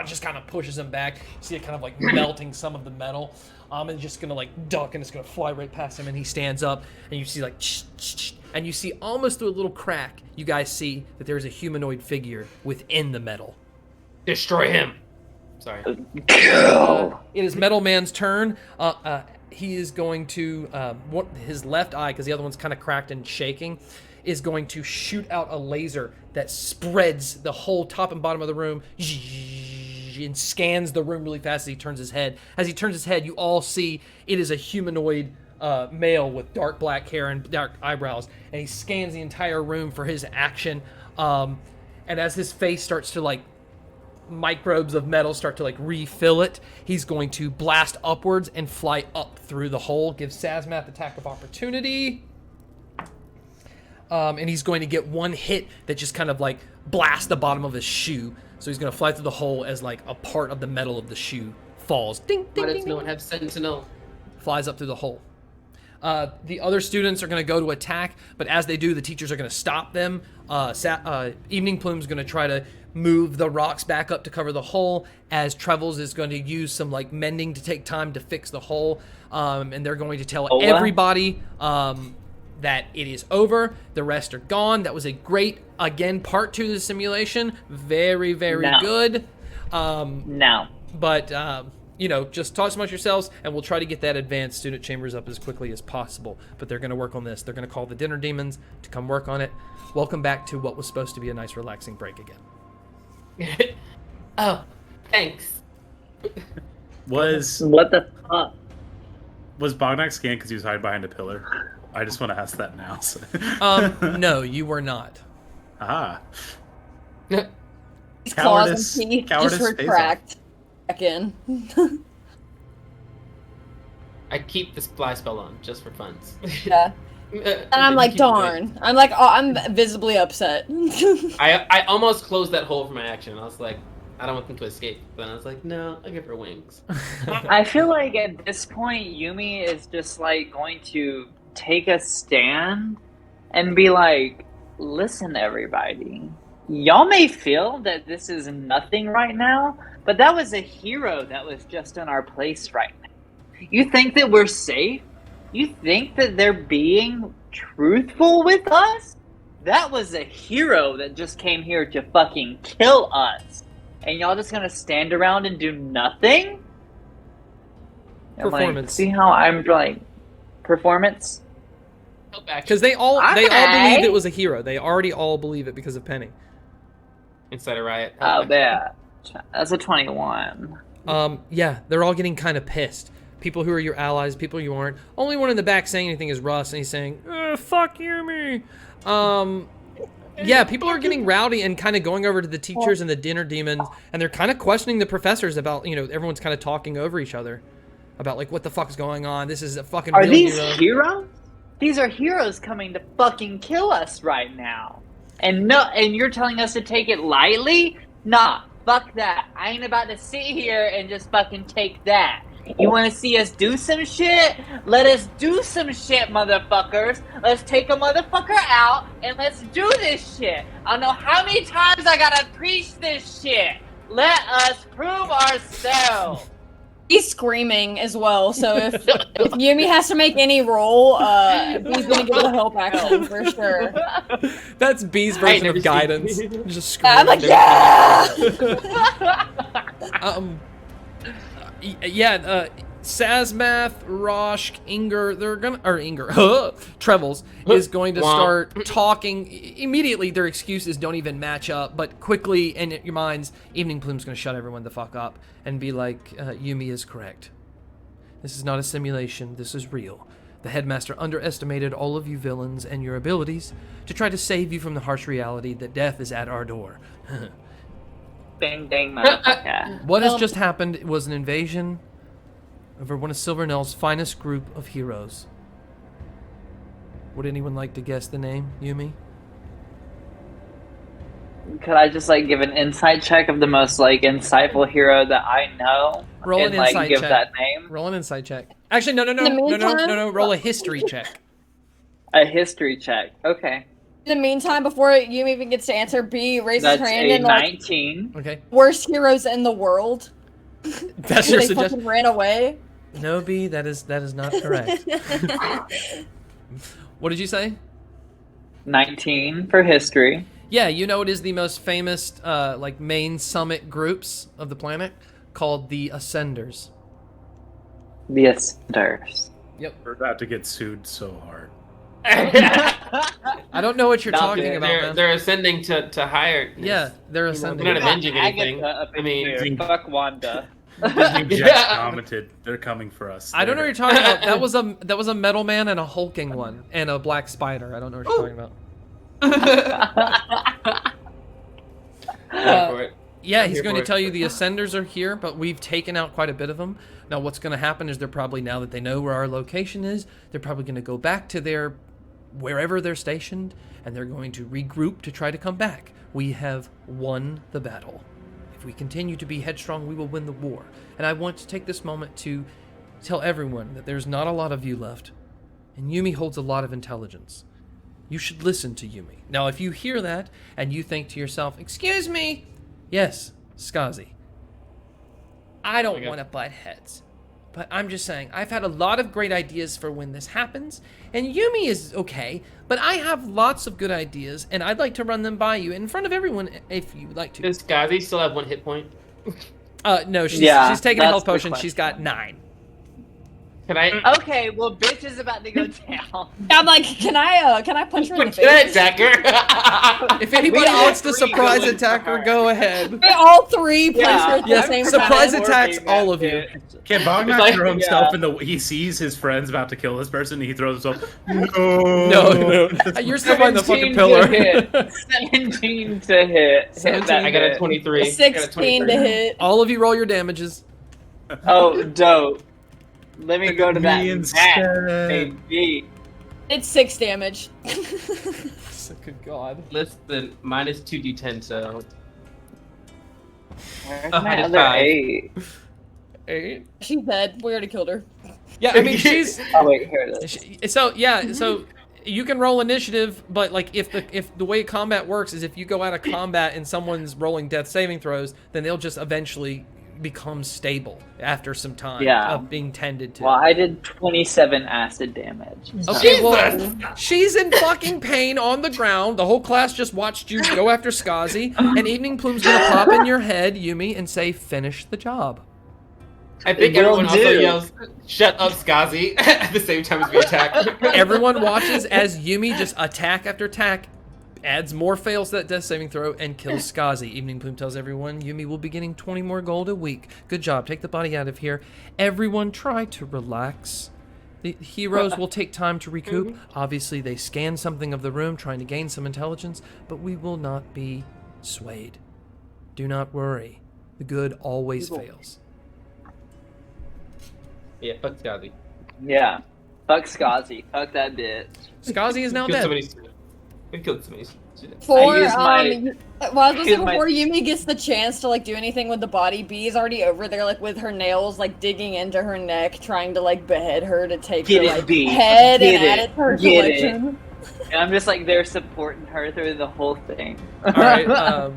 just kind of pushes him back. You see it kind of, like, melting some of the metal. And just gonna like duck, and it's gonna fly right past him, and he stands up, and you see like, and you see almost through a little crack, you guys see that there's a humanoid figure within the metal. Destroy him. Sorry. It is Metal Man's turn. He is going to his left eye, because the other one's kind of cracked and shaking, is going to shoot out a laser that spreads the whole top and bottom of the room and scans the room really fast as he turns his head. As he turns his head, you all see it is a humanoid male with dark black hair and dark eyebrows, and he scans the entire room for his action. And as his face starts to like microbes of metal start to like refill it, he's going to blast upwards and fly up through the hole. Give Sazmath attack of opportunity. And he's going to get one hit that just kind of like blasts the bottom of his shoe. So he's going to fly through the hole as like a part of the metal of the shoe falls. Ding, ding, Why ding, does no one ding. have Sentinel? Flies up through the hole. The other students are going to go to attack, but as they do, the teachers are going to stop them. Eveningplum is going to try to move the rocks back up to cover the hole, as Trevels is going to use some like mending to take time to fix the hole. And they're going to tell everybody that it is over. The rest are gone. That was a great, again, part 2 of the simulation. Very, very good. No. But, you know, just talk amongst yourselves, and we'll try to get that advanced student chambers up as quickly as possible. But they're going to work on this. They're going to call the dinner demons to come work on it. Welcome back to what was supposed to be a nice, relaxing break again. Oh, thanks. Was What the fuck? Bognak scanned because he was hiding behind a pillar? I just want to ask that now. So. No, you were not. Ah. His claws and teeth Cowardice just pays retract back in. I keep this fly spell on just for funs. Yeah. And I'm like, darn. I'm like, oh, I'm visibly upset. I almost closed that hole for my action. I was like, I don't want them to escape. But then I was like, no, I'll give her wings. I feel like at this point, Yumi is just like going to take a stand and be like, listen, everybody. Y'all may feel that this is nothing right now, but that was a hero that was just in our place right now. You think that we're safe? You think that they're being truthful with us? That was a hero that just came here to fucking kill us. And y'all just gonna stand around and do nothing? I'm like, Performance. see how I'm like, performance? Because they all Okay. believed it was a hero. They already all believe it because of Penny. Inside a riot. Oh, yeah. That's a 21. Yeah, they're all getting kind of pissed. People who are your allies, people you aren't. Only one in the back saying anything is Russ, and he's saying, fuck Yumi. Yeah, people are getting rowdy and kind of going over to the teachers and the dinner demons, and they're kind of questioning the professors about, everyone's kind of talking over each other about, like, what the fuck's going on. This is a fucking Are real these hero. heroes? These are heroes coming to fucking kill us right now. And you're telling us to take it lightly? Nah, fuck that. I ain't about to sit here and just fucking take that. You want to see us do some shit? Let us do some shit, motherfuckers. Let's take a motherfucker out and let's do this shit. I don't know how many times I gotta preach this shit. Let us prove ourselves. He's screaming as well, so if Yumi has to make any roll, he's gonna give a help action for sure. That's B's version of guidance. Just screaming. I'm like, yeah! Sazmath, Roshk, Trebles is going to start talking. Immediately, their excuses don't even match up, but quickly, in your minds, Eveningplum's going to shut everyone the fuck up and be like, Yumi is correct. This is not a simulation. This is real. The headmaster underestimated all of you villains and your abilities to try to save you from the harsh reality that death is at our door. Bang, dang, motherfucker. What has just happened was an invasion over one of Silvernell's finest group of heroes. Would anyone like to guess the name, Yumi? Could I just give an insight check of the most insightful hero that I know? Roll an and insight give check. that name? Roll an insight check. Actually, no. Roll a history check. A history check. Okay. In the meantime, before Yumi even gets to answer, B raises That's her hand a and 19. Okay. worst heroes in the world. That's your They suggestion. fucking ran away. No, B, that is not correct. What did you say? 19 for history. Yeah, it is the most famous main summit groups of the planet called the Ascenders. The Ascenders. Yep. We're about to get sued so hard. I don't know what you're Stop talking it. about, man. They're ascending to higher. Yeah, they're We're ascending. not avenging anything. Agatha up in I mean, here. Fuck Wanda. Jets commented, they're coming for us. I don't know what you're talking about. That was a metal man and a hulking one and a black spider. I don't know what you're talking about. for it. Yeah, I'm he's here going for to it. tell you the Ascenders are here, but we've taken out quite a bit of them. Now, what's going to happen is they're probably, now that they know where our location is, they're probably going to go back to wherever they're stationed, and they're going to regroup to try to come back. We have won the battle. If we continue to be headstrong, we will win the war. And I want to take this moment to tell everyone that there's not a lot of you left, and Yumi holds a lot of intelligence. You should listen to Yumi. Now, if you hear that, and you think to yourself, excuse me, yes, Skazi, I don't want to butt heads, but I'm just saying, I've had a lot of great ideas for when this happens, and Yumi is okay, but I have lots of good ideas, and I'd like to run them by you in front of everyone if you would like to. Does Gazi still have 1 hit point? No, she's taking a that's health the potion. She's question. got 9. Can I? Okay, well, bitch is about to go down. I'm like, can I punch her in the Can I face? attack her? If anybody We all wants to three surprise go in attack her, for go ahead. We all three punch her at the Yes, same surprise time. attacks all of you. Can Bognak It's like- throw himself in the... He sees his friends about to kill this person, and he throws himself... No! No. You're still behind the fucking 17 pillar. to hit. 17 to hit. 17 I got a 23. I got a 16 to 23. hit. All of you roll your damages. Oh, dope. Let me go to that Me max, instead. baby. It's 6 damage. Good God. Listen, minus 2d10, so. Where's Oh, my minus other 5. 8? 8. She's dead. We already killed her. Yeah, I mean, she's... Oh, wait, here it is. So you can roll initiative, but like if the way combat works is if you go out of combat and someone's rolling death saving throws, then they'll just eventually become stable after some time Yeah. of being tended to. Well, I did 27 acid damage. Okay, well, she's in fucking pain on the ground. The whole class just watched you go after Skazi, and Eveningplum's gonna pop in your head, Yumi, and say, "Finish the job." I think Will everyone also do. yells, "Shut up, Skazi!" at the same time as we attack. Everyone watches as Yumi just attack after attack, adds more fails to that death saving throw, and kills Skazi. Eveningplum tells everyone Yumi will be getting 20 more gold a week. Good job. Take the body out of here. Everyone try to relax The heroes will take time to recoup. Obviously, they scan something of the room, trying to gain some intelligence, but we will not be swayed. Do not worry. The good always fails. Yeah, fuck Scotty. Yeah. Fuck Skazi. Fuck that bitch. Skazi is now Killed dead. somebody. We killed somebody. Before, use my- well, I was gonna say use my- before Yumi gets the chance to like do anything with the body, B's already over there like with her nails like digging into her neck, trying to like behead her to take Get her it, like B. head Get and it. add it to her Get it. collection. And I'm just like there supporting her through the whole thing. All right.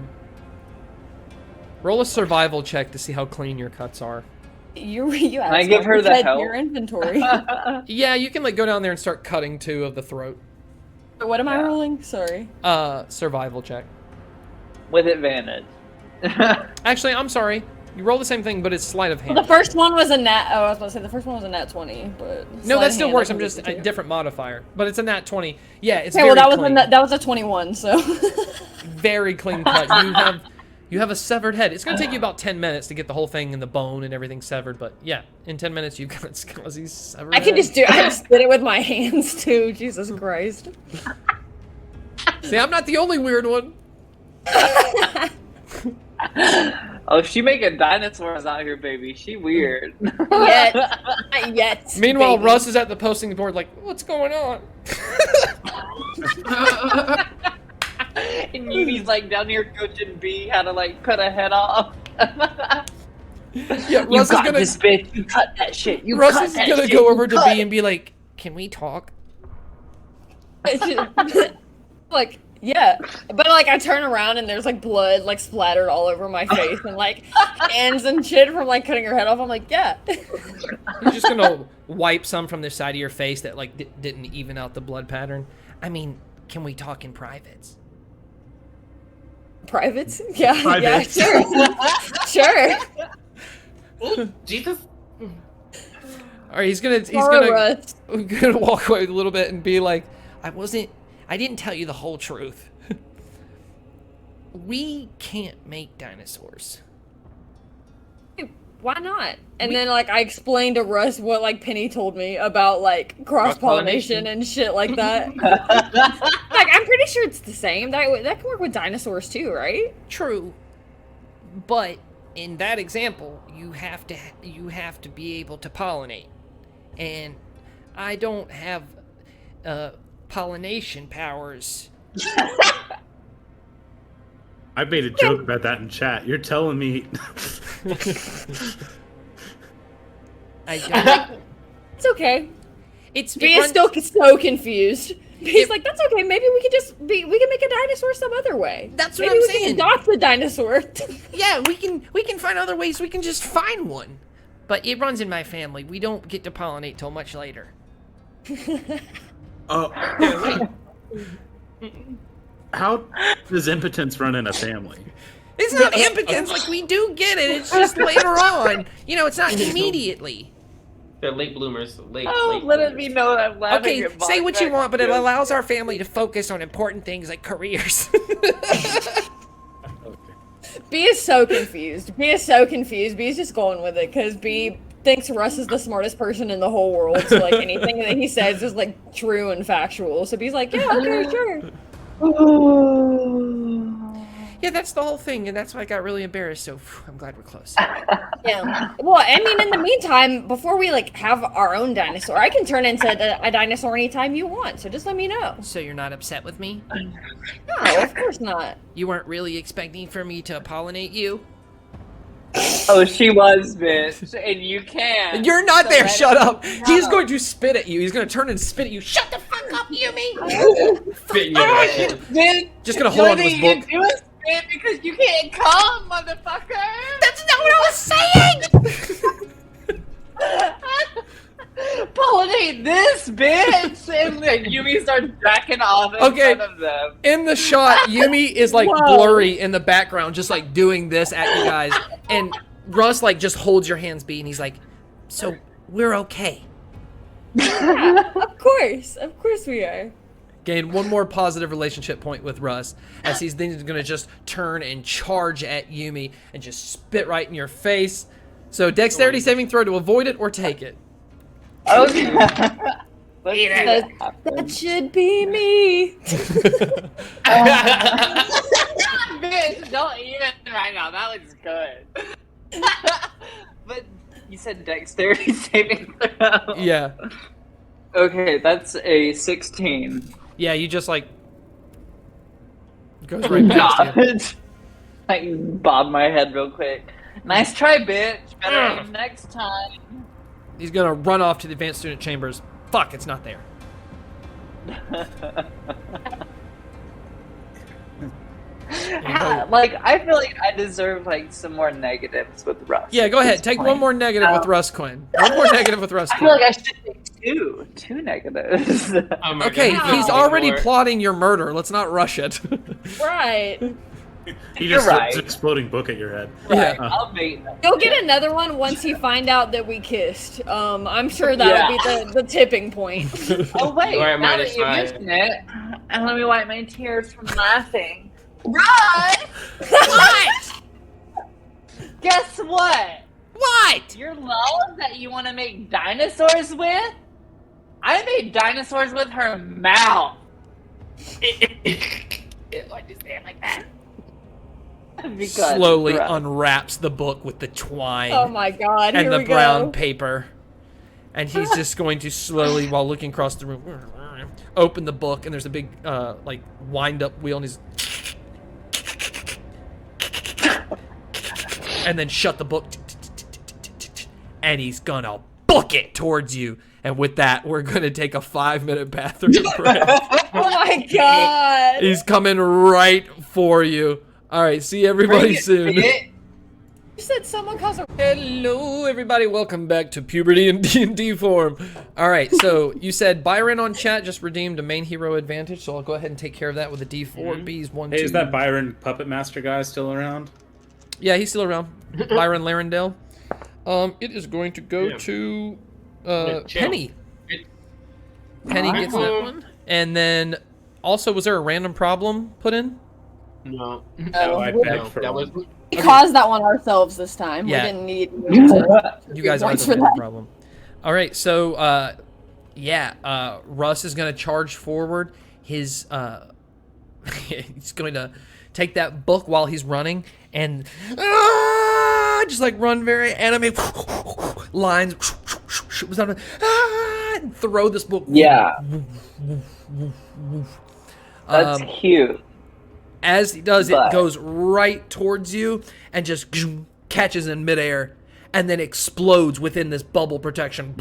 Roll a survival check to see how clean your cuts are. You I give her the help? your inventory. Yeah, you can like go down there and start cutting two of the throat. What am I rolling? Sorry. Survival check. With advantage. Actually, I'm sorry. You roll the same thing, but it's sleight of hand. The first one was a nat. Oh, I was about to say the first one was a nat 20, but No, sleight that of still hand, works. I I'm can just do a too. different modifier, but it's a nat 20. Yeah, it's Okay, very well clean. that was a 21. So Very clean cut. You have a severed head. It's gonna take you about 10 minutes to get the whole thing and the bone and everything severed, but yeah, in 10 minutes you've got Skazi's severed I can head. I just did it with my hands too. Jesus Christ. See, I'm not the only weird one. Oh, she making dinosaurs out here, baby. She weird. Yet, not yet. Meanwhile, baby. Russ is at the posting board like, what's going on? And Yumi's like down here coaching B how to like cut a head off. Yeah, You Russ is got gonna this bitch. You cut that shit. You Russ cut is that gonna shit. go You over to cut B it. and be like, can we talk? Like, yeah, but like I turn around and there's like blood like splattered all over my face and like hands and shit from like cutting her head off. I'm like, yeah. You're just gonna wipe some from the side of your face that like didn't even out the blood pattern. I mean, can we talk in privates? Privates? Yeah, Privates. yeah, sure. Oh, Jesus. All right, he's Poor gonna Russ. walk away a little bit and be like, I didn't tell you the whole truth. We can't make dinosaurs. Why not? And then like I explained to Russ what like Penny told me about like cross-pollination and shit like that. Like I'm pretty sure it's the same. That can work with dinosaurs too, right? True, but in that example, you have to be able to pollinate, and I don't have pollination powers. I made a joke about that in chat. You're telling me I don't. It's okay. It's B is still so confused. He's like, that's okay. Maybe we can make a dinosaur some other way. That's what Maybe I'm we saying. can adopt a dinosaur. Yeah, we can find other ways. We can just find one. But it runs in my family. We don't get to pollinate till much later. how does impotence run in a family? It's not impotence. Like, we do get it. It's just later on. You know, it's not immediately. They're late bloomers. Late. Oh, let it be known I'm laughing Okay, at say what you Bognak. want, but it allows our family to focus on important things like careers. B is so confused. B is so confused. B is just going with it because B thinks Russ is the smartest person in the whole world. So like anything that he says is like true and factual. So B's like, yeah, okay, sure. Yeah, that's the whole thing, and that's why I got really embarrassed, so I'm glad we're close. Yeah. Well, I mean, in the meantime, before we like have our own dinosaur, I can turn into a dinosaur anytime you want. So just let me know. So you're not upset with me? No, of course not. You weren't really expecting for me to pollinate you? Oh, she was, bitch, and you can. You're not there, let shut it up! go. He's going to spit at you, he's going to turn and spit at you. Shut the fuck up, Yumi! Spit in your ass. Bitch, Just gonna hold on to his you book. do a spit because you can't come, motherfucker. That's not what I was saying! Pollinate this, bitch! And then Yumi starts jacking off in Okay. front of them. In the shot, Yumi is like Whoa. blurry in the background, just like doing this at you guys. And Russ like just holds your hands, B, and he's like, so we're okay. Yeah, of course we are. Gain one more positive relationship point with Russ, as he's then gonna just turn and charge at Yumi and just spit right in your face. So dexterity saving throw to avoid it or take it. Okay. Let's see That, what happens. that should be me. Bitch, don't even right now. That looks good. But you said dexterity saving throw. Yeah. Okay, that's a 16. Yeah, you just like goes right past you. Dodge. Like bob my head real quick. Nice try, bitch. Better aim next time. He's gonna run off to the advanced student chambers. Fuck, it's not there. Like, I feel like I deserve like some more negatives with Russ. Yeah, go at ahead. this Take point. one more negative with Russ Quinn. One more negative with Russ I feel Quinn. like I should take two negatives. Oh my Okay, God. he's already plotting your murder. Let's not rush it. Right. He You're just right. throws an exploding book at your head. Right, Yeah. I'll bait them. You'll get another one once you find out that we kissed. I'm sure that would be the tipping point. Oh wait, You are now minus that you 5. mention it, and let me wipe my tears from laughing. Run! What? Guess what? What? Your love that you want to make dinosaurs with? I made dinosaurs with her mouth. Why'd you say it like that? Because Slowly Russ. unwraps the book with the twine Oh my god, and here the we brown go. paper. And he's just going to slowly, while looking across the room, open the book, and there's a big, like, wind-up wheel, and he's... and then shut the book, and he's gonna book it towards you. And with that, we're gonna take a 5-minute bathroom break. Oh my god. He's coming right for you. All right, see everybody Bring it, soon. bitch. You said someone calls a Hello, everybody. Welcome back to Puberty in D&D form. All right, so you said Byron on chat just redeemed a main hero advantage, so I'll go ahead and take care of that with a D4. B's 1, 2. Hey, is that Byron Puppet Master guy still around? Yeah, he's still around. Byron Larendale. It is going to go Yeah. to Yeah, chill. Penny. Penny gets that one. And then, also, was there a random problem put in? No. No, I we- begged for that one. was. We caused that one ourselves this time. Yeah. We didn't need to You guys are points the for random that. problem. All right, so Russ is going to charge forward. His he's going to take that book while he's running and just like run very anime lines and throw this book. Yeah, that's Um, cute. As he does, it But- goes right towards you and just catches in midair and then explodes within this bubble protection.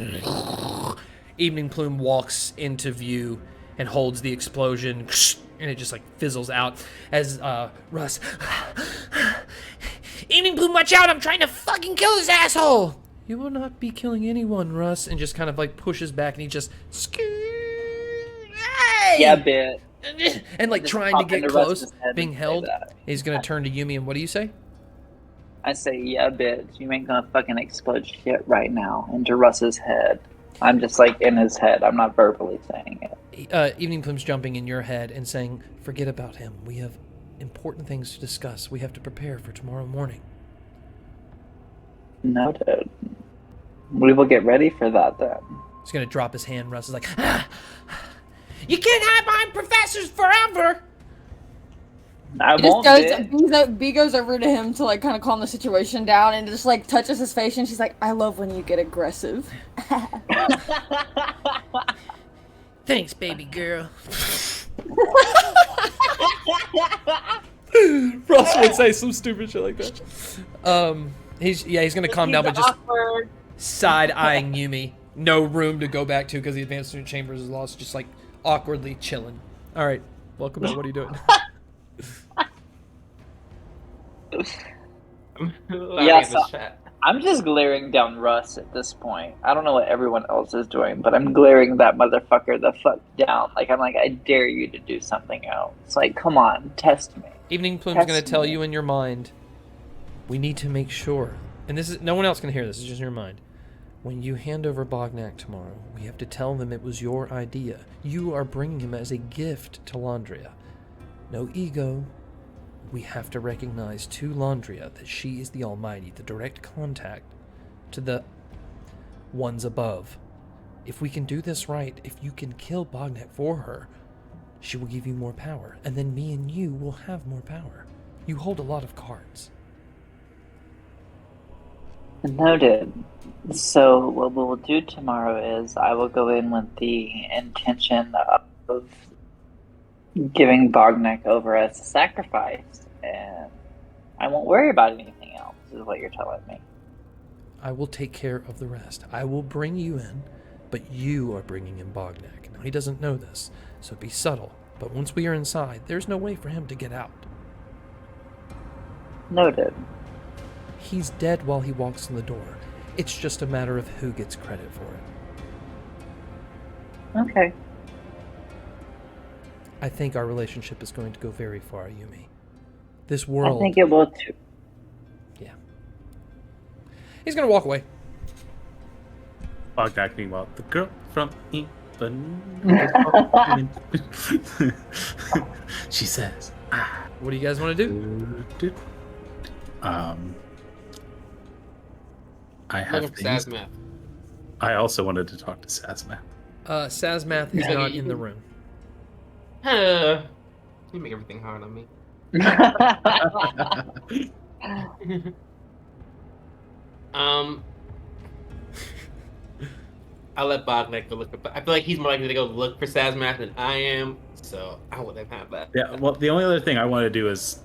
Eveningplum walks into view and holds the explosion, and it just like fizzles out as Russ. Eveningplum, watch out! I'm trying to fucking kill this asshole! You will not be killing anyone, Russ. And just kind of like pushes back and he just. Hey! Yeah, bitch. And like Just trying to pop get into close, Russ's head being and say held. that. He's gonna turn to Yumi and what do you say? I say, yeah, bitch. You ain't gonna fucking explode shit right now into Russ's head. I'm just like in his head. I'm not verbally saying it. Eveningplum's jumping in your head and saying, "Forget about him. We have important things to discuss. We have to prepare for tomorrow morning." Noted. We will get ready for that then. He's gonna drop his hand. Russ is like, "You can't hide behind professors forever." I He just won't, goes, bitch. B goes over to him to like kind of calm the situation down and just like touches his face and she's like, I love when you get aggressive. Thanks, baby girl. Russ would say some stupid shit like that. He's gonna calm down, but just awkward. side-eyeing Yumi. No room to go back to because the advanced student chambers is lost. Just like awkwardly chilling. All right, welcome back. What are you doing? Yeah, so I'm just glaring down Russ at this point. I don't know what everyone else is doing, but I'm glaring that motherfucker the fuck down. Like, I'm like, I dare you to do something else. It's like, come on, test me. Eveningplum's That's gonna tell me. you in your mind. We need to make sure, and this is no one else can hear this. It's just in your mind. When you hand over Bognak tomorrow, we have to tell them it was your idea. You are bringing him as a gift to Landria. No ego. We have to recognize to Landria that she is the Almighty, the direct contact to the ones above. If we can do this right, if you can kill Bognak for her, she will give you more power, and then me and you will have more power. You hold a lot of cards. Noted. So what we'll do tomorrow is I will go in with the intention of giving Bognak over as a sacrifice, and I won't worry about anything else, is what you're telling me. I will take care of the rest. I will bring you in, but you are bringing in Bognak. Now, he doesn't know this, so be subtle. But once we are inside, there's no way for him to get out. Noted. He's dead while he walks in the door. It's just a matter of who gets credit for it. Okay. I think our relationship is going to go very far, Yumi. This world... I think it will too. Yeah. He's going to walk away. Bognak, meanwhile, the girl from England. She says, What do you guys want to do? I have Looking for things. Sazmath. I also wanted to talk to Sazmath. Sazmath is not in the room. You make everything hard on me. I'll let Bognak go look for. I feel like he's more likely to go look for Sazmath than I am, so I'll let him have that. Yeah, well, the only other thing I want to do is,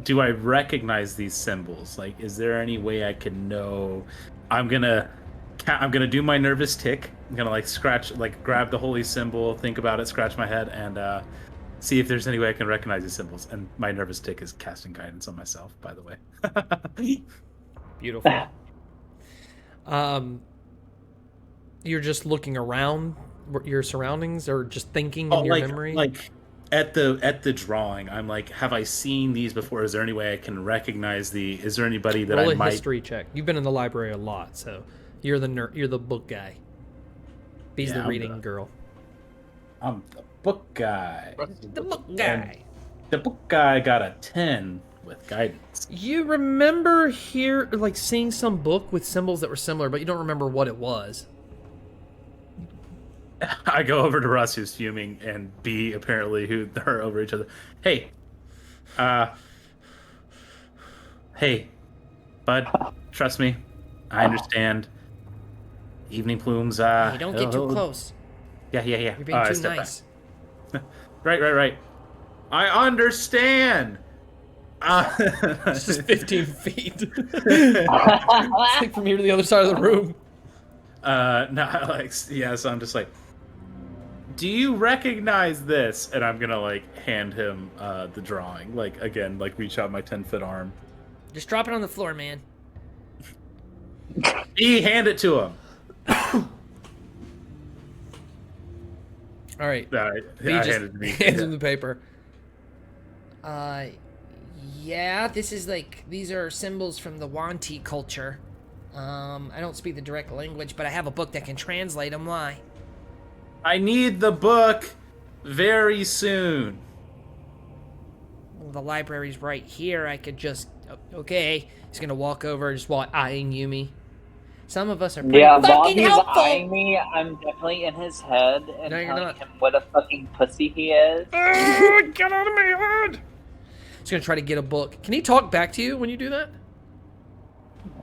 do I recognize these symbols? Like, is there any way I can know? I'm gonna do my nervous tick. I'm gonna grab the holy symbol, think about it, scratch my head, and see if there's any way I can recognize these symbols. And my nervous tick is casting guidance on myself, by the way. Beautiful. You're just looking around your surroundings, or just thinking in your memory? Like at the drawing, I'm like, have I seen these before? Is there any way I can recognize is there anybody that Roll I a might... history check. You've been in the library a lot, so you're the book guy. B's Yeah, the I'm reading girl. I'm the book guy. The book guy. The book guy got a 10 with guidance. You remember seeing some book with symbols that were similar, but you don't remember what it was. I go over to Russ, who's fuming, and B, apparently, who are over each other. Hey, bud, trust me, I understand. Eveningplum's, Hey, don't get too close. Yeah. You're being too nice. Right. I understand. It's just 15 feet. It's like from here to the other side of the room. So I'm just like, do you recognize this? And I'm gonna hand him the drawing, reach out my 10-foot arm. Just drop it on the floor, man. Hand it to him. All right. I just handed it to me. hands him the paper. Yeah, these are symbols from the Wanti culture. I don't speak the direct language, but I have a book that can translate them. Why? I need the book very soon. Well, the library's right here. I could just... Okay. He's gonna walk over just while eyeing Yumi. Some of us are pretty Yeah, while fucking he's helpful! eyeing me, I'm definitely in his head and No, you're telling not. him what a fucking pussy he is. Get out of my head! He's gonna try to get a book. Can he talk back to you when you do that?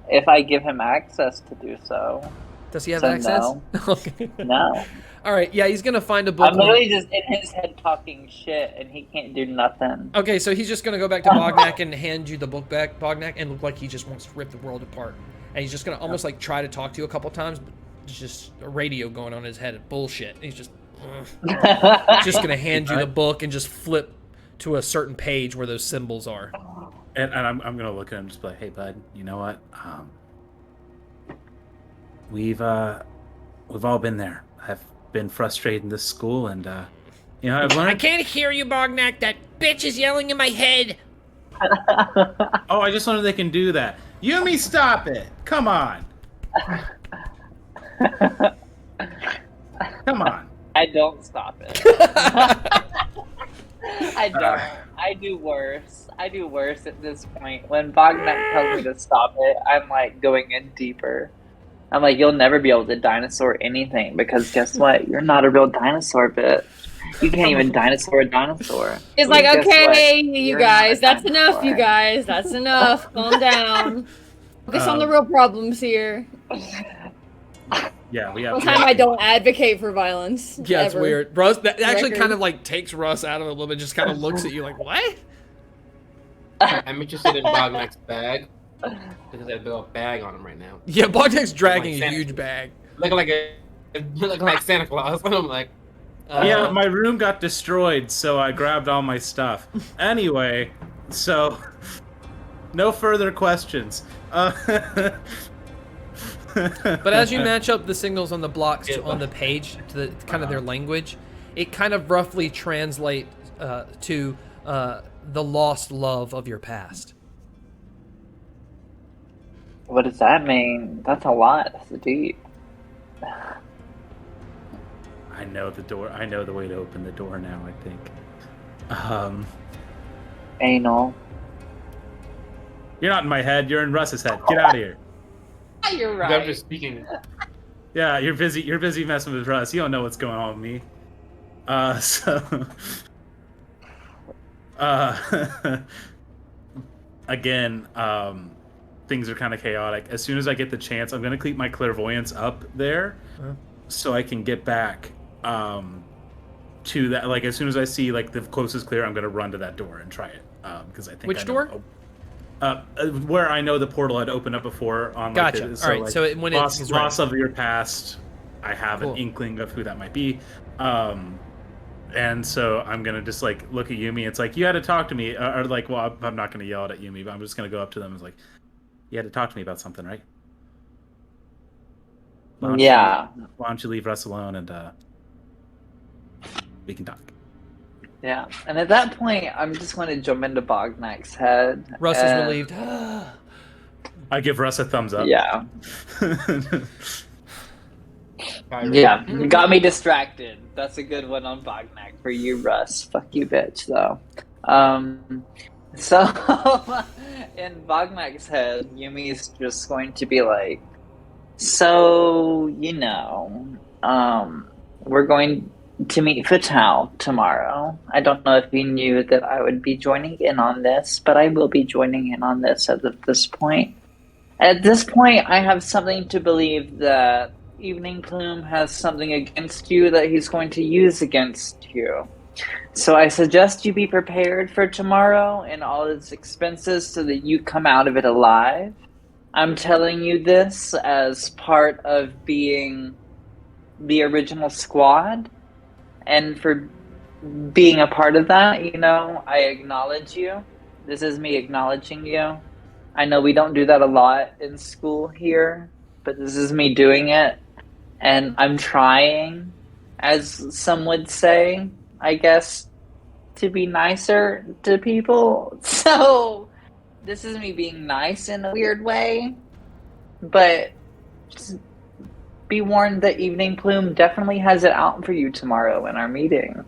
If I give him access to do so. Does he have So access? no. Okay. No. All right. Yeah, he's gonna find a book. I'm literally just in his head talking shit, and he can't do nothing. Okay, so he's just gonna go back to Bognak and hand you the book back, Bognak, and look like he just wants to rip the world apart. And he's just gonna almost try to talk to you a couple times, but it's just a radio going on in his head. Bullshit. And he's just gonna hand you the book and just flip to a certain page where those symbols are. And I'm gonna look at him and just be like, hey, bud, you know what? We've all been there. I've been frustrated in this school, and I've learned. I can't hear you, Bognak. That bitch is yelling in my head. Oh, I just learned they can do that. Yumi, stop it! Come on! Come on! I don't stop it. I don't. I do worse. I do worse at this point. When Bognak tells me to stop it, I'm going in deeper. I'm like, you'll never be able to dinosaur anything because guess what? You're not a real dinosaur, bitch. You can't even dinosaur a dinosaur. It's like, Guess what? okay, you You're guys, not a that's enough, you dinosaur. guys. That's enough. Calm down. Focus on the real problems here. Yeah, we have. One time I don't advocate for violence. Yeah, it's ever. weird. Russ, that actually Record. kind of like takes Russ out of it a little bit, just kind of looks at you like, what? I'm interested in Bognak's bag because I have a bag on him right now. Yeah, Bognak's dragging Like a Santa- huge bag. Looking like Santa Claus. And I'm like, Yeah, my room got destroyed, so I grabbed all my stuff. Anyway, so no further questions. But as you match up the signals on the blocks on the page to the kind of their language, it kind of roughly translates to the lost love of your past. What does that mean? That's a lot. That's deep. I know the door. I know the way to open the door now, I think. Anal. You're not in my head. You're in Russ's head. Get out of here. You're I'm right. just speaking. Yeah, you're busy. You're busy messing with Russ. You don't know what's going on with me. Again, things are kind of chaotic. As soon as I get the chance, I'm gonna keep my clairvoyance up there, so I can get back to that. Like as soon as I see like the closest clear, I'm gonna run to that door and try it because I think. Which I know- door? Where I know the portal had opened up before. On Gotcha. Like, All right, like, so when loss, it's loss of your past, I have Cool. an inkling of who that might be. And so I'm gonna just like look at Yumi. It's like you had to talk to me, or like, well, I'm not gonna yell it at Yumi, but I'm just gonna go up to them. And it's like, you had to talk to me about something, right? Yeah. Why don't you leave Russ alone and we can talk. Yeah. And at that point, I'm just going to jump into Bognak's head. Russ is and- relieved. I give Russ a thumbs up. Yeah. Yeah. You got me distracted. That's a good one on Bognak for you, Russ. Fuck you, bitch, though. So, in Bognak's head, Yumi's just going to be like, so, we're going to meet Fatal tomorrow. I don't know if he knew that I would be joining in on this, but I will be joining in on this at this point. At this point, I have something to believe that Eveningplum has something against you that he's going to use against you. So I suggest you be prepared for tomorrow and all its expenses so that you come out of it alive. I'm telling you this as part of being the original squad, and for being a part of that, I acknowledge you. This is me acknowledging you. I know we don't do that a lot in school here, but this is me doing it, and I'm trying, as some would say, I guess, to be nicer to people. So this is me being nice in a weird way, but just be warned that Eveningplum definitely has it out for you tomorrow in our meeting.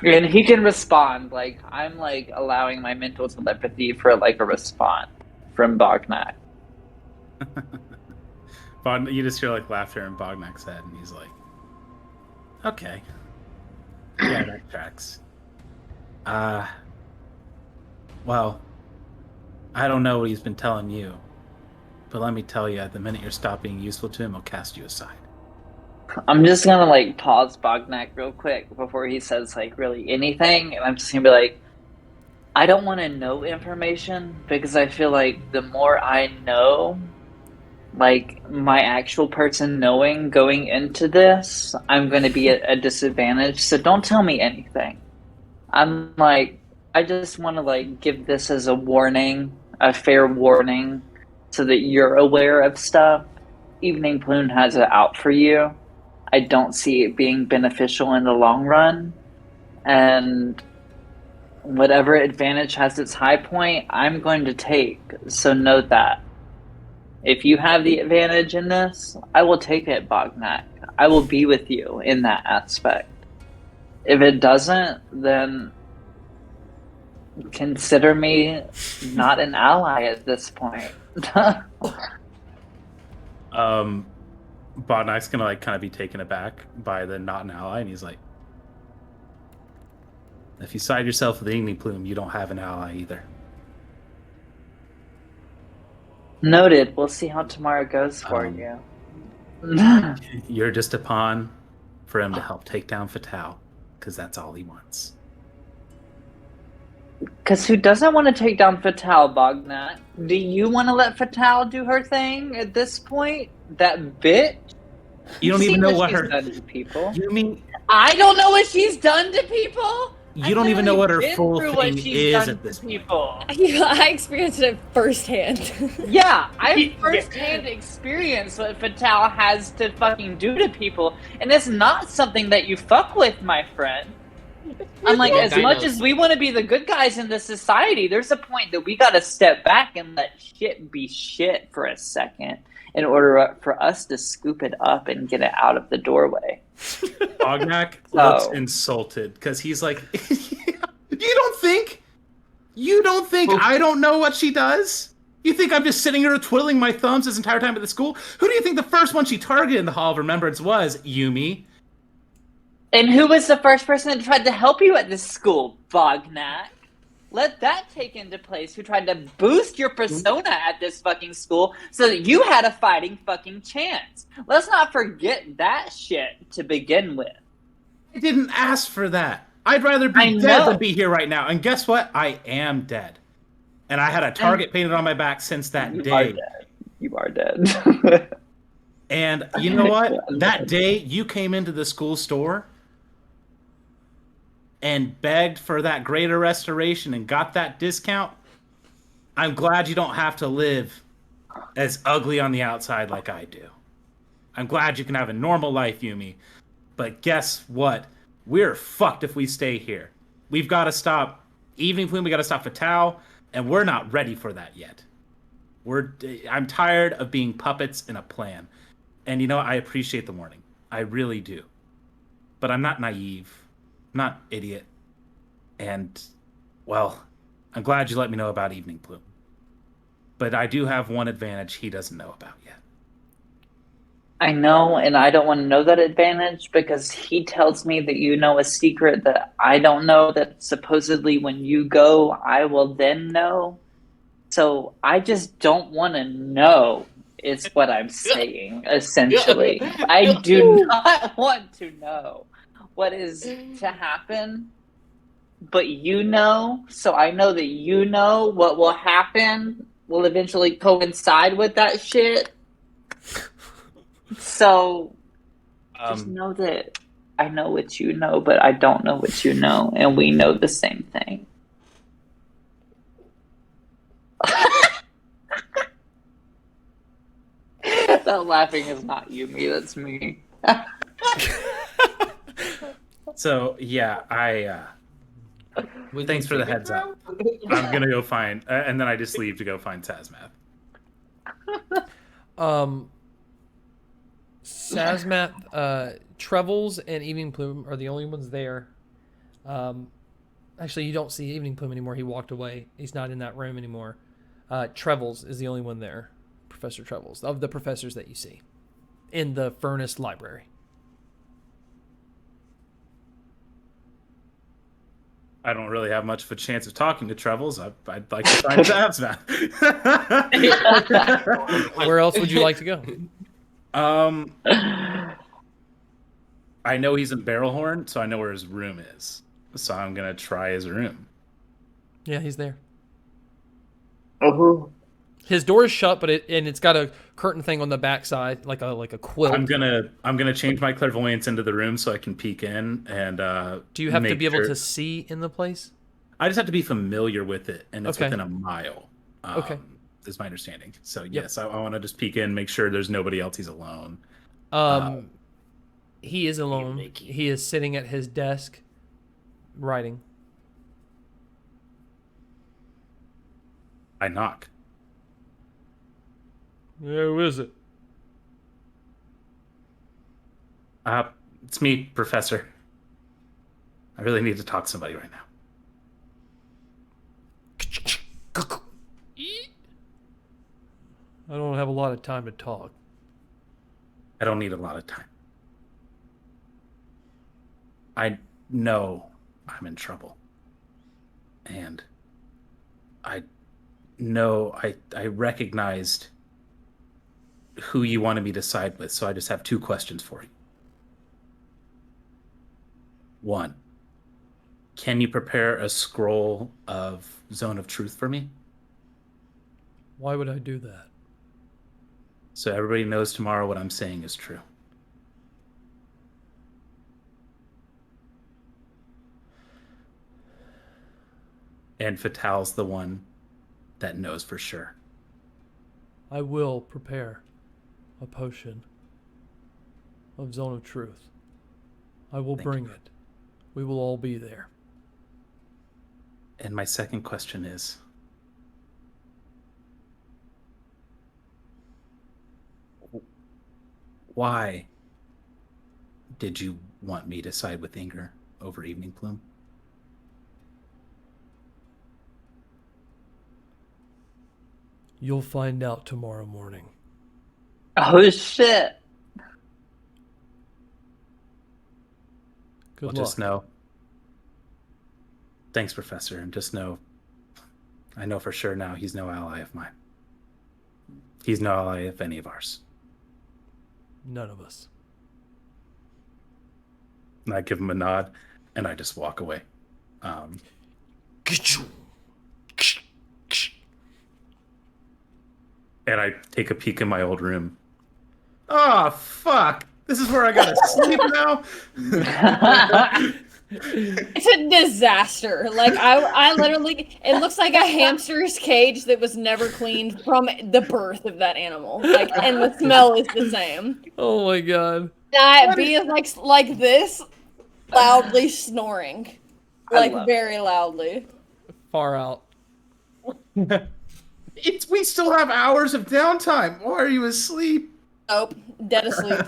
And he can respond, like, I'm, like, allowing my mental telepathy for, like, a response from Bognak. You just hear like laughter in Bognak's head, and he's like, okay. Yeah, that tracks. Well, I don't know what he's been telling you, but let me tell you, the minute you stop being useful to him, he'll cast you aside. I'm just gonna, like, pause Bognak real quick before he says, like, really anything, and I'm just gonna be like, I don't want to know information, because I feel like the more I know, like, my actual person knowing going into this, I'm going to be at a disadvantage, so don't tell me anything. I'm like, I just want to, like, give this as a warning, a fair warning, so that you're aware of stuff. Eveningplum has it out for you. I don't see it being beneficial in the long run, and whatever advantage has its high point, I'm going to take, so note that. If you have the advantage in this, I will take it, Bognak. I will be with you in that aspect. If it doesn't, then consider me not an ally at this point. Bognack's gonna like kind of be taken aback by the not an ally, and he's like, "If you side yourself with the Eveningplum, you don't have an ally either." Noted. We'll see how tomorrow goes for you. You're just a pawn for him to help take down Fatal, because that's all he wants. Because who doesn't want to take down Fatal, Bognak? Do you want to let Fatal do her thing at this point? That bitch? You don't even know what she's her done to people. You mean I don't know what she's done to people. you don't even know what her been full through what thing she's is done at this to point. people. I experienced it firsthand. Yeah, I firsthand experienced what Fatal has to fucking do to people, and it's not something that you fuck with, my friend. I'm like, as much as we want to be the good guys in this society, there's a point that we gotta step back and let shit be shit for a second in order for us to scoop it up and get it out of the doorway. Bognak looks insulted because he's like, you don't think I don't know what she does? You think I'm just sitting here twiddling my thumbs this entire time at the school? Who do you think the first one she targeted in the Hall of Remembrance was, Umi? And who was the first person that tried to help you at this school, Bognak? Let that take into place. Who tried to boost your persona at this fucking school so that you had a fighting fucking chance. Let's not forget that shit to begin with. I didn't ask for that. I'd rather be dead than be here right now. And guess what? I am dead. And I had a target painted on my back since that day. You are dead. And you know what? That day you came into the school store and begged for that greater restoration and got that discount. I'm glad you don't have to live as ugly on the outside like I do. I'm glad you can have a normal life, Umi. But guess what? We're fucked if we stay here. We've got to stop Eveningplum, we got to stop Fatal, and we're not ready for that yet. I'm tired of being puppets in a plan. And you know, I appreciate the warning. I really do. But I'm not naive. I'm not idiot. And, well, I'm glad you let me know about Eveningplum. But I do have one advantage he doesn't know about yet. I know, and I don't want to know that advantage because he tells me that you know a secret that I don't know, that supposedly when you go, I will then know. So I just don't want to know, is what I'm saying, essentially. I do not want to know what is to happen, but you know, so I know that you know what will happen will eventually coincide with that shit. So just know that I know what you know, but I don't know what you know, and we know the same thing. That laughing is not Umi, that's me. So, yeah, thanks for the heads up. I'm going to go find... and then I just leave to go find Sazmath. Sazmath, Trevels, and Eveningplum are the only ones there. Actually, you don't see Eveningplum anymore. He walked away. He's not in that room anymore. Trevels is the only one there. Professor Trevels, of the professors that you see in the Furnace Library. I don't really have much of a chance of talking to Trevels. I'd like to find Sazmath. Where else would you like to go? I know he's in Barrelhorn, so I know where his room is. So I'm gonna try his room. Yeah, he's there. Oh. His door is shut, but it's got a curtain thing on the backside, like a quilt. I'm gonna change my clairvoyance into the room so I can peek in and. Do you have to be able to see in the place? I just have to be familiar with it, and it's Okay. within a mile. Okay. Is my understanding. So yes, I want to just peek in, make sure there's nobody else. He's alone. He is alone. He is sitting at his desk, writing. I knock. Yeah, who is it? It's me, Professor. I really need to talk to somebody right now. I don't have a lot of time to talk. I don't need a lot of time. I know I'm in trouble. And I know I recognized who you wanted me to side with, so I just have 2 questions for you. 1, can you prepare a scroll of Zone of Truth for me? Why would I do that? So everybody knows tomorrow what I'm saying is true. And Fatal's the one that knows for sure. I will prepare a potion of Zone of Truth. I will bring it. We will all be there. And my second question is, why did you want me to side with Inger over Eveningplum? You'll find out tomorrow morning. Oh shit! Good luck. Just know. Thanks, Professor, and just know, I know for sure now he's no ally of mine. He's no ally of any of ours. None of us. And I give him a nod, and I just walk away. And I take a peek in my old room. Oh, fuck! This is where I gotta sleep now? It's a disaster. Like I literally, it looks like a hamster's cage that was never cleaned from the birth of that animal. Like, and the smell is the same. Oh my god. B is like this, loudly snoring, like very loudly. Far out. We still have hours of downtime. Why are you asleep? Nope, dead asleep.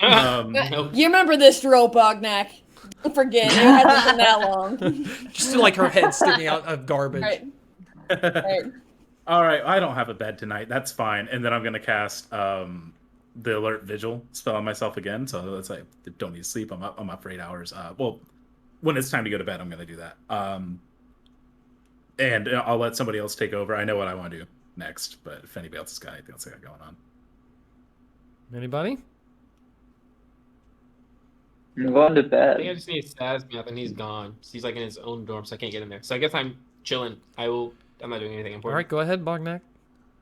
Nope. You remember this drill, Bognak? Don't forget, it hasn't been that long. Just like her head sticking out of garbage. Right. All right, I don't have a bed tonight. That's fine. And then I'm gonna cast the alert vigil spell on myself again. So it's like, don't need to sleep. I'm up for 8 hours. Well, when it's time to go to bed, I'm gonna do that. And I'll let somebody else take over. I know what I want to do next, but if anybody else has got anything else they got going on. Anybody? I'm going to I think I bed. just need Sazmath and he's gone. He's like in his own dorm, so I can't get in there. So I guess I'm chilling. I'm not doing anything All important. right, go ahead, Bognak.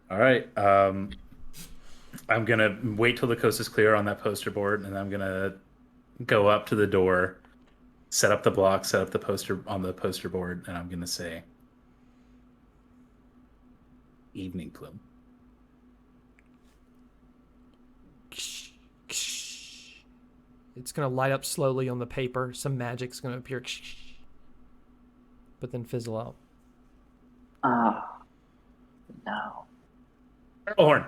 All right. I'm gonna wait till the coast is clear on that poster board, and I'm gonna go up to the door, set up the block, set up the poster on the poster board, and I'm gonna say, "Eveningplum." It's going to light up slowly on the paper. Some magic's going to appear. But then fizzle out. Ah, no. Horn.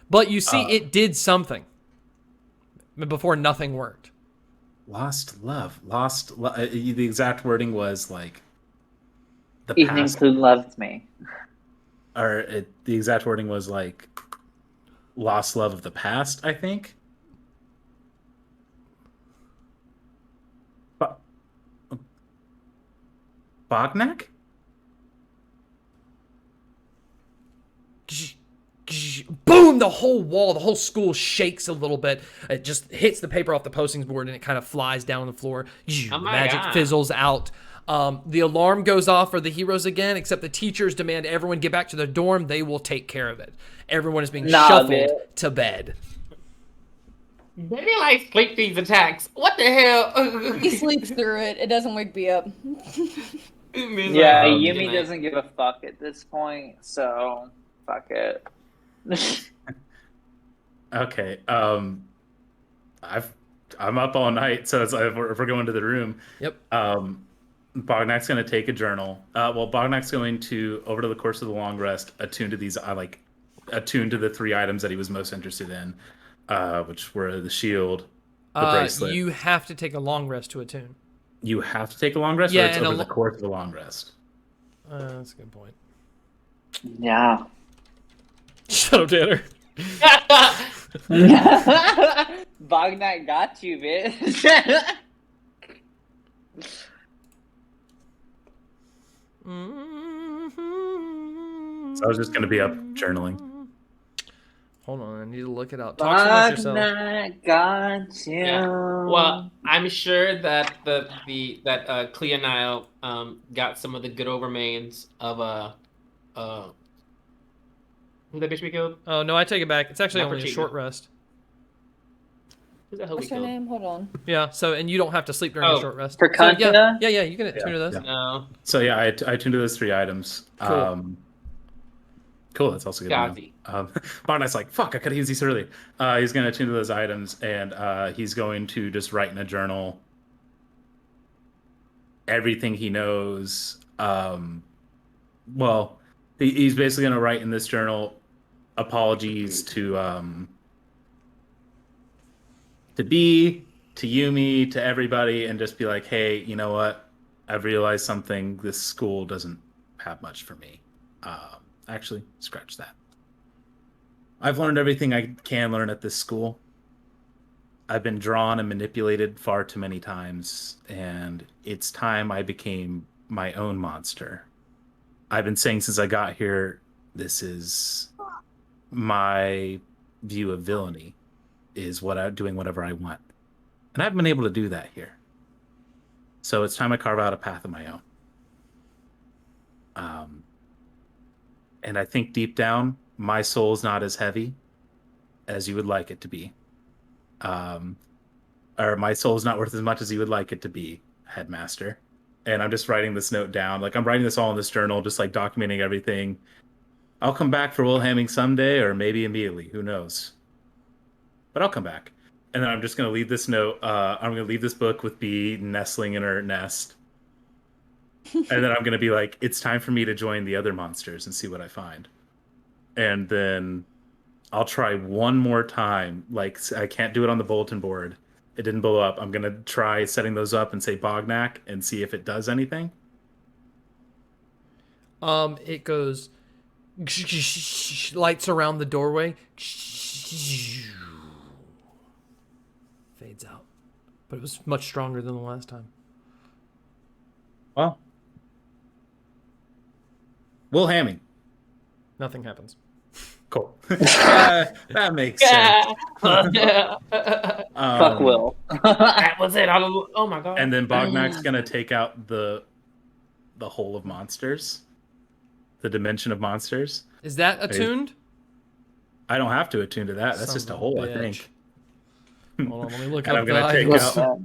But you see, it did something. Before nothing worked. Lost love. The exact wording was like the Evening past, Clue loves me. the exact wording was like lost love of the past, I think. Bognak? Boom! The whole wall, the whole school shakes a little bit. It just hits the paper off the postings board and it kind of flies down on the floor. The my magic God. fizzles out. The alarm goes off for the heroes again, except the teachers demand everyone get back to their dorm. They will take care of it. Everyone is being shuffled man. to bed. Maybe I sleep these attacks. What the hell? He sleeps through it. It doesn't wake me up. Yeah, Um, Yumi doesn't give a fuck at this point, so fuck it. Okay. I'm up all night, so it's if we're going to the room. Yep. Bognak's going to take a journal. Bognak's going to, over the course of the long rest, attune to the 3 items that he was most interested in, which were the shield, the bracelet. You have to take a long rest to attune. You have to take a long rest, Yeah, or it's and over the course of the long rest? That's a good point. Yeah. Shut up, Tanner. Bognak got you, bitch. So I was just gonna be up journaling. Hold on, I need to look it up. Talk amongst yourself. Bognak got you. Yeah. Well, I'm sure that Cleonile got some of the good old remains of who that bitch we killed? Oh no, I take it back. It's actually Not for only a cheating. short rest. Who the hell we What's her killed? name? Hold on. Yeah. So and you don't have to sleep during a Oh, short rest. for So, yeah, Contina? yeah, you can attune to those. yeah. No. So yeah, I tuned to those 3 items. Cool. Cool. That's also good. to know. Gazi. Bognack's like, fuck, I could have used these early. He's gonna tune to those items, and he's going to just write in a journal everything he knows. Well, he's basically gonna write in this journal apologies to B, to Yumi, to everybody, and just be like, hey, you know what? I've realized something. This school doesn't have much for me. Actually, scratch that. I've learned everything I can learn at this school. I've been drawn and manipulated far too many times, and it's time I became my own monster. I've been saying since I got here, this is my view of villainy, is doing whatever I want. And I've been able to do that here. So it's time I carve out a path of my own. And I think deep down, my soul's not as heavy as you would like it to be. Or my soul's not worth as much as you would like it to be, headmaster. And I'm just writing this note down. Like, I'm writing this all in this journal, just like documenting everything. I'll come back for Wilhelming someday, or maybe immediately. Who knows? But I'll come back. And then I'm just going to leave this note. I'm going to leave this book with Bee nestling in her nest. And then I'm going to be like, it's time for me to join the other monsters and see what I find. And then I'll try one more time. Like, I can't do it on the bulletin board. It didn't blow up. I'm going to try setting those up and say Bognak and see if it does anything. It goes lights around the doorway. Fades out. But it was much stronger than the last time. Well, Wilhelming. Nothing happens. Cool. That makes sense. Fuck Will. That was it. Oh my god. And then Bognak's gonna take out the whole of monsters, the dimension of monsters. Is that attuned? I don't have to attune to that. That's Son just a of a hole, I bitch. think. Hold on, let me look And up I'm gonna the take items. out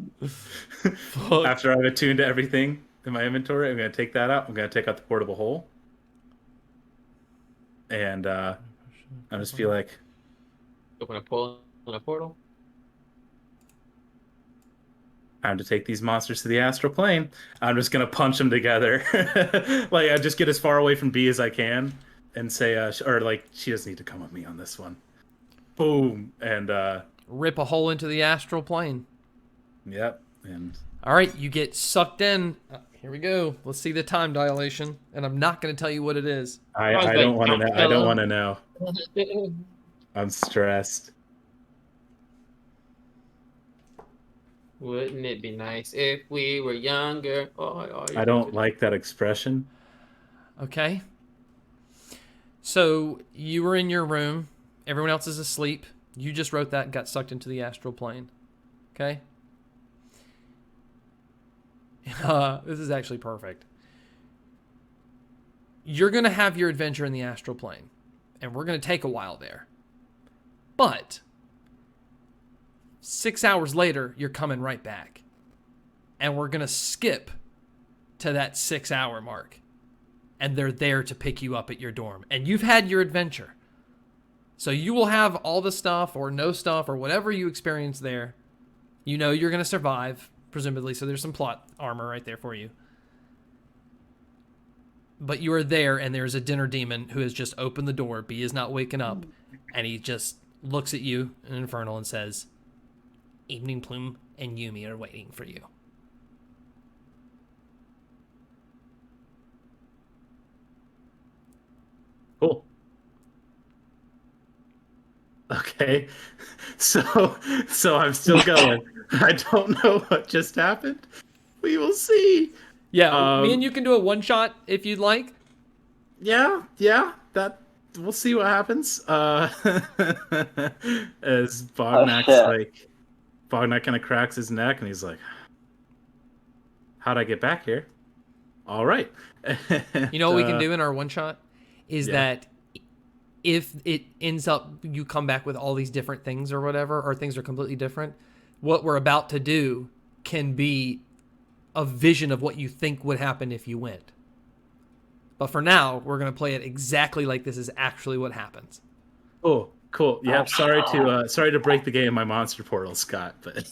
Fuck. after I've attuned to everything in my inventory. I'm gonna take that out. I'm gonna take out the portable hole, and I just feel like Open a portal. time to take these monsters to the astral plane. I'm just gonna punch them together. Like, I just get as far away from B as I can, and say, or like, she doesn't need to come with me on this one. Boom, and Rip a hole into the astral plane. yep, and All right, you get sucked in. Here we go. Let's see the time dilation, and I'm not going to tell you what it is. I don't want to know. I don't want to know. I'm stressed. Wouldn't it be nice if we were younger? I don't like that expression. Okay. So you were in your room. Everyone else is asleep. You just wrote that and got sucked into the astral plane. Okay? This is actually perfect. You're going to have your adventure in the astral plane, and we're going to take a while there. But 6 hours later, you're coming right back. And we're going to skip to that 6-hour mark. And they're there to pick you up at your dorm. And you've had your adventure. So you will have all the stuff or no stuff or whatever you experience there. You know you're going to survive, presumably. So there's some plot armor right there for you. But you are there, and there's a dinner demon who has just opened the door. B is not waking up. And he just looks at you in Infernal and says, Eveningplum and Yumi are waiting for you. Okay, so I'm still going. I don't know what just happened. We will see. Yeah, me and you can do a one shot if you'd like. Yeah, that we'll see what happens. As shit. Bognak kind of cracks his neck and he's like, "How'd I get back here?" All right. You know what we can do in our one shot is yeah. that if it ends up you come back with all these different things or whatever, or things are completely different, what we're about to do can be a vision of what you think would happen if you went. But for now, we're going to play it exactly like this is actually what happens. Oh, cool. Yeah, sorry to break the game, my monster portal, Scott, but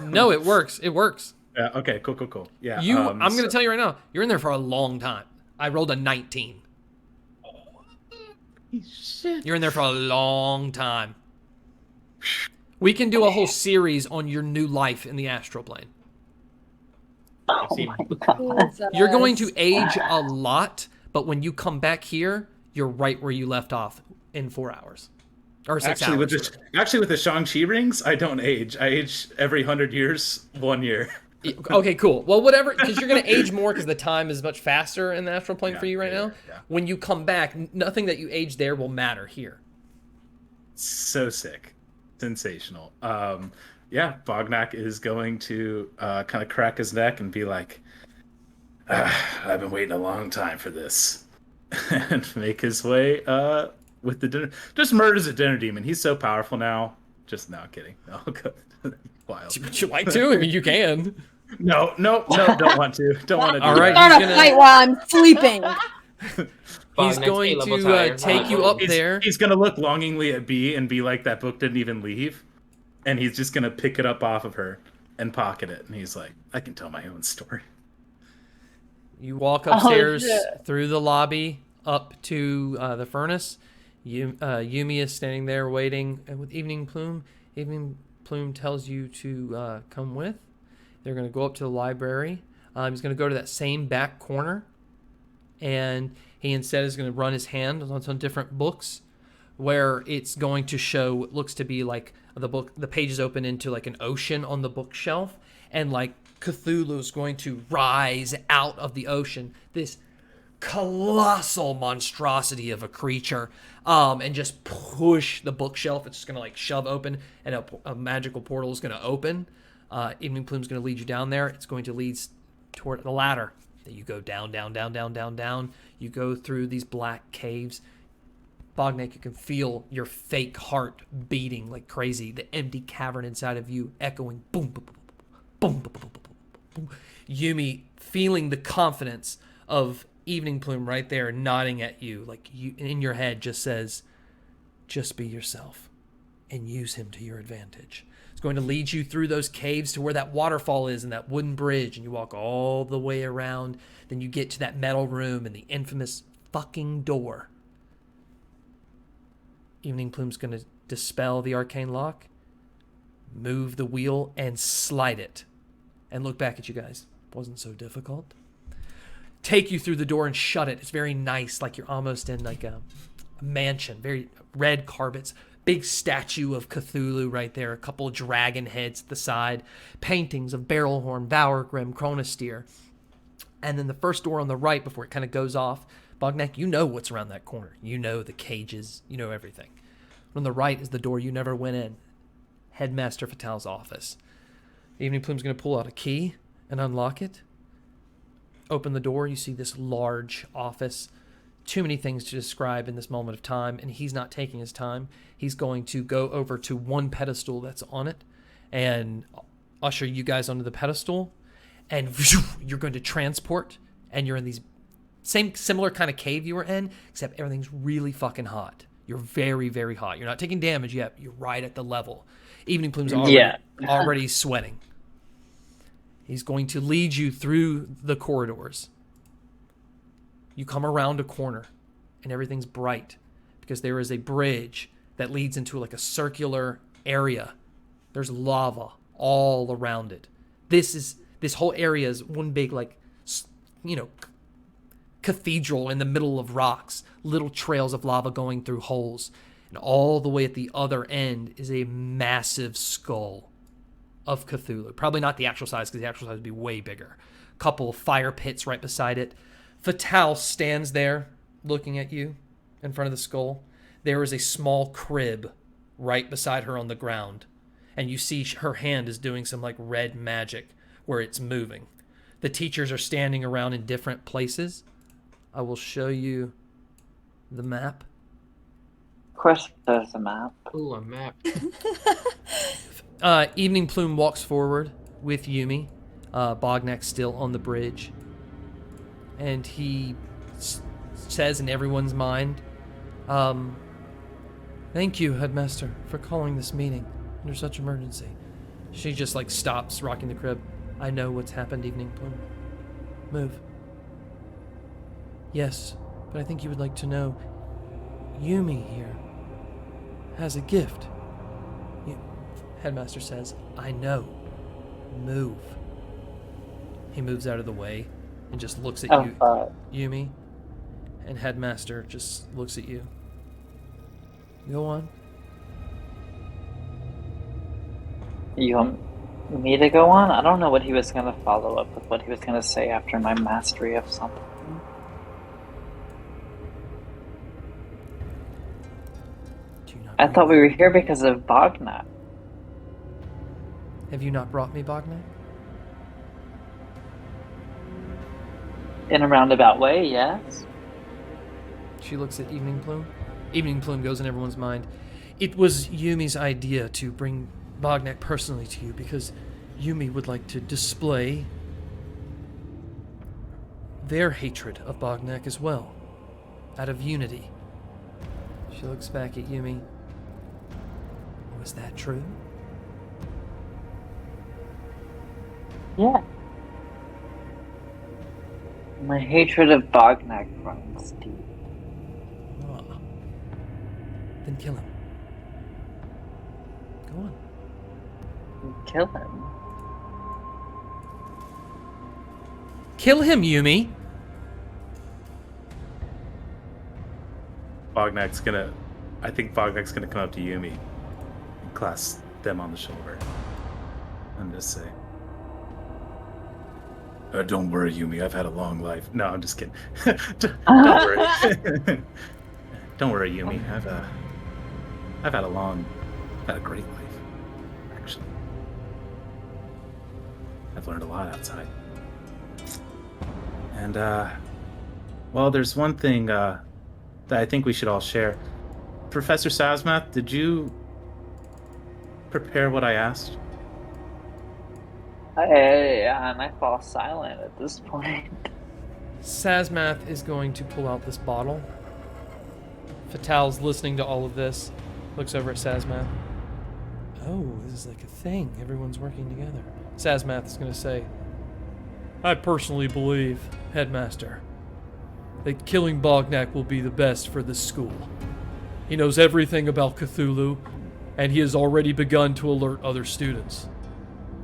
No, it works. It works. yeah, okay, cool. Yeah. I'm going to tell you right now, you're in there for a long time. I rolled a 19. Shit. You're in there for a long time. We can do a whole series on your new life in the astral plane. Oh my god. You're going to age a lot, but when you come back here, you're right where you left off in 4 hours. Or 6 Actually, hours. with the Shang-Chi rings, I don't age. I age every 100 years, 1 year. Okay, cool. Well, whatever, because you're going to age more because the time is much faster in the astral plane for you right now. Yeah. When you come back, nothing that you age there will matter here. So sick. Sensational. Yeah, Bognak is going to kind of crack his neck and be like, I've been waiting a long time for this. And make his way with the dinner. Just murders a dinner demon. He's so powerful now. Just not kidding. No, wild. Would you like to? I mean, you can. No, don't want to. Don't want to do All right, that. Start a fight while I'm sleeping. He's going to take you up there. He's going to look longingly at B and be like, that book didn't even leave. And he's just going to pick it up off of her and pocket it. And he's like, I can tell my own story. You walk upstairs through the lobby up to the furnace. Yumi is standing there waiting with Eveningplum. Eveningplum tells you to come with. They're going to go up to the library. He's going to go to that same back corner. And he instead is going to run his hand on some different books where it's going to show what looks to be like the pages open into like an ocean on the bookshelf. And like Cthulhu is going to rise out of the ocean. This colossal monstrosity of a creature, and just push the bookshelf. It's just going to like shove open, and a magical portal is going to open. Eveningplum's going to lead you down there. It's going to lead toward the ladder. You go down. You go through these black caves. Bognak, you can feel your fake heart beating like crazy. The empty cavern inside of you echoing boom, boom, boom, boom, boom, boom, boom, boom. Yumi feeling the confidence of Eveningplum right there nodding at you, like you in your head just says, just be yourself and use him to your advantage. It's going to lead you through those caves to where that waterfall is and that wooden bridge, and you walk all the way around. Then you get to that metal room and the infamous fucking door. Eveningplum's going to dispel the arcane lock, move the wheel, and slide it. And look back at you guys. Wasn't so difficult. Take you through the door and shut it. It's very nice, like you're almost in like a mansion. Very red carpets. Big statue of Cthulhu right there. A couple of dragon heads at the side. Paintings of Barrelhorn, Valorgrim, Chronosteer. And then the first door on the right before it kind of goes off. Bognak, you know what's around that corner. You know the cages. You know everything. On the right is the door you never went in. Headmaster Fatal's office. Eveningplum's going to pull out a key and unlock it. Open the door. You see this large office. Too many things to describe in this moment of time, and he's not taking his time. He's going to go over to one pedestal that's on it and usher you guys onto the pedestal, and you're going to transport, and you're in these similar kind of cave you were in, except everything's really fucking hot. You're very, very hot. You're not taking damage yet. You're right at the level. Eveningplum's already sweating. He's going to lead you through the corridors. You come around a corner, and everything's bright because there is a bridge that leads into like a circular area. There's lava all around it. This whole area is one big cathedral in the middle of rocks. Little trails of lava going through holes. And all the way at the other end is a massive skull of Cthulhu. Probably not the actual size, because the actual size would be way bigger. Couple of fire pits right beside it. Fatale stands there looking at you in front of the skull. There is a small crib right beside her on the ground. And you see her hand is doing some like red magic where it's moving. The teachers are standing around in different places. I will show you the map. Of course, there's a map. Ooh, a map. Eveningplum walks forward with Yumi. Bognak still on the bridge. And he says in everyone's mind, thank you, Headmaster, for calling this meeting under such emergency. She just like stops rocking the crib. I know what's happened, Eveningplum. Move. Yes, but I think you would like to know, Yumi here has a gift. Headmaster says, I know. Move. He moves out of the way and just looks at you, Yumi. And Headmaster just looks at you. Go on. You want me to go on? I don't know what he was going to follow up with, what he was going to say after my mastery of something. I thought we were here because of Bognak. Have you not brought me Bognak? In a roundabout way, yes. She looks at Eveningplum. Eveningplum goes in everyone's mind. It was Yumi's idea to bring Bognak personally to you because Yumi would like to display their hatred of Bognak as well, out of unity. She looks back at Yumi. Was that true? Yeah. My hatred of Bognak runs deep. Ah. Then kill him. Go on. Kill him. Kill him, Yumi! I think Bognak's gonna come up to Yumi and clasp them on the shoulder and just say, don't worry, Yumi, I've had a long life. No, I'm just kidding. Don't worry. Don't worry, Yumi. I've had a great life, actually. I've learned a lot outside. And, well, there's one thing that I think we should all share. Professor Sazmath, did you prepare what I asked? And I fall silent at this point. Sazmath is going to pull out this bottle. Fatale's listening to all of this. Looks over at Sazmath. Oh, this is like a thing. Everyone's working together. Sazmath is going to say, I personally believe, Headmaster, that killing Bognak will be the best for this school. He knows everything about Cthulhu, and he has already begun to alert other students.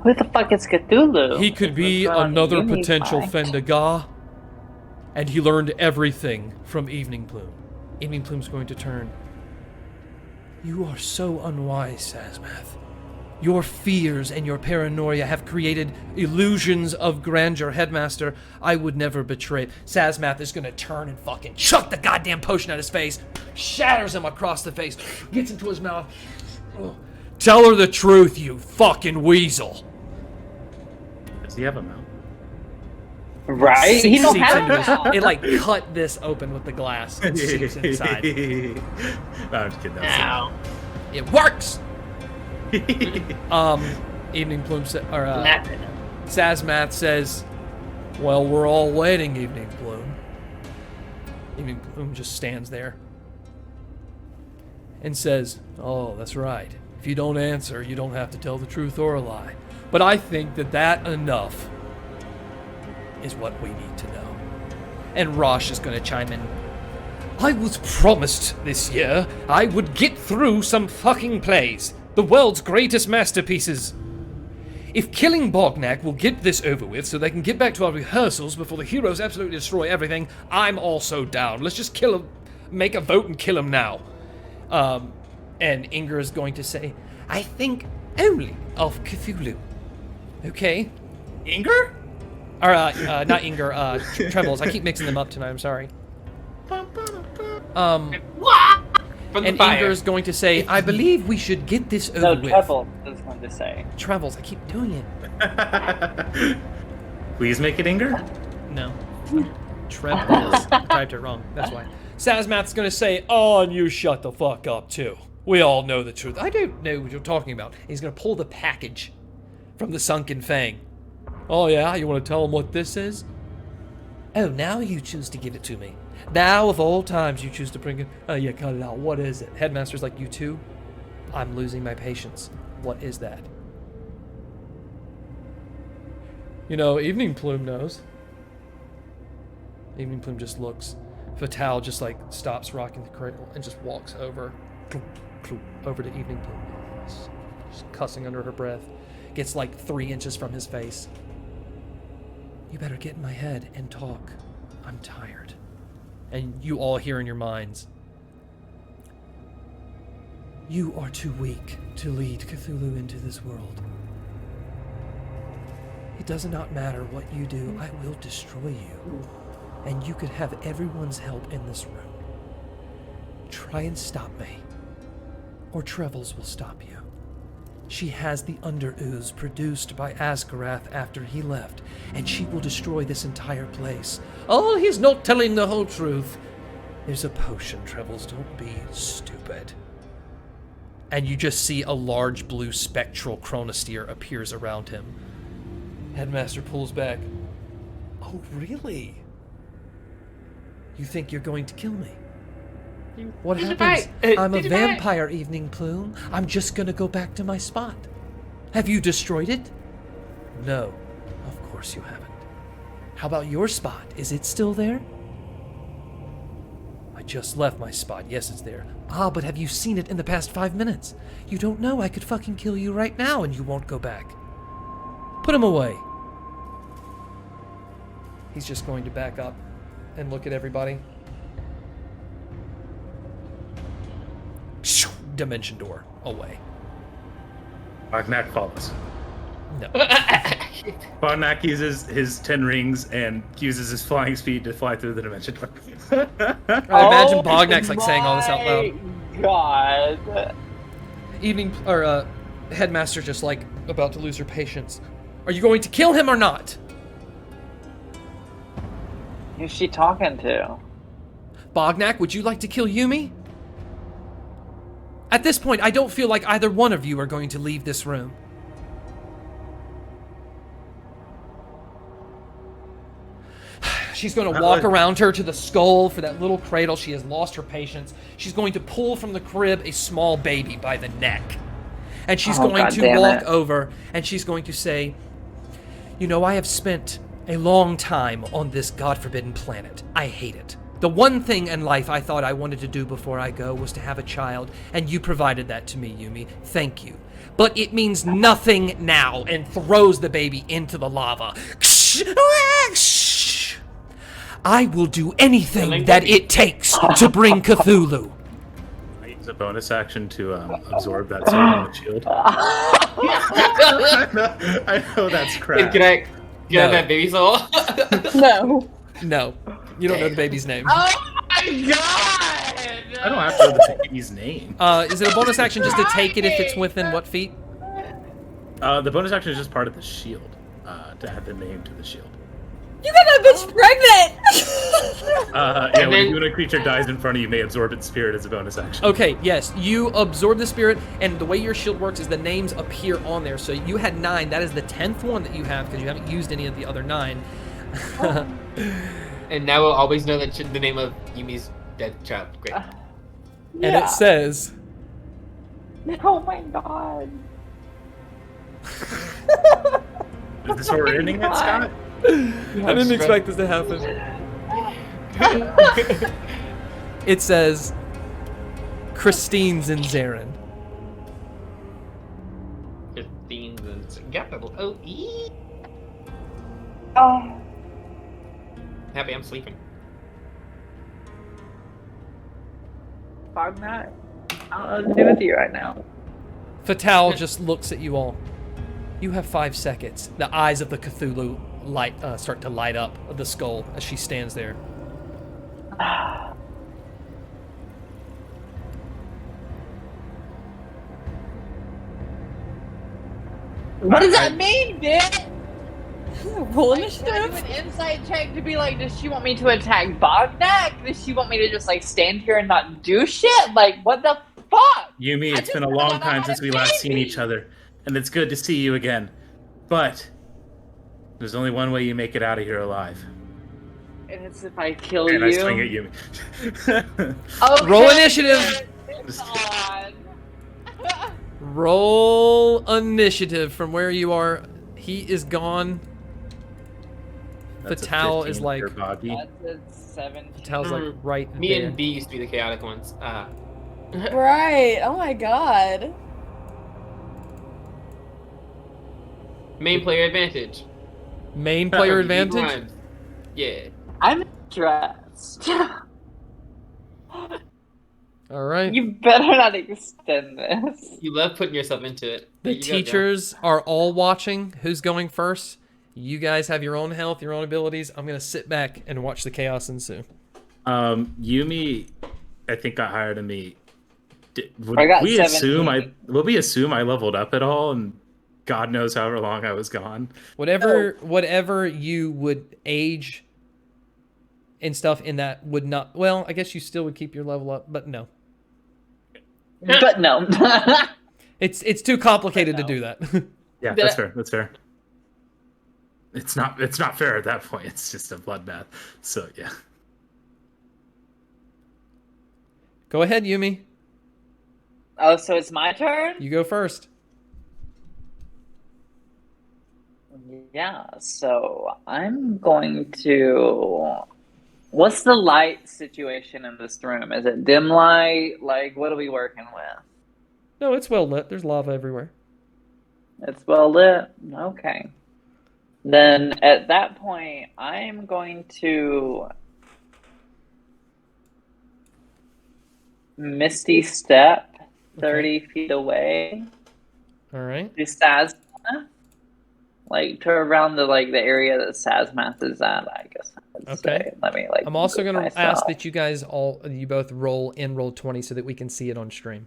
Who the fuck is Cthulhu? He could be another potential Fendaga, and he learned everything from Eveningplum. Eveningplum's going to turn. You are so unwise, Sazmath. Your fears and your paranoia have created illusions of grandeur. Headmaster, I would never betray. Sazmath is going to turn and fucking chuck the goddamn potion at his face, shatters him across the face, gets into his mouth. Ugh. Tell her the truth, you fucking weasel. Does he have a mouth? Right? He don't have into his, that. it like cut this open with the glass and seeps inside. No, I'm just kidding. Ow. It works! Eveningplum Sazmath says, well, we're all waiting, Eveningplum. Eveningplum just stands there and says, oh, that's right. If you don't answer, you don't have to tell the truth or a lie. But I think that enough is what we need to know. And Rosh is going to chime in. I was promised this year I would get through some fucking plays. The world's greatest masterpieces. If killing Bognak will get this over with so they can get back to our rehearsals before the heroes absolutely destroy everything, I'm also down. Let's just kill him. Make a vote and kill him now. And Inger is going to say, I think only of Cthulhu. Okay? Inger? Or, not Inger, Trebles. I keep mixing them up tonight, I'm sorry. From the And fire. Inger's going to say, I believe we should get this over No, with. Treble is going to say. Trebles, I keep doing it. Please make it Inger. No. Trebles. I typed it wrong, that's why. Sazmath's going to say, oh, and you shut the fuck up, too. We all know the truth. I don't know what you're talking about. He's going to pull the package from the Sunken Fang. Oh, yeah? You want to tell him what this is? Oh, now you choose to give it to me. Now, of all times, you choose to bring it. Oh, yeah, cut it out. What is it? Headmaster's like, you too? I'm losing my patience. What is that? You know, Eveningplum knows. Eveningplum just looks. Fatal just like stops rocking the cradle and just walks over to Eveningplum. Just cussing under her breath. Gets like 3 inches from his face. You better get in my head and talk. I'm tired. And you all hear in your minds. You are too weak to lead Cthulhu into this world. It does not matter what you do, I will destroy you. And you could have everyone's help in this room. Try and stop me, or Trebles will stop you. She has the Under Ooze produced by Asgarath after he left, and she will destroy this entire place. Oh, he's not telling the whole truth. There's a potion, Trebles, don't be stupid. And you just see a large blue spectral chronosphere appears around him. Headmaster pulls back. Oh, really? You think you're going to kill me? What happens? I'm a vampire, Eveningplum. I'm just gonna go back to my spot. Have you destroyed it? No, of course you haven't. How about your spot? Is it still there? I just left my spot. Yes, it's there. Ah, but have you seen it in the past 5 minutes? You don't know I could fucking kill you right now and you won't go back. Put him away. He's just going to back up and look at everybody. Dimension door away. Bognak follows. No. Bognak uses his 10 rings and uses his flying speed to fly through the dimension door. I imagine Bognak's like saying all this out loud. God. Headmaster just like about to lose her patience. Are you going to kill him or not? Who's she talking to? Bognak, would you like to kill Yumi? At this point, I don't feel like either one of you are going to leave this room. She's going to walk around her to the skull for that little cradle. She has lost her patience. She's going to pull from the crib a small baby by the neck. And she's going to walk over and she's going to say, you know, I have spent a long time on this God-forbidden planet. I hate it. The one thing in life I thought I wanted to do before I go was to have a child, and you provided that to me, Yumi. Thank you. But it means nothing now, and throws the baby into the lava. I will do anything that it takes to bring Cthulhu. I use a bonus action to absorb that soul in the shield. I know that's crap. Can I get that baby soul? No. No. You don't know the baby's name. Oh my god! I don't have to know the baby's name. Is it a bonus action just to take it if it's within what feet? The bonus action is just part of the shield, to add the name to the shield. You got that bitch pregnant! Yeah, when a creature dies in front of you, may absorb its spirit as a bonus action. Okay, yes, you absorb the spirit, and the way your shield works is the names appear on there. So you had 9. That is the 10th one that you have because you haven't used any of the other 9. And now we'll always know that the name of Yumi's dead child. Great. And it says, Oh my god. Is this where we're ending it, Scott? I didn't expect this to happen. It says, Christine Zinzarin. Christine's and capital O-E. Oh. Happy I'm sleeping. Bognak. I'll do with you right now. Fatal just looks at you all. You have 5 seconds. The eyes of the Cthulhu start to light up of the skull as she stands there. What does that mean, bitch? Roll Like, should I do initiative. an insight check to be like, does she want me to attack Bognak? Does she want me to just like stand here and not do shit? Like, what the fuck? Yumi, I it's just been a found long out I time had since a we last seen baby. each other, and it's good to see you again. But there's only one way you make it out of here alive, And it's if I kill and you. I swing at Yumi. Okay, Roll initiative. It's on. Roll initiative from where you are. He is gone. That's a Fatal 15 is like for Boggy. That's a 17. Fatal's like right Me there. and B used to be the chaotic ones. Right. Oh my god. Main player advantage. Main player B advantage. rhymes. Yeah. I'm dressed. All right. You better not extend this. You love putting yourself into it. The There you go, John. teachers are all watching. Who's going first? You guys have your own health, your own abilities. I'm gonna sit back and watch the chaos ensue. Yumi, I think got higher than me. Would I got we 17. Will we assume I leveled up at all? And God knows however long I was gone. Whatever you would age and stuff in that would not. Well, I guess you still would keep your level up, but no. But no. It's too complicated to do that. Yeah, that's fair. That's fair. It's not fair at that point. It's just a bloodbath. So yeah. Go ahead, Yumi. Oh, so it's my turn? You go first. Yeah, so I'm going to... What's the light situation in this room? Is it dim light? Like, what are we working with? No, it's well lit. There's lava everywhere. It's well lit? Okay. Then at that point, I'm going to Misty Step 30 feet away All right. to Sazmath. Like, to around the area that Sazmath is at, I guess I would Okay. say. Let me, I'm also move going to myself. ask that you guys you both roll 20 so that we can see it on stream.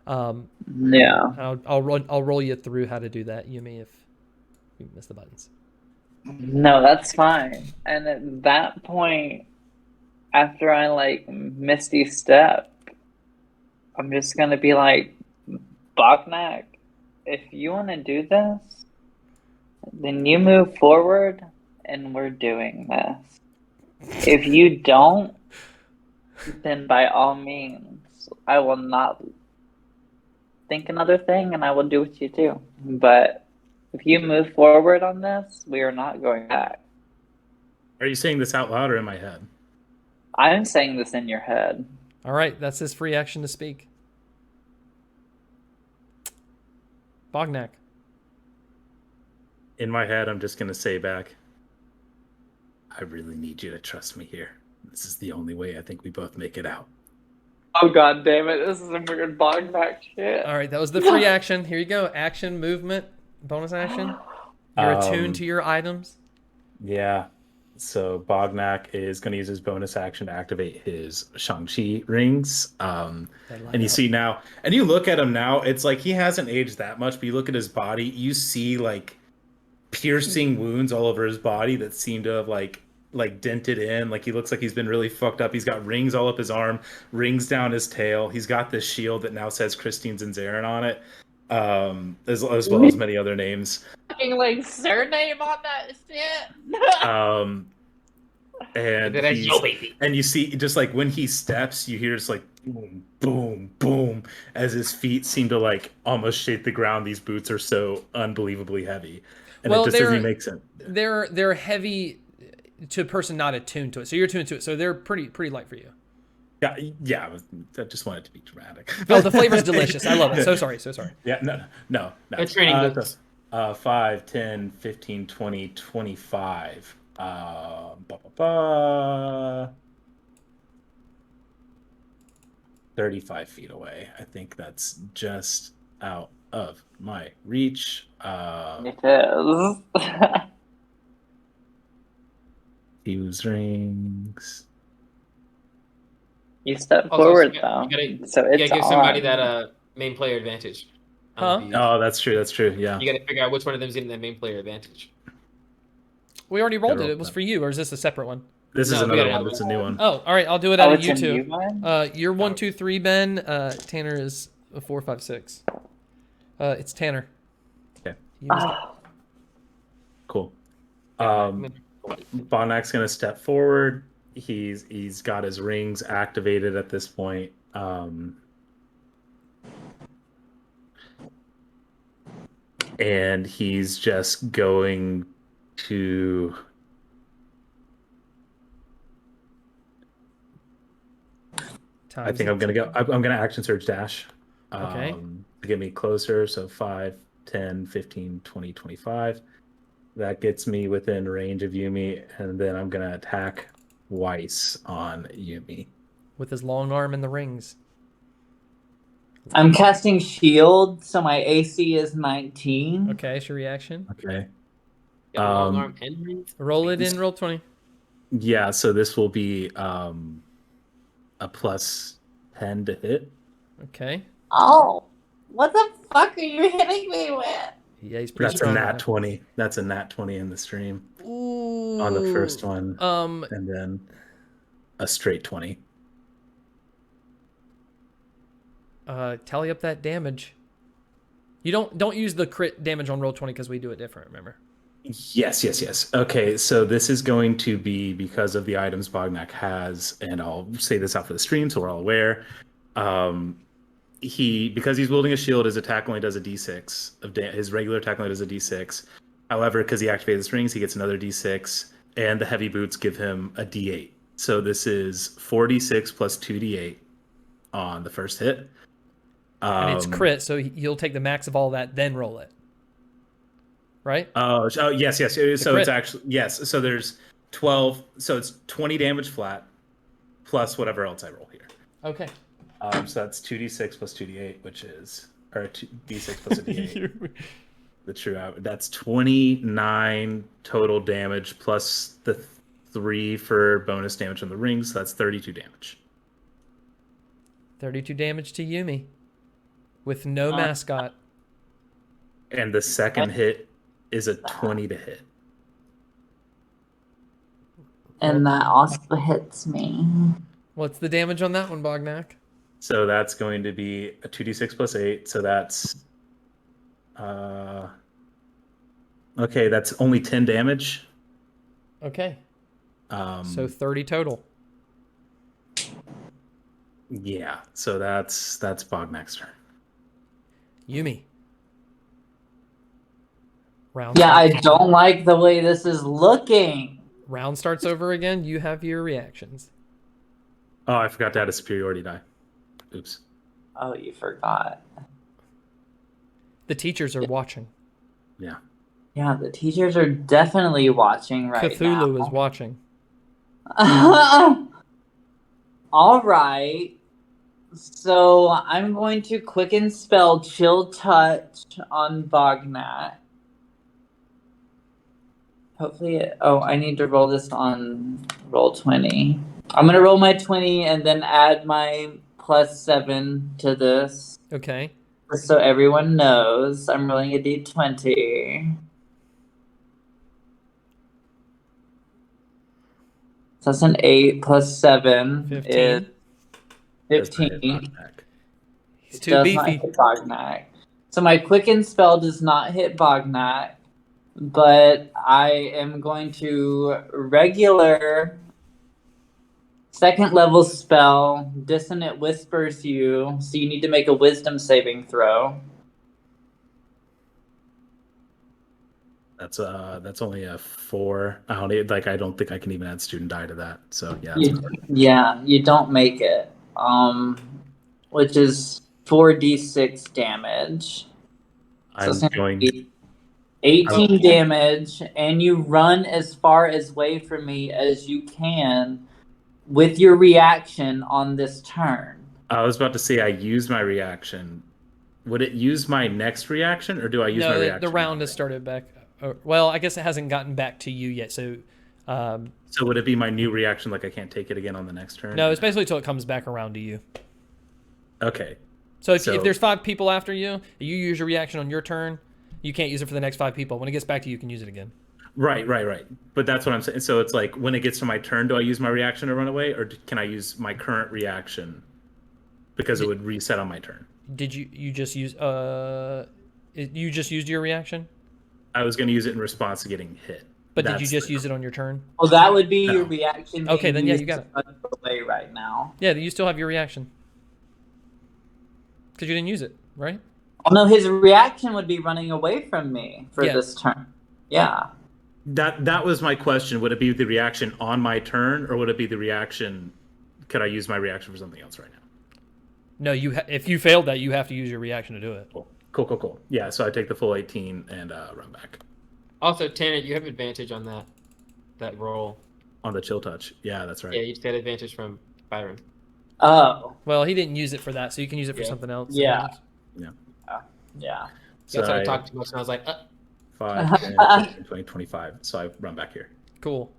Yeah. I'll roll you through how to do that, Yumi, if you miss the buttons. No, that's fine. And at that point, after I Misty Step, I'm just gonna be like, Bognak, if you want to do this, then you move forward, and we're doing this. If you don't, then by all means, I will not think another thing, and I will do what you do. But if you move forward on this, we are not going back. Are you saying this out loud or in my head? I'm saying this in your head. All right, that's his free action to speak. Bognak. In my head, I'm just gonna say back, I really need you to trust me here. This is the only way I think we both make it out. Oh god damn it, this is some weird Bognak shit. All right, that was the free action. Here you go. Action, movement, bonus action. You're attuned to your items. Yeah. So Bognak is going to use his bonus action to activate his Shang-Chi rings. And you see now, and you look at him now, it's like he hasn't aged that much, but you look at his body, you see piercing wounds all over his body that seem to have like dented in. Like he looks like he's been really fucked up. He's got rings all up his arm, rings down his tail. He's got this shield that now says Christine Zinzaren on it. As well as many other names. Fucking surname on that shit. And you see just when he steps, you hear just boom, boom, boom, as his feet seem to almost shake the ground. These boots are so unbelievably heavy, and it just doesn't make sense. They're heavy to a person not attuned to it. So you're attuned to it. So they're pretty light for you. Yeah. I just want it to be dramatic. Oh, the flavor's delicious. I love it. So sorry. Yeah, no. That's training boots. 5, 10, 15, 20, 25. 35 feet away. I think that's just out of my reach. It is. Fuse rings. You step Also, forward you though, gotta, so you it's gotta give somebody on. that main player advantage. Huh? Oh, that's true. That's true. Yeah. You gotta figure out which one of them's getting that main player advantage. We already rolled Gotta it. roll It was that. for you, or is this a separate one? This No, is we another gotta one. have It's a new one. Oh, all right. I'll do it out Oh, of it's you a new two. one? You're 1, 2, 3, Ben. Tanner is a 4, 5, 6. It's Tanner. Okay. You missed it. Oh, Cool. Bognak's gonna step forward. He's got his rings activated at this point. And he's just going to I think I'm gonna action surge dash. Okay. To get me closer. So 5, 10, 15, 20, 25. That gets me within range of Yumi, and then I'm gonna attack twice on Yumi. with his long arm and the rings. I'm casting shield, so my AC is 19. Okay, it's your reaction. Okay. Got long arm and rings. Roll it in. Roll 20. Yeah, so this will be a plus 10 to hit. Okay. Oh, what the fuck are you hitting me with? Yeah, he's pretty That's a strong. nat 20. That's a nat 20 in the stream Ooh. on the first one, Um. and then a straight 20. Tally up that damage. You don't use the crit damage on roll 20 because we do it different. Remember? Yes. Okay, so this is going to be because of the items Bognak has, and I'll say this out for the stream so we're all aware. Because he's wielding a shield, his attack only does a d6 of his regular attack only does a d6. However, because he activated the strings, he gets another d6, and the heavy boots give him a d8. So this is 4d6 plus 2d8 on the first hit. And it's crit, so you'll take the max of all that, then roll it. Right? Oh, yes. So crit. it's actually yes. So there's 12. So it's 20 damage flat, plus whatever else I roll here. Okay. So that's 2d6 plus 2d8, which is or 2d6 plus a d8. The true out. That's 29 total damage plus the 3 for bonus damage on the rings. So that's 32 damage. 32 damage to Yumi. With no mascot. And the second hit is a 20 to hit. And that also hits me. What's the damage on that one, Bognak? So that's going to be a 2d6 plus 8. So that's okay, that's only 10 damage. Okay. So 30 total. Yeah. So that's Bognak's turn. Yumi. Round Yeah, I starts- don't like the way this is looking. Round starts over again. You have your reactions. Oh, I forgot to add a superiority die. Oops. Oh, you forgot. The teachers are watching. Yeah. Yeah, the teachers are definitely watching right Cthulhu now. is watching. All right. So I'm going to quicken spell Chill Touch on Bognak. Hopefully, I need to roll this on roll 20. I'm gonna roll my 20 and then add my +7 to this, Okay. just so everyone knows. I'm rolling a d20. So that's an 8 plus 7 is 15. He's It too does not beefy. hit Bognak. So my quicken spell does not hit Bognak, but I am going to regular second level spell Dissonant Whispers you, so you need to make a wisdom saving throw. That's only a 4. I don't think I can even add student die to that. So yeah. You don't make it. Which is 4d6 damage. So it's I'm gonna going. be 18 damage, and you run as far away from me as you can with your reaction on this turn. I was about to say I used my reaction. Would it use my next reaction, or do I use my No, reaction? the round has started back. Well, I guess it hasn't gotten back to you yet. So, So would it be my new reaction? Like I can't take it again on the next turn? no, it's basically till it comes back around to you. Okay. So if there's 5 people after you, you use your reaction on your turn. You can't use it for the next 5 people. When it gets back to you, you can use it again. Right. But that's what I'm saying. So it's like when it gets to my turn, do I use my reaction to run away, or can I use my current reaction because it would reset on my turn? Did you just use you just used your reaction? I was going to use it in response to getting hit. But did you just use it on your turn? Well, that would be No. your reaction. Okay, then yeah, used you got it. to run away right now. Yeah, you still have your reaction. Because you didn't use it, right? Oh no, his reaction would be running away from me for Yeah. this turn. Yeah. That was my question. Would it be the reaction on my turn, or would it be the reaction? Could I use my reaction for something else right now? No, if you failed that, you have to use your reaction to do it. Cool. Yeah, so I take the full 18 and run back. Also, Tanner, you have advantage on that roll. On the chill touch. Yeah, that's right. Yeah, you just get advantage from Byron. Oh. Well, he didn't use it for that, so you can use it for something else. Yeah. Yeah. Yeah. So That's why I talked too much, and I was like, 5, 10, 15, 20, 25. So I run back here. Cool.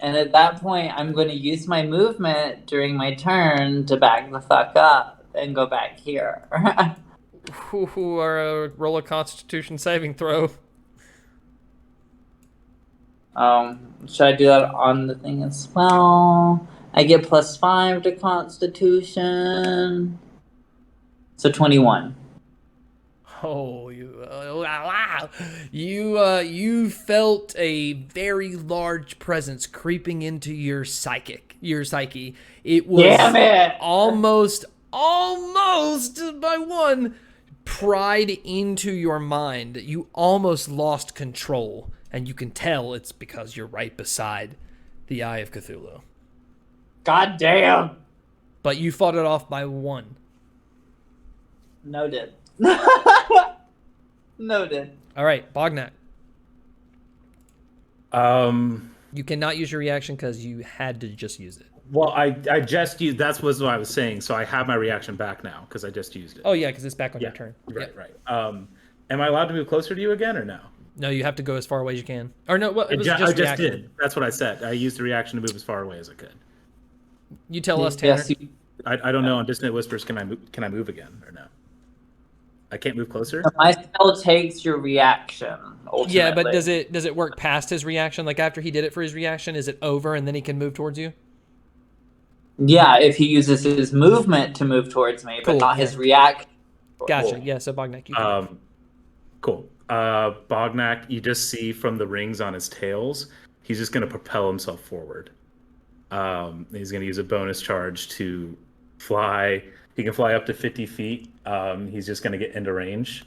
And at that point, I'm going to use my movement during my turn to back the fuck up and go back here. Who are roll a Constitution saving throw? Should I do that on the thing as well? I get +5 to Constitution. So 21. Oh, you felt a very large presence creeping into your psyche. It was Damn it! almost by one pried into your mind. You almost lost control, and you can tell it's because you're right beside the Eye of Cthulhu. God damn! But you fought it off by 1. Noted. Noted. All right, Bognak. Um. You cannot use your reaction because you had to just use it. Well, I just used. That was what I was saying. So I have my reaction back now because I just used it. Oh yeah, because it's back on your turn. Right. Yeah. Right. Am I allowed to move closer to you again or no? No, you have to go as far away as you can. Or no, it was I just just reaction. did. That's what I said. I used the reaction to move as far away as I could. You tell us, Tanner. Yes, you, I don't know. On Dissonant Whispers, can I move again or no? I can't move closer. my spell takes your reaction. Ultimately. Yeah, but does it work past his reaction? Like after he did it for his reaction, is it over and then he can move towards you? Yeah, if he uses his movement to move towards me, but Cool, not yeah. his reaction. Gotcha. Cool. Yeah, so Bognak, you can. Cool. Bognak, you just see from the rings on his tails, he's just going to propel himself forward. He's going to use a bonus charge to fly. He can fly up to 50 feet. He's just going to get into range.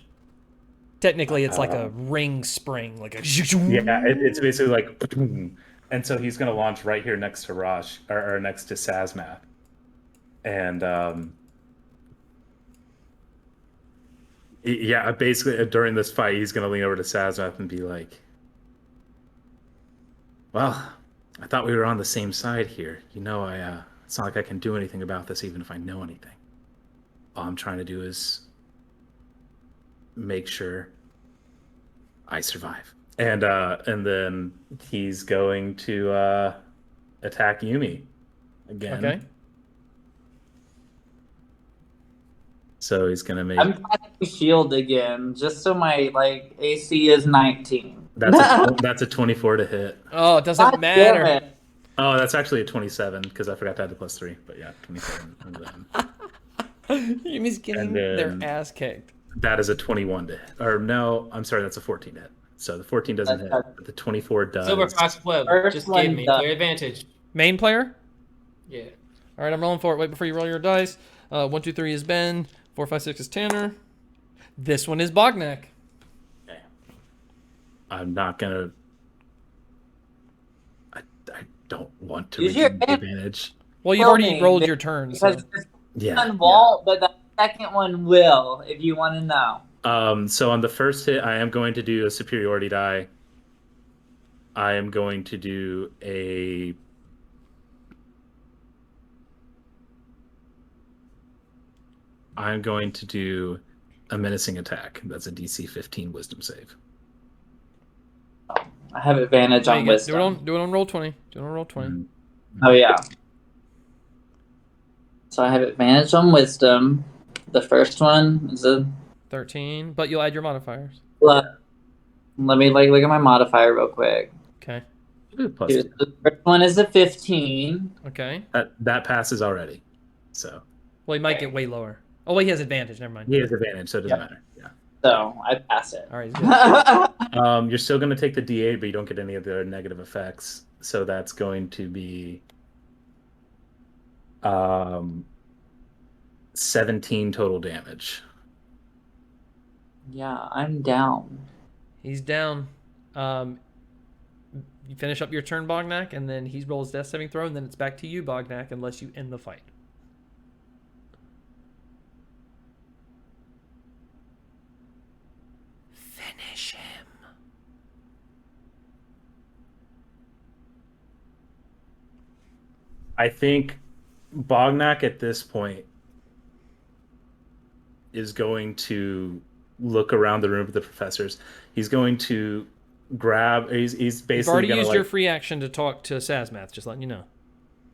Technically, it's like a ring spring, like a. Yeah, it's basically like, and so he's going to launch right here next to Rosh or next to Sazmath, and yeah, basically during this fight, he's going to lean over to Sazmath and be like, "Well, I thought we were on the same side here. You know, it's not like I can do anything about this, even if I know anything. All I'm trying to do is make sure I survive." And then he's going to attack Yumi again. Okay. So he's gonna make. I'm trying to shield again, just so my AC is 19. That's a 24 to hit. Oh, it doesn't God matter. damn it. Oh, that's actually a 27 because I forgot to add the +3. But yeah, 27. And then Yumi's getting their ass kicked. that is a 21 to hit. Or no, I'm sorry, that's a 14 to hit. So the 14 doesn't hit, but the 24 does. Silver Fox Webb, First just one give me done. clear advantage. Main player? Yeah. All right, I'm rolling for it. Wait before you roll your dice. 1, 2, 3 is Ben. 4, 5, 6 is Tanner. This one is Bognak. Okay. I'm not gonna. I don't want to Use your redeem the advantage. Well, you've already rolled your turn. So. Because this Yeah. one won't, but the second one will, if you want to know. So on the first hit, I am going to do a superiority die. I am going to do a I'm going to do a menacing attack. That's a DC 15 Wisdom save. I have advantage There on you go. wisdom. Do it on roll 20. Do it on roll 20. Mm. Oh yeah. So I have advantage on wisdom. The first one is a 13, but you'll add your modifiers. plus. Let me look at my modifier real quick. Okay. Plus Here's 2. the first one is a 15. Okay. That passes already. So Well, he might get way lower. Oh, wait, he has advantage. Never mind. he has advantage, so it doesn't matter. Yeah. So I pass it. All right, he's good. You're still going to take the D8, but you don't get any of the negative effects. So that's going to be 17 total damage. Yeah, I'm down. He's down. You finish up your turn, Bognak, and then he rolls death saving throw, and then it's back to you, Bognak, unless you end the fight. Finish him. I think Bognak at this point is going to look around the room with the professors. He's going to grab. He's basically. You've already gonna, used like, your free action to talk to Sazmath, just letting you know.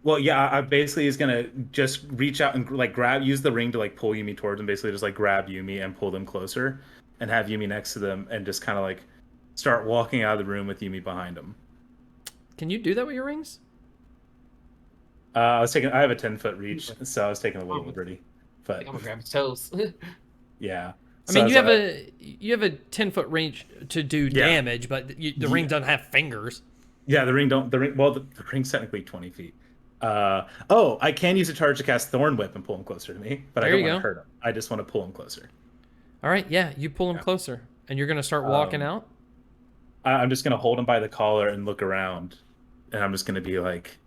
Well, yeah, I basically is gonna just reach out and like use the ring to like pull Yumi towards him. Basically, just like grab Yumi and pull them closer, and have Yumi next to them, and just kind of like start walking out of the room with Yumi behind him. Can you do that with your rings? I have a 10-foot reach, so I was taking a little liberty. But I'm gonna grab his toes. yeah. I mean, you have a 10-foot range to do damage, but the ring doesn't have fingers. Yeah, the ring's technically 20 feet. I can use a charge to cast Thorn Whip and pull him closer to me, but I don't want to hurt him. I just want to pull him closer. All right, yeah, you pull him closer, and you're gonna start walking out. I'm just gonna hold him by the collar and look around, and I'm just gonna be like,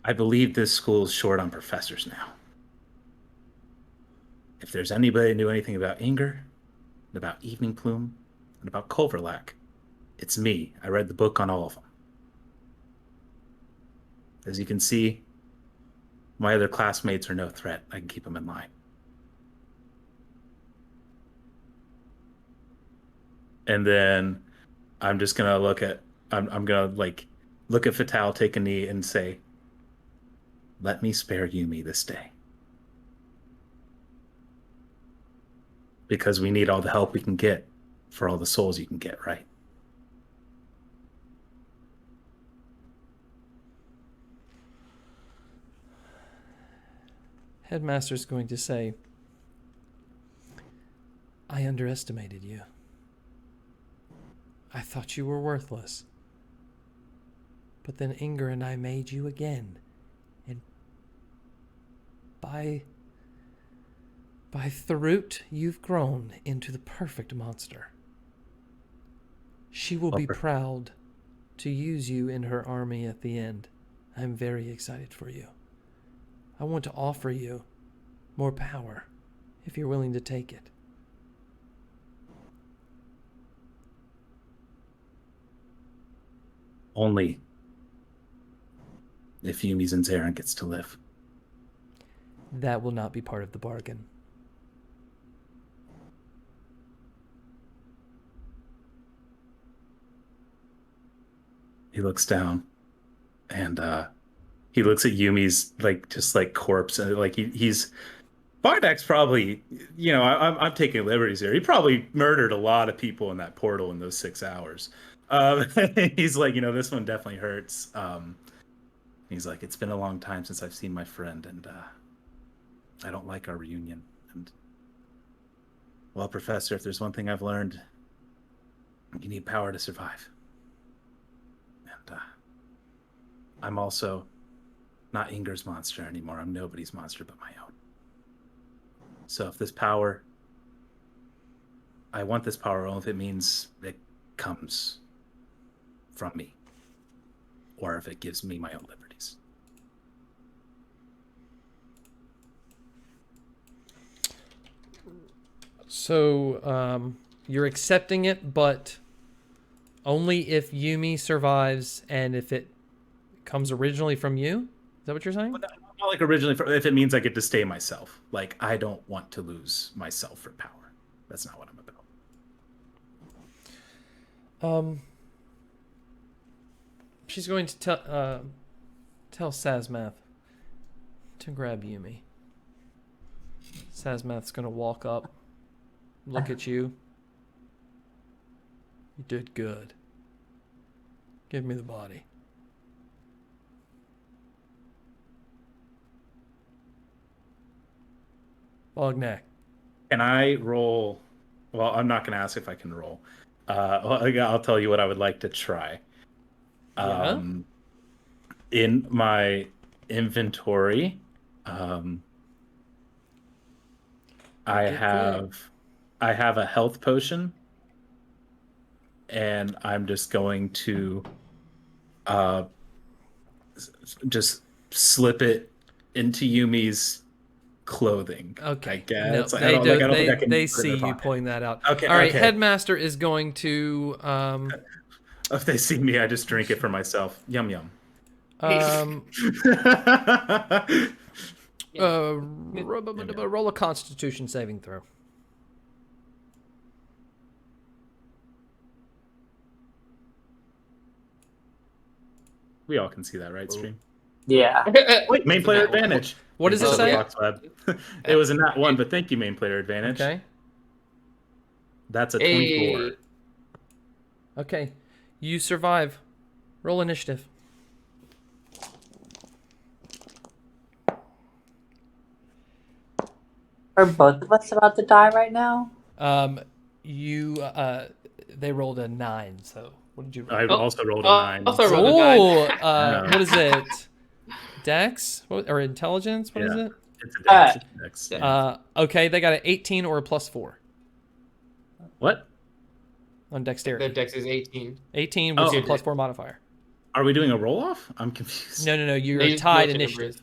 I believe this school's short on professors now. If there's anybody who knew anything about Inger, and about Eveningplum, and about Culverlack, it's me. I read the book on all of them. As you can see, my other classmates are no threat. I can keep them in line. And then I'm just gonna look at Fatal, take a knee, and say, "Let me spare Yumi this day, because we need all the help we can get for all the souls you can get, right?" Headmaster's going to say, I underestimated you. I thought you were worthless. But then Inger and I made you again. And by Tharut, you've grown into the perfect monster. She will be proud to use you in her army at the end. I'm very excited for you. I want to offer you more power if you're willing to take it. Only if Yumi's Zarin gets to live. That will not be part of the bargain. He looks down, and he looks at Yumi's corpse, and he's Bardak's probably, I'm taking liberties here. He probably murdered a lot of people in that portal in those 6 hours. He's like, this one definitely hurts. He's like, it's been a long time since I've seen my friend, and I don't like our reunion. And well, Professor, if there's one thing I've learned, you need power to survive. And I'm also not Inger's monster anymore. I'm nobody's monster but my own. So if this power, I want this power only if it means it comes from me, or if it gives me my own liberties. So you're accepting it, but only if Yumi survives and if it comes originally from you? Is that what you're saying? like originally, if it means I get to stay myself. Like, I don't want to lose myself for power. That's not what I'm about. She's going to tell Sazmath to grab Yumi. Sazmath's going to walk up, look at you. You did good. Give me the body. Bognak. Can I roll? Well, I'm not going to ask if I can roll. I'll tell you what I would like to try. Yeah? In my inventory, I have a health potion, and I'm just going to just slip it into Yumi's clothing. Okay. I guess. No, I don't think I can they put it see in you my pocket. pointing that out. Okay. All right. Okay. Headmaster is going to If they see me, I just drink it for myself. Yum yum. roll a Constitution saving throw. We all can see that, right, stream? Yeah. Wait, main player advantage. What does it Because of say? the box web. It was a nat 1, but thank you, main player advantage. Okay. That's a 24. Hey. Okay. You survive. Roll initiative. Are both of us about to die right now? They rolled a 9, so what did you roll? I also rolled a 9. Also rolled a 9. Oh, what is it? Dex? Or intelligence? What is it? It's a dex. It's a dex. Yeah. Okay, they got an 18 or a +4 What? on dexterity. The dex is 18. 18 with Oh, your okay. +4 modifier. Are we doing a roll off? I'm confused. No, you're They just tied built initiative. numbers.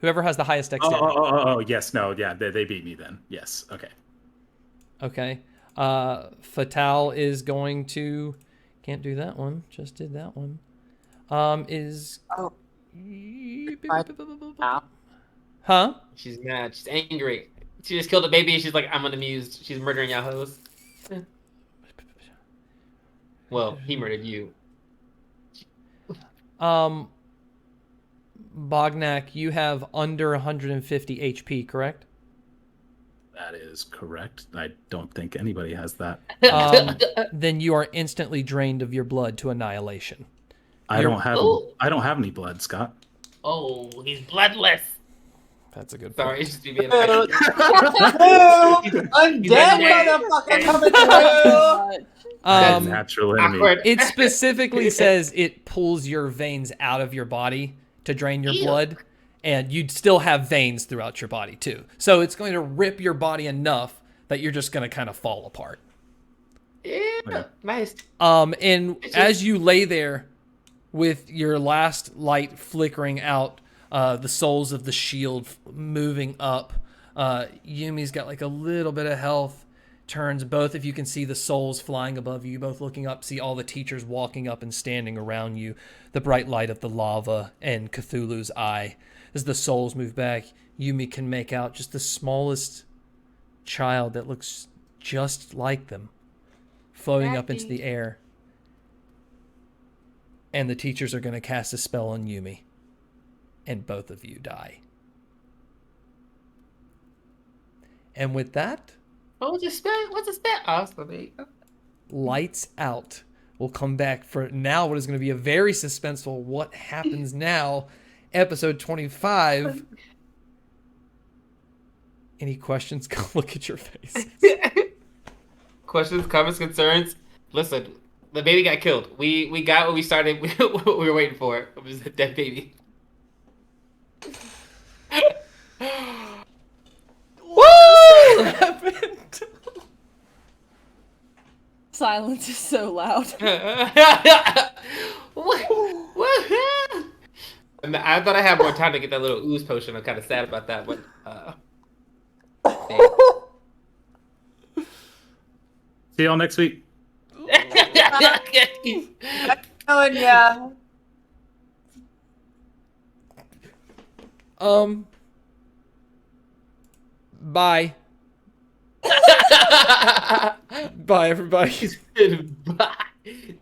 Whoever has the highest Oh, dexterity. yes, no, yeah, they beat me then. Yes, okay. Okay. Fatal is going to... Can't do that one. Just did that one. Is... Oh. Huh? She's mad. She's angry. She just killed a baby and she's like, I'm unamused. She's murdering Yahoos. Well, he murdered you. Bognak, you have under 150 HP, correct? That is correct. I don't think anybody has that. Then you are instantly drained of your blood to annihilation. I don't have any blood, Scott. Oh, he's bloodless. That's a good Sorry, point. it's just me being I'm dead, motherfucker, coming through! Natural enemy. awkward. It specifically says it pulls your veins out of your body to drain your blood, and you'd still have veins throughout your body too. So it's going to rip your body enough that you're just going to kind of fall apart. Yeah, nice. And as you lay there with your last light flickering out, the souls of the shield moving up, Yumi's got like a little bit of health. Turns, both of you can see the souls flying above you, both looking up, see all the teachers walking up and standing around you, the bright light of the lava and Cthulhu's eye. As the souls move back, Yumi can make out just the smallest child that looks just like them, floating up into the air. And the teachers are going to cast a spell on Yumi, and both of you die. And with that... What's the spell? Awesome. Lights out. We'll come back for now what is going to be a very suspenseful what happens now, episode 25. Any questions? Go look at your face. Questions, comments, concerns? Listen, the baby got killed. We got what we started. What we were waiting for. It was a dead baby. What happened? Silence is so loud. What? I thought I had more time to get that little ooze potion. I'm kind of sad about that, but See y'all next week. Oh, yeah. Bye. Bye, everybody. Bye.